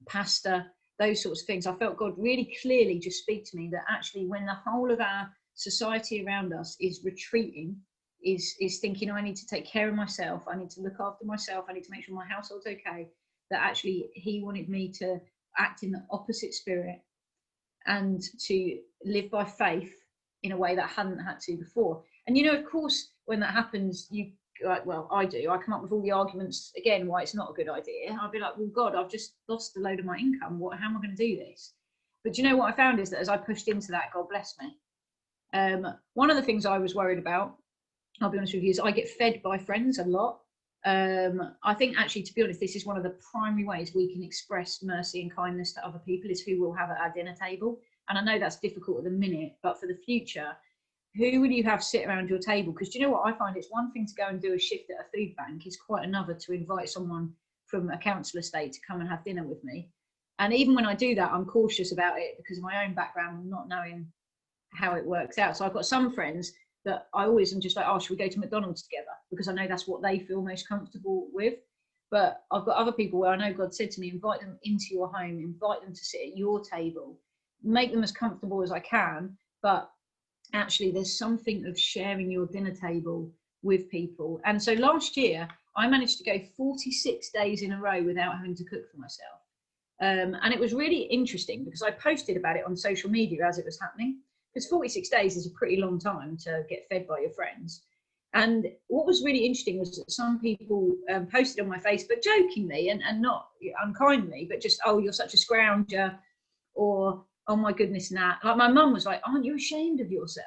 pasta, those sorts of things. I felt God really clearly just speak to me that actually when the whole of our society around us is retreating, is thinking, I need to take care of myself, I need to look after myself, I need to make sure my household's okay, that actually he wanted me to act in the opposite spirit and to live by faith in a way that I hadn't had to before. And you know, of course, when that happens, you like, well, I do. I come up with all the arguments again why it's not a good idea. I'll be like, well, God, I've just lost a load of my income. How am I going to do this? But you know what I found is that as I pushed into that, God bless me. One of the things I was worried about, I'll be honest with you, is I get fed by friends a lot. I think actually, to be honest, this is one of the primary ways we can express mercy and kindness to other people is who we'll have at our dinner table. And I know that's difficult at the minute, but for the future, who will you have sit around your table? Because do you know what I find? It's one thing to go and do a shift at a food bank. It's quite another to invite someone from a council estate to come and have dinner with me. And even when I do that, I'm cautious about it because of my own background, not knowing how it works out. So I've got some friends that I always am just like, oh, should we go to McDonald's together? Because I know that's what they feel most comfortable with. But I've got other people where I know God said to me, invite them into your home, invite them to sit at your table, make them as comfortable as I can. But actually, there's something of sharing your dinner table with people. And so last year, I managed to go 46 days in a row without having to cook for myself. And it was really interesting because I posted about it on social media as it was happening. Because 46 days is a pretty long time to get fed by your friends. And what was really interesting was that some people posted on my Facebook jokingly and not unkindly, but just, oh, you're such a scrounger, or, oh my goodness, Nat. Like my mum was like, aren't you ashamed of yourself?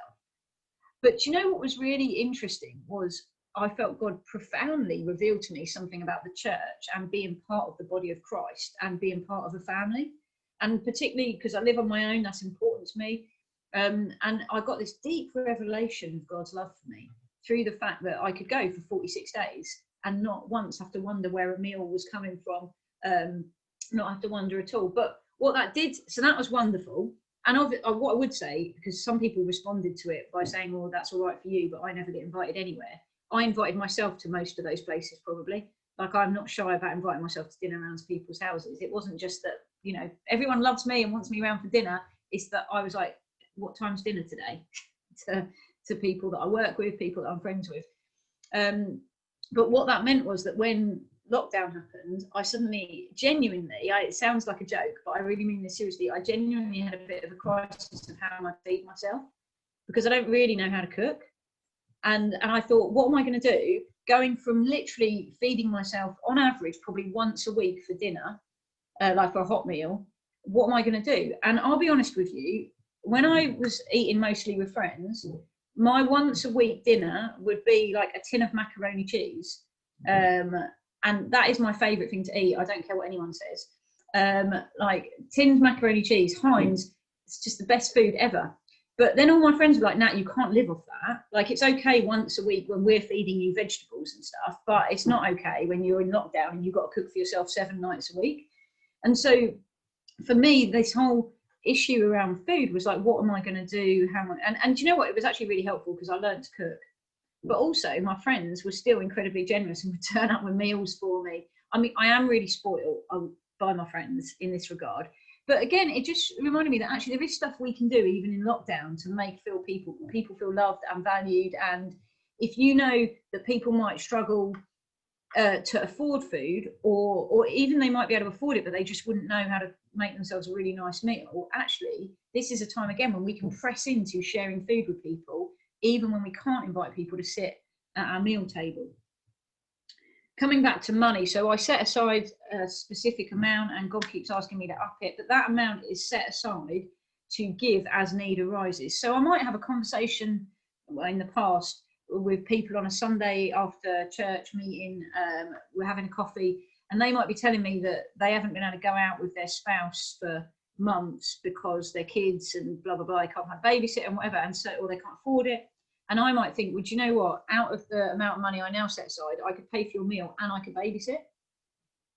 But you know what was really interesting was I felt God profoundly reveal to me something about the church and being part of the body of Christ and being part of a family. And particularly because I live on my own, that's important to me. And I got this deep revelation of God's love for me through the fact that I could go for 46 days and not once have to wonder where a meal was coming from, not have to wonder at all. But what that did, so that was wonderful. And what I would say, because some people responded to it by saying, well, that's all right for you, but I never get invited anywhere. I invited myself to most of those places, probably. Like, I'm not shy about inviting myself to dinner around people's houses. It wasn't just that, you know, everyone loves me and wants me around for dinner. It's that I was like, what time's dinner today? to people that I work with, people that I'm friends with. But what that meant was that when lockdown happened, I suddenly, genuinely, it sounds like a joke, but I really mean this seriously, I genuinely had a bit of a crisis of how I feed myself, because I don't really know how to cook. And I thought, what am I going to do? Going from literally feeding myself on average probably once a week for dinner, like for a hot meal, what am I going to do? And I'll be honest with you, when I was eating mostly with friends, my once a week dinner would be like a tin of macaroni cheese. And that is my favourite thing to eat. I don't care what anyone says. Like tinned macaroni cheese, Heinz, it's just the best food ever. But then all my friends were like, Nat, you can't live off that. Like, it's okay once a week when we're feeding you vegetables and stuff, but it's not okay when you're in lockdown and you've got to cook for yourself 7 nights a week. And so for me, this whole issue around food was like, what am I going to do? And do you know what? It was actually really helpful because I learned to cook. But also my friends were still incredibly generous and would turn up with meals for me. I mean, I am really spoiled by my friends in this regard. But again, it just reminded me that actually there is stuff we can do even in lockdown to make people feel loved and valued. And if you know that people might struggle to afford food, or even they might be able to afford it, but they just wouldn't know how to make themselves a really nice meal, actually, this is a time again when we can press into sharing food with people, even when we can't invite people to sit at our meal table. Coming back to money, so I set aside a specific amount and God keeps asking me to up it, but that amount is set aside to give as need arises. So I might have a conversation in the past with people on a Sunday after church meeting, we're having a coffee, and they might be telling me that they haven't been able to go out with their spouse for months because their kids and blah, blah, blah, they can't have babysit and whatever, and so, or they can't afford it. And I might think, well, do you know what? Out of the amount of money I now set aside, I could pay for your meal and I could babysit.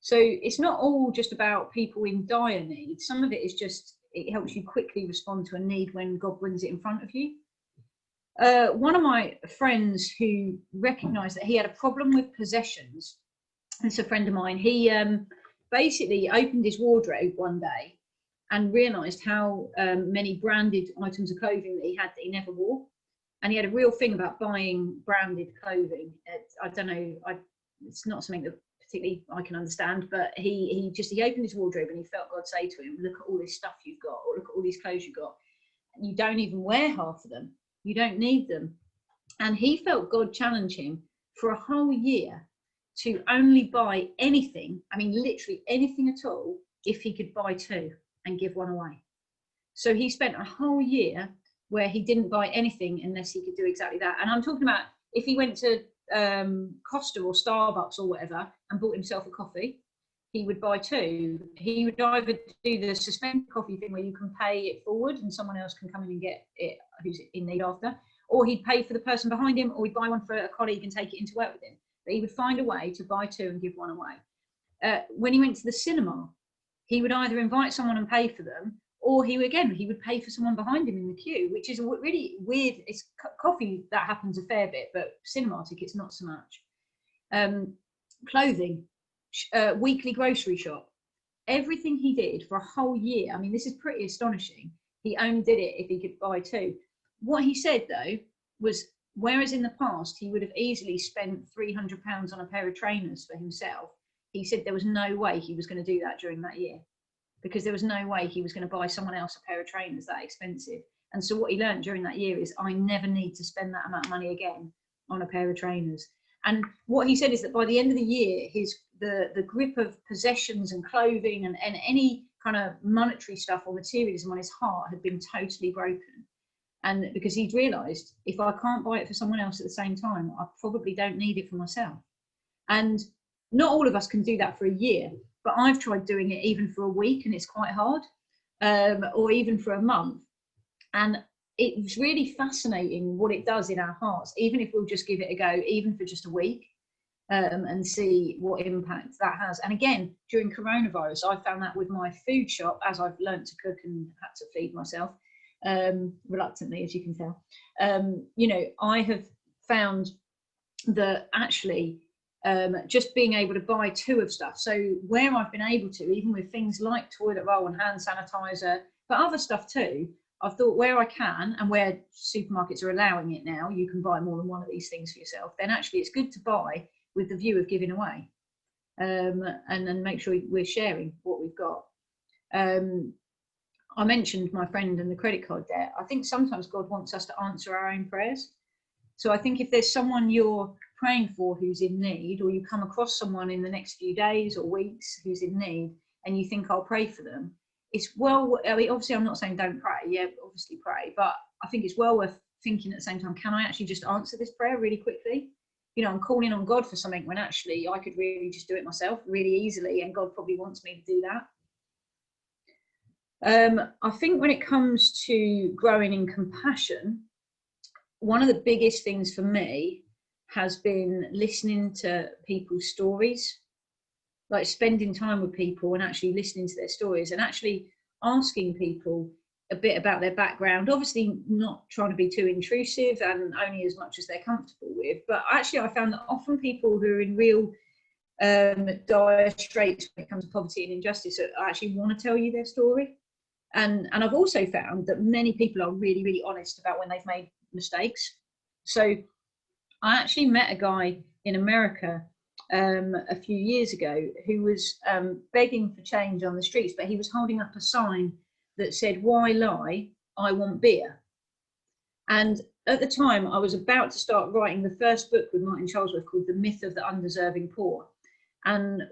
So it's not all just about people in dire need. Some of it is just, it helps you quickly respond to a need when God brings it in front of you. One of my friends who recognised that he had a problem with possessions, it's a friend of mine, he basically opened his wardrobe one day and realised how many branded items of clothing that he had that he never wore. And he had a real thing about buying branded clothing. I don't know, it's not something that particularly I can understand, but he opened his wardrobe and he felt God say to him, look at all this stuff you've got, or look at all these clothes you've got. And you don't even wear half of them. You don't need them. And he felt God challenge him for a whole year to only buy anything, I mean, literally anything at all, if he could buy two and give one away. So he spent a whole year where he didn't buy anything unless he could do exactly that. And I'm talking about if he went to Costa or Starbucks or whatever and bought himself a coffee, he would buy two. He would either do the suspended coffee thing where you can pay it forward and someone else can come in and get it who's in need after, or he'd pay for the person behind him, or he'd buy one for a colleague and take it into work with him. But he would find a way to buy two and give one away. When he went to the cinema, he would either invite someone and pay for them, or he would pay for someone behind him in the queue, which is really weird. It's coffee that happens a fair bit, but cinema tickets not so much. Clothing, weekly grocery shop, everything he did for a whole year. I mean, this is pretty astonishing. He only did it if he could buy two. What he said though was, whereas in the past he would have easily spent £300 on a pair of trainers for himself, he said there was no way he was going to do that during that year, because there was no way he was going to buy someone else a pair of trainers that expensive. And so what he learned during that year is, I never need to spend that amount of money again on a pair of trainers. And what he said is that by the end of the year, the grip of possessions and clothing and any kind of monetary stuff or materialism on his heart had been totally broken. And because he'd realised, if I can't buy it for someone else at the same time, I probably don't need it for myself. And not all of us can do that for a year, but I've tried doing it even for a week, and it's quite hard, or even for a month. And it's really fascinating what it does in our hearts, even if we'll just give it a go, even for just a week, and see what impact that has. And again, during coronavirus, I found that with my food shop, as I've learned to cook and had to feed myself, reluctantly, as you can tell. I have found that actually just being able to buy two of stuff. So where I've been able to, even with things like toilet roll and hand sanitizer, but other stuff too, I've thought where I can, and where supermarkets are allowing it now, you can buy more than one of these things for yourself, then actually it's good to buy with the view of giving away, and then make sure we're sharing what we've got. I mentioned my friend and the credit card debt. I think sometimes God wants us to answer our own prayers. So I think if there's someone you're praying for who's in need, or you come across someone in the next few days or weeks who's in need, and you think, I'll pray for them, it's obviously I'm not saying don't pray, obviously pray, but I think it's well worth thinking at the same time, can I actually just answer this prayer really quickly? I'm calling on God for something when actually I could really just do it myself really easily, and God probably wants me to do that. I think when it comes to growing in compassion, one of the biggest things for me has been listening to people's stories, like spending time with people and actually listening to their stories, and actually asking people a bit about their background, obviously not trying to be too intrusive and only as much as they're comfortable with. But actually I found that often people who are in real dire straits when it comes to poverty and injustice actually want to tell you their story. And I've also found that many people are really, really honest about when they've made mistakes. So I actually met a guy in America a few years ago who was begging for change on the streets, but he was holding up a sign that said, "Why lie? I want beer." And at the time, I was about to start writing the first book with Martin Charlesworth called The Myth of the Undeserving Poor. And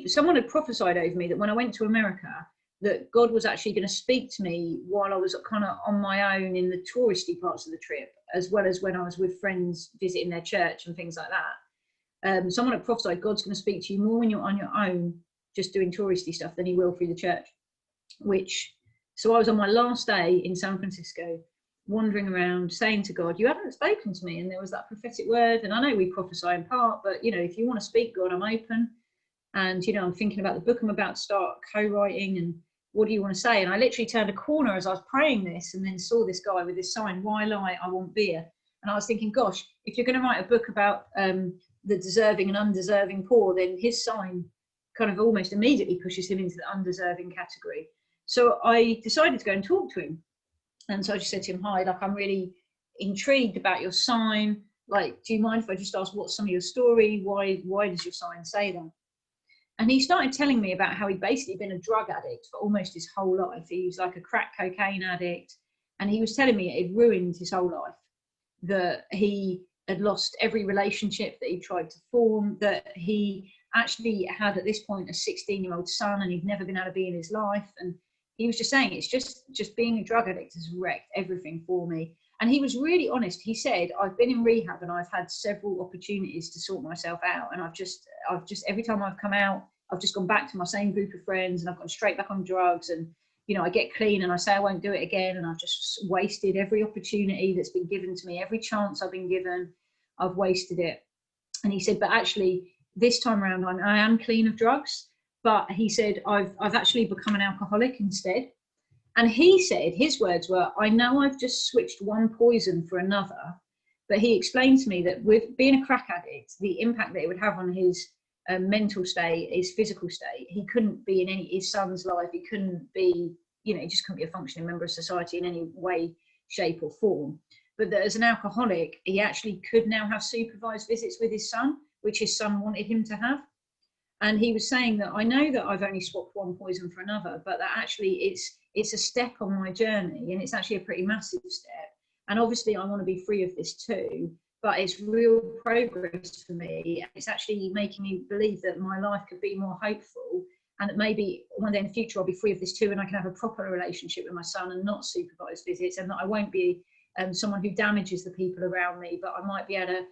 someone had prophesied over me that when I went to America, that God was actually going to speak to me while I was kind of on my own in the touristy parts of the trip, as well as when I was with friends visiting their church and things like that. Someone had prophesied God's going to speak to you more when you're on your own, just doing touristy stuff, than he will through the church. So I was on my last day in San Francisco, wandering around, saying to God, you haven't spoken to me. And there was that prophetic word. And I know we prophesy in part, but, if you want to speak, God, I'm open. And, I'm thinking about the book I'm about to start co-writing, and what do you want to say? And I literally turned a corner as I was praying this, and then saw this guy with this sign, "Why lie? I want beer." And I was thinking, gosh, if you're going to write a book about the deserving and undeserving poor, then his sign kind of almost immediately pushes him into the undeserving category. So I decided to go and talk to him. And so I just said to him, "Hi, I'm really intrigued about your sign. Do you mind if I just ask what's some of your story? Why does your sign say that?" And he started telling me about how he'd basically been a drug addict for almost his whole life. He was like a crack cocaine addict. And he was telling me it had ruined his whole life, that he had lost every relationship that he tried to form, that he actually had at this point a 16-year-old son and he'd never been able to be in his life. And he was just saying, it's just being a drug addict has wrecked everything for me. And he was really honest. He said, I've been in rehab and I've had several opportunities to sort myself out. And I've just every time I've come out, I've just gone back to my same group of friends and I've gone straight back on drugs. And, you know, I get clean and I say I won't do it again. And I've just wasted every opportunity that's been given to me. Every chance I've been given, I've wasted it. And he said, but actually this time around, I am clean of drugs. But he said, I've actually become an alcoholic instead. And he said, his words were, I know I've just switched one poison for another. But he explained to me that with being a crack addict, the impact that it would have on his mental state, his physical state, he couldn't be in his son's life. He couldn't be, you know, he just couldn't be a functioning member of society in any way, shape or form. But that as an alcoholic, he actually could now have supervised visits with his son, which his son wanted him to have. And he was saying that I know that I've only swapped one poison for another, but that actually it's a step on my journey, and it's actually a pretty massive step. And obviously I want to be free of this too, but it's real progress for me. It's actually making me believe that my life could be more hopeful, and that maybe one day in the future I'll be free of this too, and I can have a proper relationship with my son and not supervised visits, and that I won't be someone who damages the people around me, but I might be able to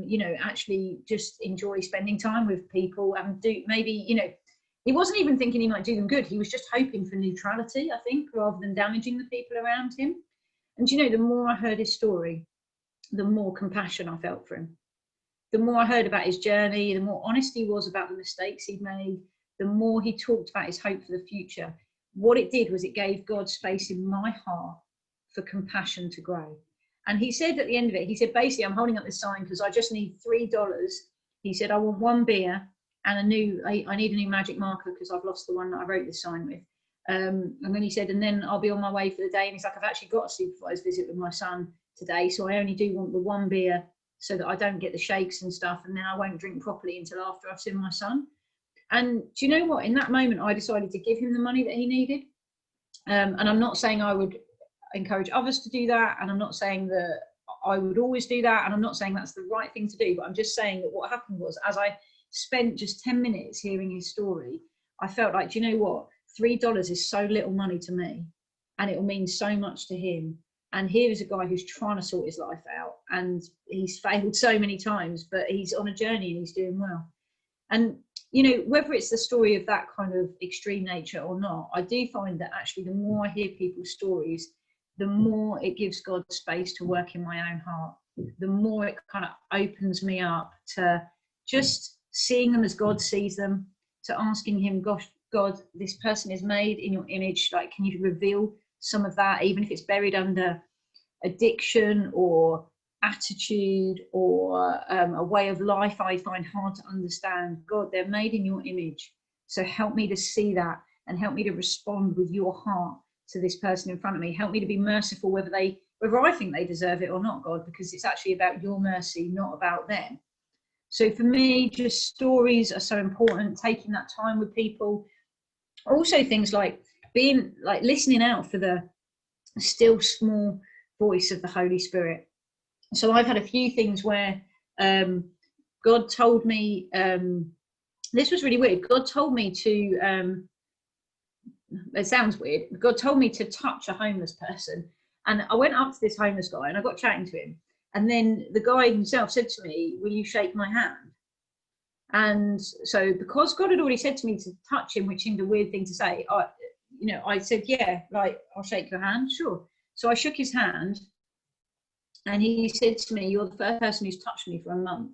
you know, actually just enjoy spending time with people and do maybe, you know, he wasn't even thinking he might do them good. He was just hoping for neutrality, I think, rather than damaging the people around him. And, you know, the more I heard his story, the more compassion I felt for him. The more I heard about his journey, the more honest he was about the mistakes he'd made, the more he talked about his hope for the future. What it did was it gave God space in my heart for compassion to grow. And he said at the end of it, he said, basically, I'm holding up this sign because I just need $3. He said, I want one beer and I need a new magic marker because I've lost the one that I wrote this sign with. And then he said, and then I'll be on my way for the day. And he's like, I've actually got a supervised visit with my son today. So I only do want the one beer so that I don't get the shakes and stuff. And then I won't drink properly until after I've seen my son. And do you know what? In that moment, I decided to give him the money that he needed. And I'm not saying I would encourage others to do that, and I'm not saying that I would always do that, and I'm not saying that's the right thing to do, but I'm just saying that what happened was, as I spent just 10 minutes hearing his story, I felt like, do you know what, $3 is so little money to me, and it will mean so much to him. And here is a guy who's trying to sort his life out, and he's failed so many times, but he's on a journey and he's doing well. And you know, whether it's the story of that kind of extreme nature or not, I do find that actually the more I hear people's stories, the more it gives God space to work in my own heart, the more it kind of opens me up to just seeing them as God sees them, to asking him, gosh, God, this person is made in your image. Like, can you reveal some of that, even if it's buried under addiction or attitude or a way of life I find hard to understand. God, they're made in your image. So help me to see that and help me to respond with your heart to this person in front of me. Help me to be merciful, whether I think they deserve it or not, God, because it's actually about your mercy, not about them. So for me, just stories are so important, taking that time with people. Also things like being like listening out for the still small voice of the Holy Spirit. So I've had a few things where God told me, this was really weird. God told me to, it sounds weird, God told me to touch a homeless person. And I went up to this homeless guy and I got chatting to him. And then the guy himself said to me, will you shake my hand? And so because God had already said to me to touch him, which seemed a weird thing to say, I said, yeah, like, I'll shake your hand, sure. So I shook his hand. And he said to me, you're the first person who's touched me for a month.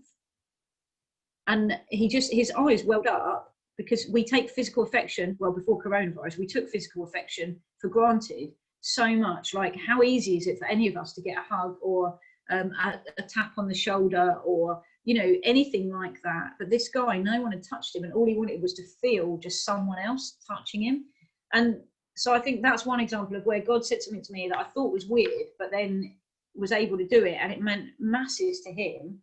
And his eyes welled up, because we take physical affection, well, before coronavirus, we took physical affection for granted so much. Like, how easy is it for any of us to get a hug or a tap on the shoulder or, you know, anything like that. But this guy, no one had touched him, and all he wanted was to feel just someone else touching him. And so I think that's one example of where God said something to me that I thought was weird, but then was able to do it, and it meant masses to him.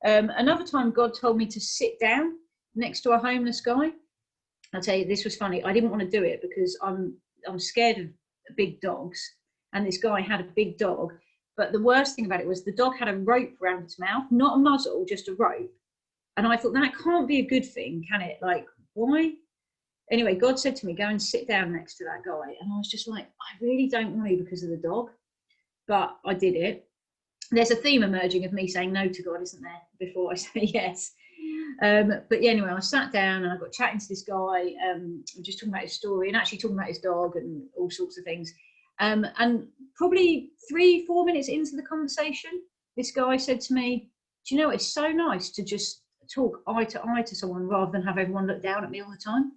Another time God told me to sit down next to a homeless guy. I'll tell you, this was funny. I didn't want to do it because I'm scared of big dogs, and this guy had a big dog, But the worst thing about it was the dog had a rope around its mouth, not a muzzle, just a rope. And I thought, that can't be a good thing, can it? Like, why? Anyway, God said to me, go and sit down next to that guy. And I was just like, I really don't want to because of the dog. But I did it. There's a theme emerging of me saying no to God, isn't there, before I say yes. But yeah, anyway, I sat down and I got chatting to this guy, just talking about his story and actually talking about his dog and all sorts of things. And probably 3-4 minutes into the conversation, this guy said to me, do you know, it's so nice to just talk eye to eye to someone rather than have everyone look down at me all the time.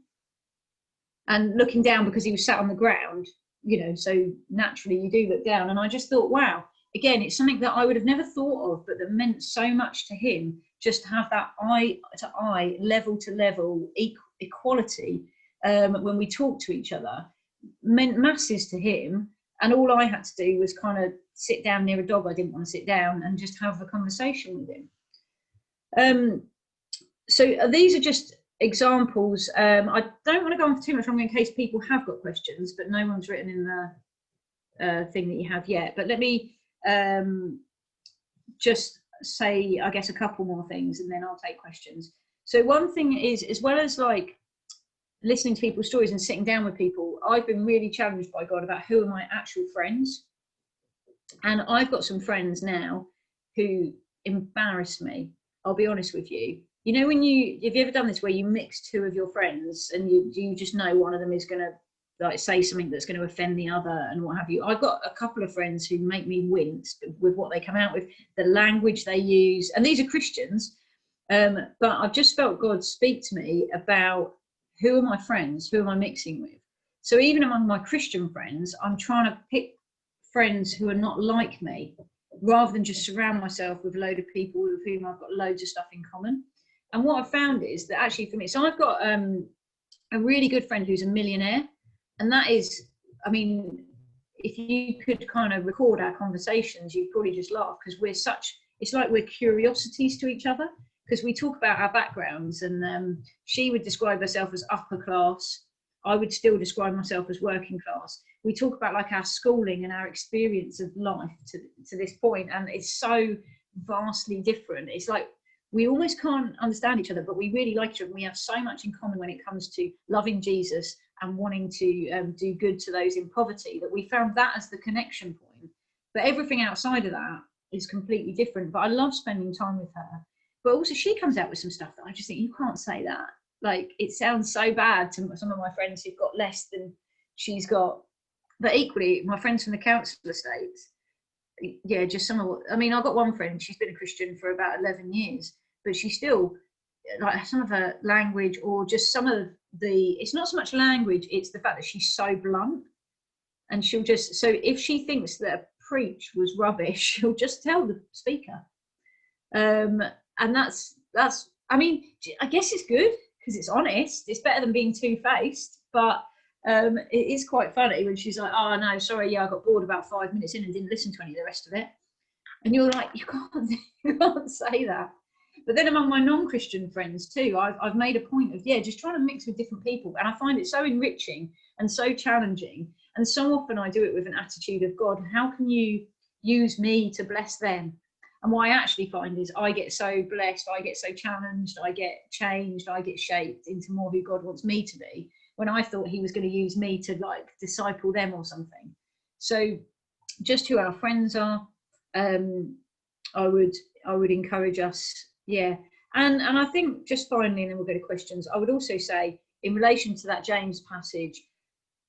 And looking down because he was sat on the ground, you know, so naturally you do look down. And I just thought, wow, again, it's something that I would have never thought of, but that meant so much to him, just to have that eye to eye, level to level equality when we talk to each other, meant masses to him. And all I had to do was kind of sit down near a dog I didn't want to sit down and just have a conversation with him. So these are just examples. I don't want to go on for too much longer in case people have got questions, but no one's written in the thing that you have yet. But let me just say, I guess, a couple more things and then I'll take questions. So one thing is, as well as like listening to people's stories and sitting down with people, I've been really challenged by God about who are my actual friends. And I've got some friends now who embarrass me. I'll be honest with you. You know, have you ever done this where you mix two of your friends and you just know one of them is going to like say something that's going to offend the other and what have you? I've got a couple of friends who make me wince with what they come out with, the language they use, and these are Christians. But I've just felt God speak to me about who are my friends, who am I mixing with? So even among my Christian friends, I'm trying to pick friends who are not like me, rather than just surround myself with a load of people with whom I've got loads of stuff in common. And what I've found is that actually for me, so I've got a really good friend who's a millionaire. And that is, I mean, if you could kind of record our conversations, you'd probably just laugh because it's like we're curiosities to each other because we talk about our backgrounds. And she would describe herself as upper class. I would still describe myself as working class. We talk about like our schooling and our experience of life to this point, and it's so vastly different. It's like we almost can't understand each other, but we really like each other. We have so much in common when it comes to loving Jesus and wanting to do good to those in poverty, that we found that as the connection point. But everything outside of that is completely different. But I love spending time with her. But also she comes out with some stuff that I just think, you can't say that. Like, it sounds so bad to some of my friends who've got less than she's got. But equally, my friends from the council estates, yeah, just some of what, I mean, I've got one friend, she's been a Christian for about 11 years, but she still, like, some of her language or just some of it's not so much language, it's the fact that she's so blunt. And she'll just, so if she thinks that a preach was rubbish, she'll just tell the speaker. And that's, I mean, I guess it's good because it's honest. It's better than being two-faced, but it is quite funny when she's like, oh no, sorry, yeah, I got bored about 5 minutes in and didn't listen to any of the rest of it. And you're like, you can't say that. But then among my non-Christian friends too, I've made a point of, yeah, just trying to mix with different people. And I find it so enriching and so challenging. And so often I do it with an attitude of, God, how can you use me to bless them? And what I actually find is I get so blessed, I get so challenged, I get changed, I get shaped into more who God wants me to be, when I thought he was going to use me to like disciple them or something. So just who our friends are, I would encourage us. Yeah. And I think just finally, and then we'll go to questions, I would also say in relation to that James passage,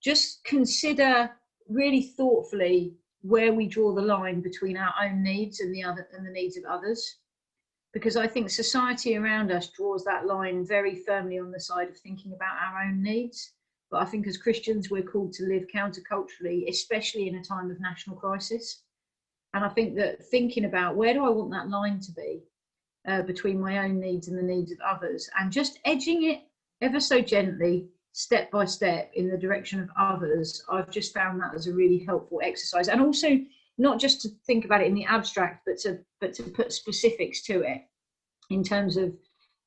just consider really thoughtfully where we draw the line between our own needs and the needs of others. Because I think society around us draws that line very firmly on the side of thinking about our own needs. But I think as Christians, we're called to live counterculturally, especially in a time of national crisis. And I think that thinking about where do I want that line to be between my own needs and the needs of others, and just edging it ever so gently, step by step, in the direction of others, I've just found that as a really helpful exercise. And also not just to think about it in the abstract, but to put specifics to it in terms of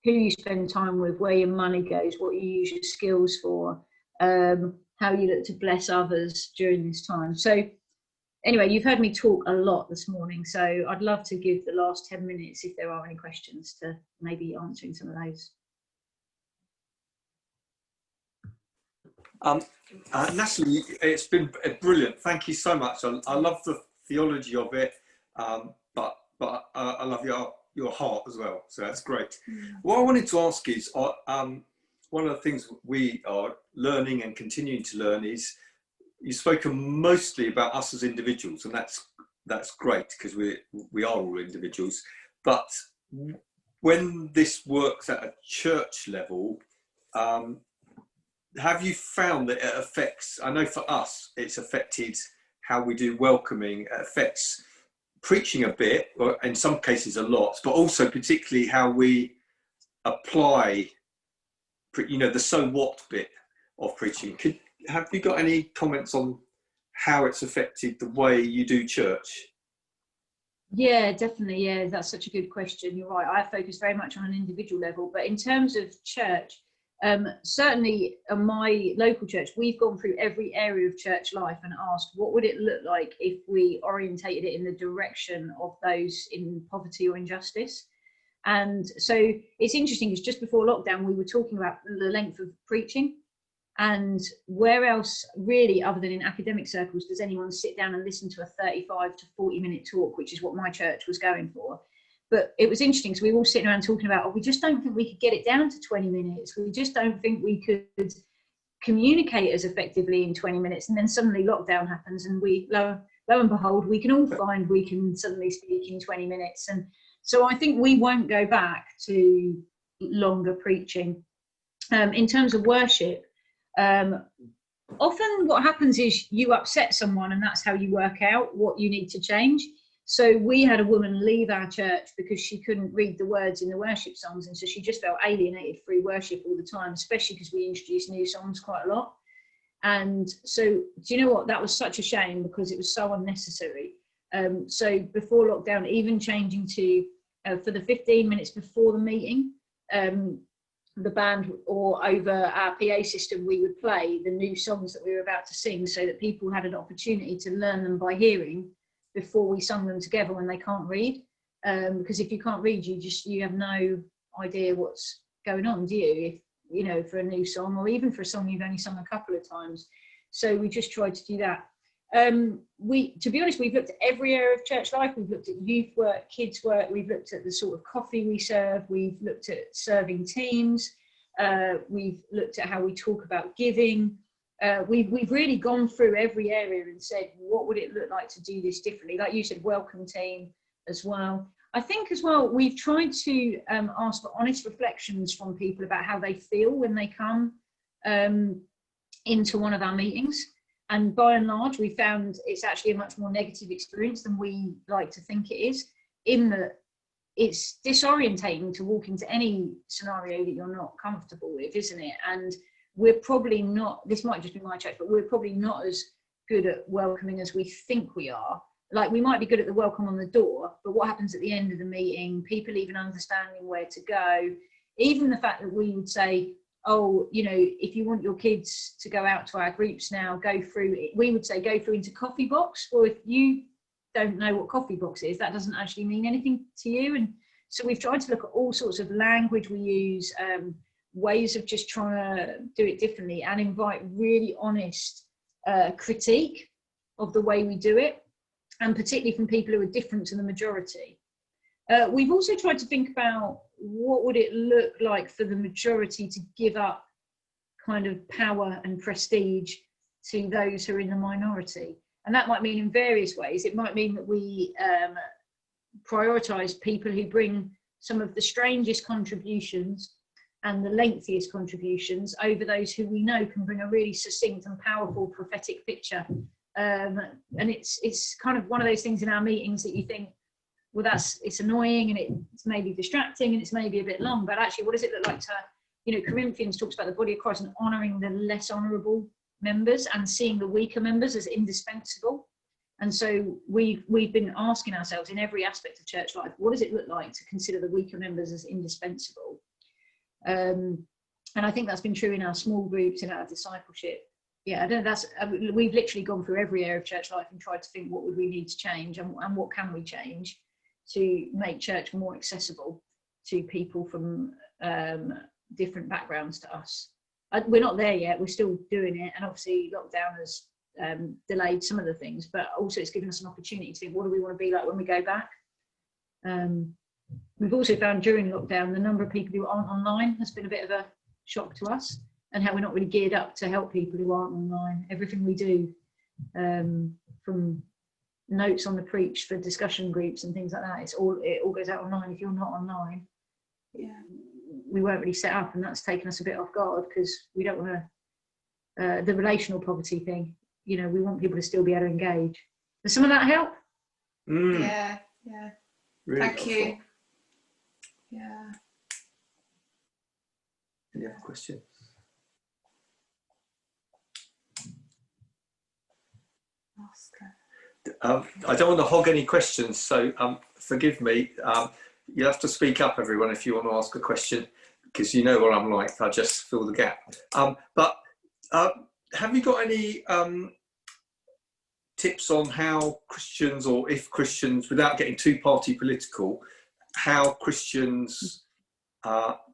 who you spend time with, where your money goes, what you use your skills for, how you look to bless others during this time. So Anyway, you've heard me talk a lot this morning, so I'd love to give the last 10 minutes, if there are any questions, to maybe answering some of those. Natalie, it's been brilliant. Thank you so much. I love the theology of it, but I love your heart as well. So that's great. What I wanted to ask is, one of the things we are learning and continuing to learn is, you've spoken mostly about us as individuals, and that's great, because we are all individuals. But when this works at a church level, have you found that it affects, I know for us, it's affected how we do welcoming, it affects preaching a bit, or in some cases a lot, but also particularly how we apply, the so what bit of preaching. Have you got any comments on how it's affected the way you do church? Yeah, definitely. Yeah, that's such a good question. You're right. I focus very much on an individual level, but in terms of church, certainly in my local church, we've gone through every area of church life and asked, what would it look like if we orientated it in the direction of those in poverty or injustice? And so it's interesting, because just before lockdown, we were talking about the length of preaching. And where else really, other than in academic circles, does anyone sit down and listen to a 35 to 40-minute talk, which is what my church was going for? But it was interesting, because we were all sitting around talking about, we just don't think we could get it down to 20 minutes. We just don't think we could communicate as effectively in 20 minutes. And then suddenly lockdown happens, and lo and behold, we can all find we can suddenly speak in 20 minutes. And so I think we won't go back to longer preaching. In terms of worship, often what happens is you upset someone, and that's how you work out what you need to change. So we had a woman leave our church because she couldn't read the words in the worship songs, and so she just felt alienated through worship all the time, especially because we introduced new songs quite a lot. And so, do you know what, that was such a shame, because it was so unnecessary. So before lockdown, even changing to for the 15 minutes before the meeting, the band or over our PA system, we would play the new songs that we were about to sing, so that people had an opportunity to learn them by hearing before we sung them together when they can't read. Because if you can't read, you have no idea what's going on, do you? If, for a new song, or even for a song you've only sung a couple of times. So we just tried to do that. To be honest, we've looked at every area of church life. We've looked at youth work, kids work. We've looked at the sort of coffee we serve. We've looked at serving teams. We've looked at how we talk about giving. We've really gone through every area and said, what would it look like to do this differently? Like you said, welcome team as well. I think as well, we've tried to ask for honest reflections from people about how they feel when they come into one of our meetings. And by and large, we found it's actually a much more negative experience than we like to think it is, in that it's disorientating to walk into any scenario that you're not comfortable with, isn't it? And we're probably not, this might just be my church, but we're probably not as good at welcoming as we think we are. Like, we might be good at the welcome on the door, but what happens at the end of the meeting, people even understanding where to go, even the fact that we would say, oh, if you want your kids to go out to our groups now, go through, we would say go through into coffee box, or if you don't know what coffee box is, that doesn't actually mean anything to you. And so we've tried to look at all sorts of language we use, ways of just trying to do it differently, and invite really honest critique of the way we do it, and particularly from people who are different to the majority. We've also tried to think about what would it look like for the majority to give up kind of power and prestige to those who are in the minority. And that might mean in various ways. It might mean that we prioritise people who bring some of the strangest contributions and the lengthiest contributions over those who we know can bring a really succinct and powerful prophetic picture. And it's kind of one of those things in our meetings that you think, well, it's annoying, and it's maybe distracting, and it's maybe a bit long, but actually, what does it look like to, Corinthians talks about the body of Christ and honouring the less honourable members and seeing the weaker members as indispensable. And so we've been asking ourselves in every aspect of church life, what does it look like to consider the weaker members as indispensable? And I think that's been true in our small groups, in our discipleship. yeah, I don't know, we've literally gone through every area of church life and tried to think what would we need to change, and what can we change to make church more accessible to people from different backgrounds to us. We're not there yet, we're still doing it, and obviously lockdown has delayed some of the things, but also it's given us an opportunity to think, what do we want to be like when we go back? We've also found during lockdown the number of people who aren't online has been a bit of a shock to us, and how we're not really geared up to help people who aren't online. Everything we do, from notes on the preach for discussion groups and things like that, it all goes out online. If you're not online, Yeah. we weren't really set up, and that's taken us a bit off guard, because we don't want to, the relational poverty thing, you know, we want people to still be able to engage. Does some of that help? Yeah, Really thank you. helpful. Yeah. Any other questions? I don't want to hog any questions, so forgive me. You have to speak up, everyone, if you want to ask a question, because you know what I'm like. I just fill the gap. But have you got any tips on how Christians, or if Christians, without getting too party political, how Christians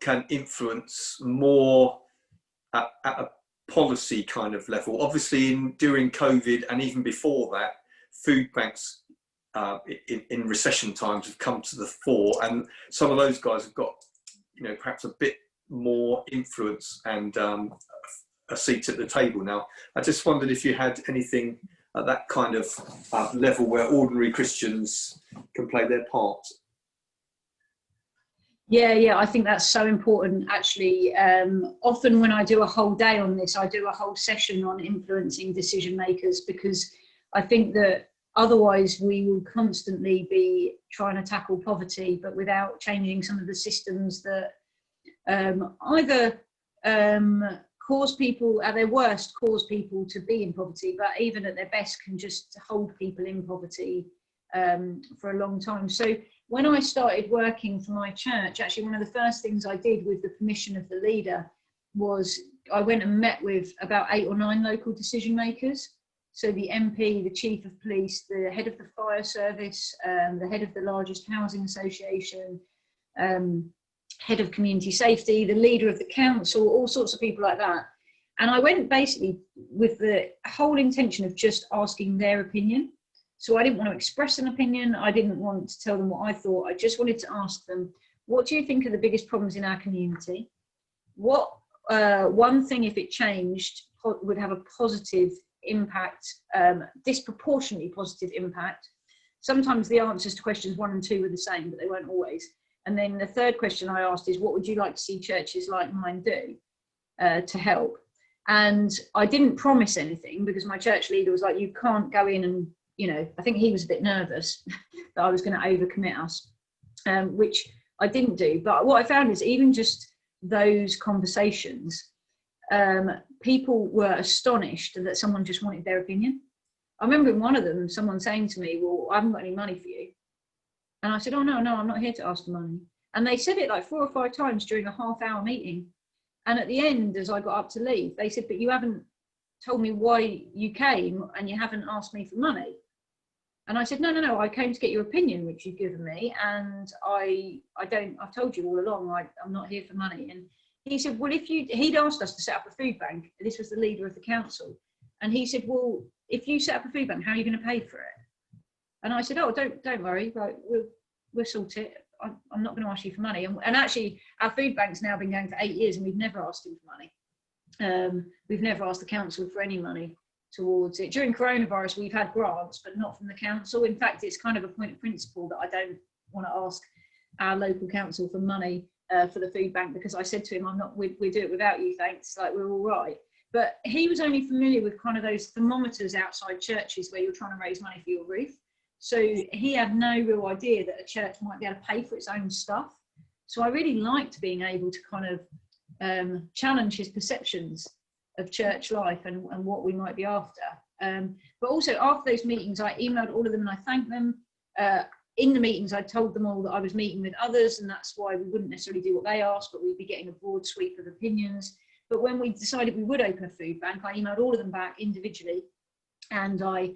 can influence more at a policy kind of level? Obviously, during COVID and even before that, food banks in recession times have come to the fore, and some of those guys have got, you know, perhaps a bit more influence and a seat at the table now. I just wondered if you had anything at that kind of level where ordinary Christians can play their part. Yeah, I think that's so important, actually. Often when I do a whole day on this, I do a whole session on influencing decision makers, because I think that otherwise we will constantly be trying to tackle poverty, but without changing some of the systems that either cause people, at their worst, cause people to be in poverty, but even at their best can just hold people in poverty for a long time. So when I started working for my church, actually one of the first things I did with the permission of the leader was I went and met with about 8 or 9 local decision makers. So the MP, the chief of police, the head of the fire service, the head of the largest housing association, head of community safety, the leader of the council, all sorts of people like that. And I went basically with the whole intention of just asking their opinion. So I didn't want to express an opinion. I didn't want to tell them what I thought. I just wanted to ask them, what do you think are the biggest problems in our community? What one thing, if it changed, would have a positive impact, disproportionately positive impact? Sometimes the answers to questions 1 and 2 were the same, but they weren't always. And then the third question I asked is, what would you like to see churches like mine do to help? And I didn't promise anything, because my church leader was like, you can't go in and, you know, I think he was a bit nervous that I was going to overcommit us, which I didn't do. But what I found is even just those conversations, people were astonished that someone just wanted their opinion. I remember in one of them, someone saying to me, well, I haven't got any money for you. And I said, oh, no, I'm not here to ask for money. And they said it like 4 or 5 times during a half-hour meeting. And at the end, as I got up to leave, they said, but you haven't told me why you came, and you haven't asked me for money. And I said, no, I came to get your opinion, which you've given me. And I've told you all along, I'm not here for money. And he said, well, he'd asked us to set up a food bank. This was the leader of the council. And he said, well, if you set up a food bank, how are you going to pay for it? And I said, oh, don't worry, right, we'll sort it. I'm not going to ask you for money. And actually, our food bank's now been going for 8 years, and we've never asked him for money. We've never asked the council for any money towards it. During coronavirus, we've had grants, but not from the council. In fact, it's kind of a point of principle that I don't want to ask our local council for money for the food bank, because I said to him, we'll do it without you, thanks, like we're all right. But he was only familiar with kind of those thermometers outside churches where you're trying to raise money for your roof. So he had no real idea that a church might be able to pay for its own stuff. So I really liked being able to kind of challenge his perceptions of church life and what we might be after. But also after those meetings, I emailed all of them and I thanked them. In the meetings, I told them all that I was meeting with others, and that's why we wouldn't necessarily do what they asked, but we'd be getting a broad sweep of opinions. But when we decided we would open a food bank, I emailed all of them back individually, and I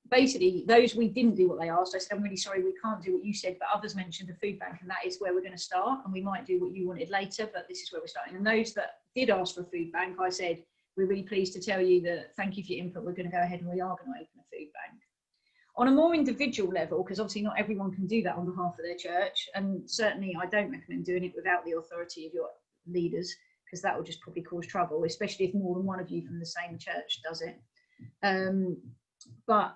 basically, those we didn't do what they asked, I said, I'm really sorry, we can't do what you said, but others mentioned a food bank, and that is where we're going to start, and we might do what you wanted later, but this is where we're starting. And those that did ask for a food bank, I said, we're really pleased to tell you that thank you for your input, we're going to go ahead and we are going to open a food bank. On a more individual level, because obviously not everyone can do that on behalf of their church, and certainly I don't recommend doing it without the authority of your leaders, because that will just probably cause trouble, especially if more than one of you from the same church does it. But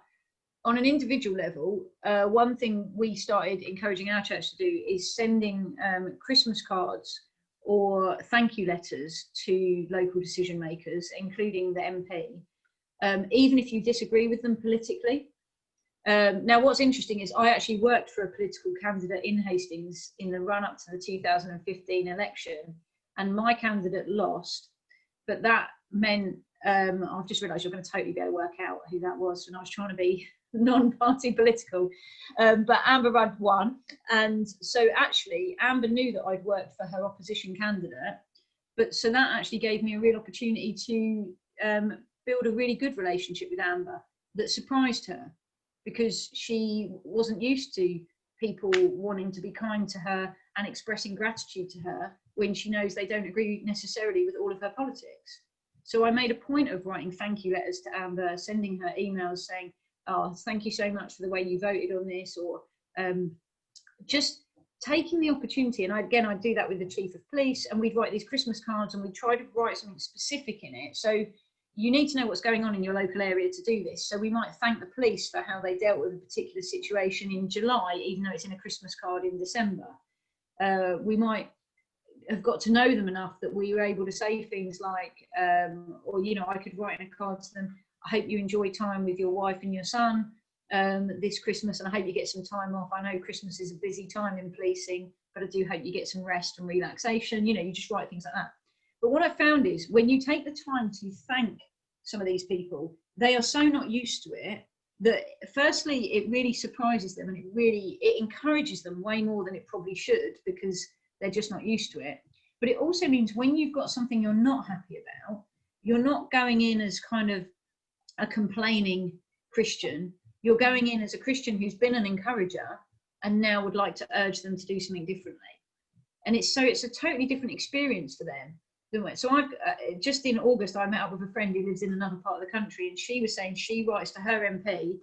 on an individual level, one thing we started encouraging our church to do is sending Christmas cards or thank you letters to local decision makers, including the MP, even if you disagree with them politically. Now, what's interesting is I actually worked for a political candidate in Hastings in the run-up to the 2015 election, and my candidate lost, but that meant, I've just realised you're going to totally be able to work out who that was, and I was trying to be non-party political, but Amber Rudd won, and so actually Amber knew that I'd worked for her opposition candidate, but so that actually gave me a real opportunity to build a really good relationship with Amber that surprised her, because she wasn't used to people wanting to be kind to her and expressing gratitude to her when she knows they don't agree necessarily with all of her politics. So I made a point of writing thank you letters to Amber, sending her emails saying, oh, thank you so much for the way you voted on this, or just taking the opportunity. And I do that with the chief of police, and we'd write these Christmas cards and we try to write something specific in it. So you need to know what's going on in your local area to do this. So we might thank the police for how they dealt with a particular situation in July, even though it's in a Christmas card in December. We might have got to know them enough that we were able to say things like, or, you know, I could write in a card to them, I hope you enjoy time with your wife and your son this Christmas, and I hope you get some time off. I know Christmas is a busy time in policing, but I do hope you get some rest and relaxation. You know, you just write things like that. But what I found is when you take the time to thank some of these people, they are so not used to it that firstly, it really surprises them, and it encourages them way more than it probably should, because they're just not used to it. But it also means when you've got something you're not happy about, you're not going in as kind of a complaining Christian. You're going in as a Christian who's been an encourager and now would like to urge them to do something differently. And it's a totally different experience for them. So I've just in August, I met up with a friend who lives in another part of the country, and she was saying she writes to her MP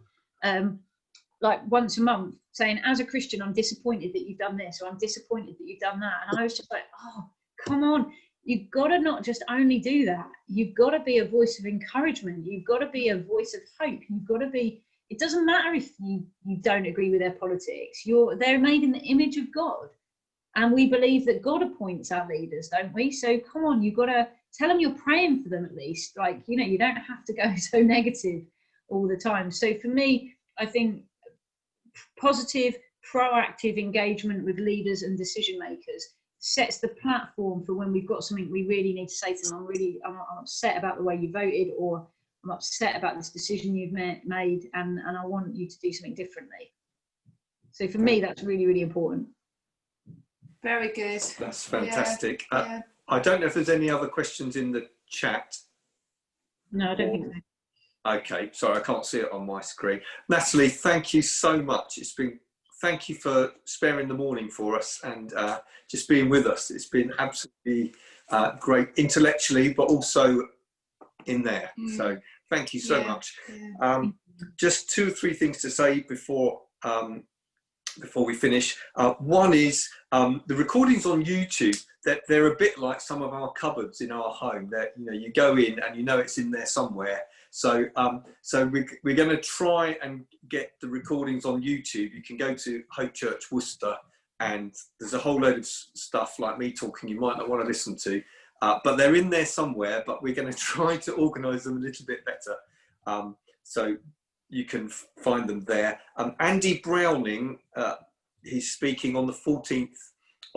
like once a month saying, as a Christian, I'm disappointed that you've done this, or I'm disappointed that you've done that. And I was just like, oh, come on. You've got to not just only do that. You've got to be a voice of encouragement. You've got to be a voice of hope. You've got to be, it doesn't matter if you don't agree with their politics. They're made in the image of God. And we believe that God appoints our leaders, don't we? So come on, you've got to tell them you're praying for them at least. Like, you know, you don't have to go so negative all the time. So for me, I think positive, proactive engagement with leaders and decision makers sets the platform for when we've got something we really need to say to them. I'm upset about the way you voted, or I'm upset about this decision you've made, and I want you to do something differently. So for me, that's really, really important. Very good. That's fantastic. Yeah. I don't know if there's any other questions in the chat. No, I don't think so. Okay, sorry, I can't see it on my screen. Natalie, thank you so much. Thank you for sparing the morning for us and just being with us. It's been absolutely great intellectually, but also in there. So thank you so much. Yeah. Just 2 or 3 things to say before we finish. One is the recordings on YouTube, that they're a bit like some of our cupboards in our home. That, you know, you go in and you know it's in there somewhere. So we're going to try and get the recordings on YouTube. You can go to Hope Church Worcester, and there's a whole load of stuff like me talking you might not want to listen to, but they're in there somewhere. But we're going to try to organise them a little bit better, so you can find them there. Andy Browning, he's speaking on the 14th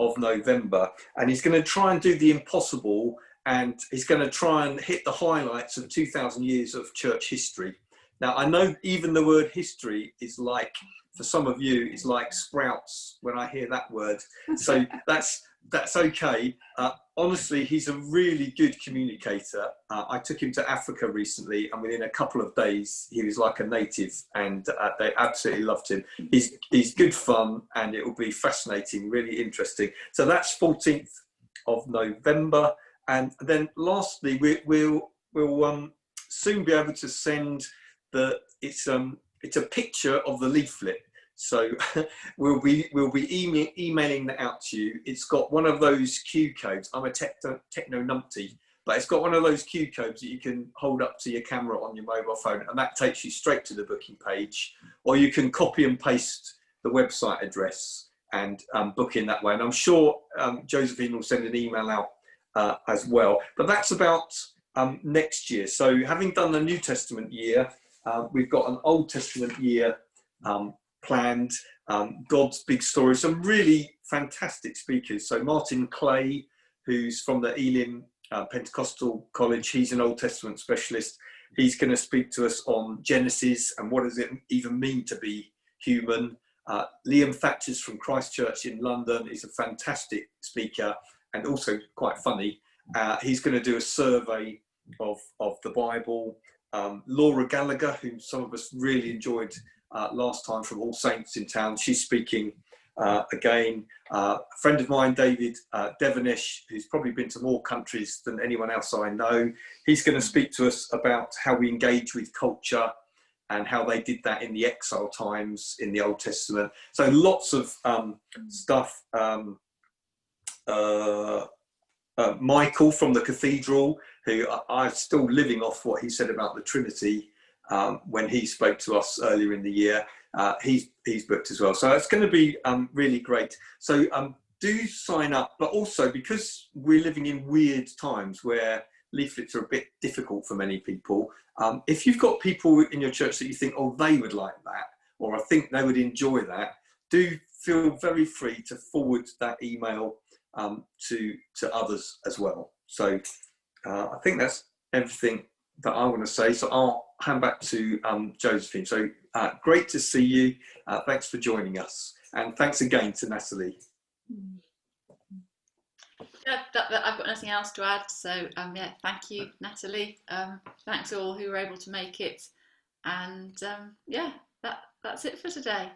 of November, and he's going to try and do the impossible, and he's going to try and hit the highlights of 2,000 years of church history. Now, I know even the word history is like, for some of you, is like sprouts when I hear that word. So that's that's okay. Honestly, he's a really good communicator. I took him to Africa recently, and within a couple of days, he was like a native, and they absolutely loved him. He's good fun, and it will be fascinating, really interesting. So that's 14th of November, and then lastly, we'll soon be able to send it's a picture of the leaflet. So we'll be emailing that out to you. It's got one of those Q codes. I'm a techno numpty, but it's got one of those Q codes that you can hold up to your camera on your mobile phone, and that takes you straight to the booking page. Or you can copy and paste the website address and book in that way. And I'm sure Josephine will send an email out as well. But that's about next year. So having done the New Testament year, we've got an Old Testament year planned, God's big story, some really fantastic speakers. So Martin Clay, who's from the Elim Pentecostal College, he's an Old Testament specialist. He's going to speak to us on Genesis and what does it even mean to be human. Liam Thatcher's from Christchurch in London. He's a fantastic speaker and also quite funny. He's going to do a survey of the Bible. Laura Gallagher, who some of us really enjoyed last time, from All Saints in Town, she's speaking again. A friend of mine, David Devonish, who's probably been to more countries than anyone else I know, he's going to speak to us about how we engage with culture and how they did that in the exile times in the Old Testament. So lots of stuff. Michael from the Cathedral, who I'm still living off what he said about the Trinity when he spoke to us earlier in the year. He's booked as well. So it's going to be really great. So do sign up, but also because we're living in weird times where leaflets are a bit difficult for many people, if you've got people in your church that you think, oh, they would like that, or I think they would enjoy that, do feel very free to forward that email to others as well. So I think that's everything that I want to say. So I'll hand back to Josephine. So great to see you. Thanks for joining us. And thanks again to Natalie. I've got nothing else to add. So yeah, thank you, Natalie. Thanks all who were able to make it. And yeah, that's it for today.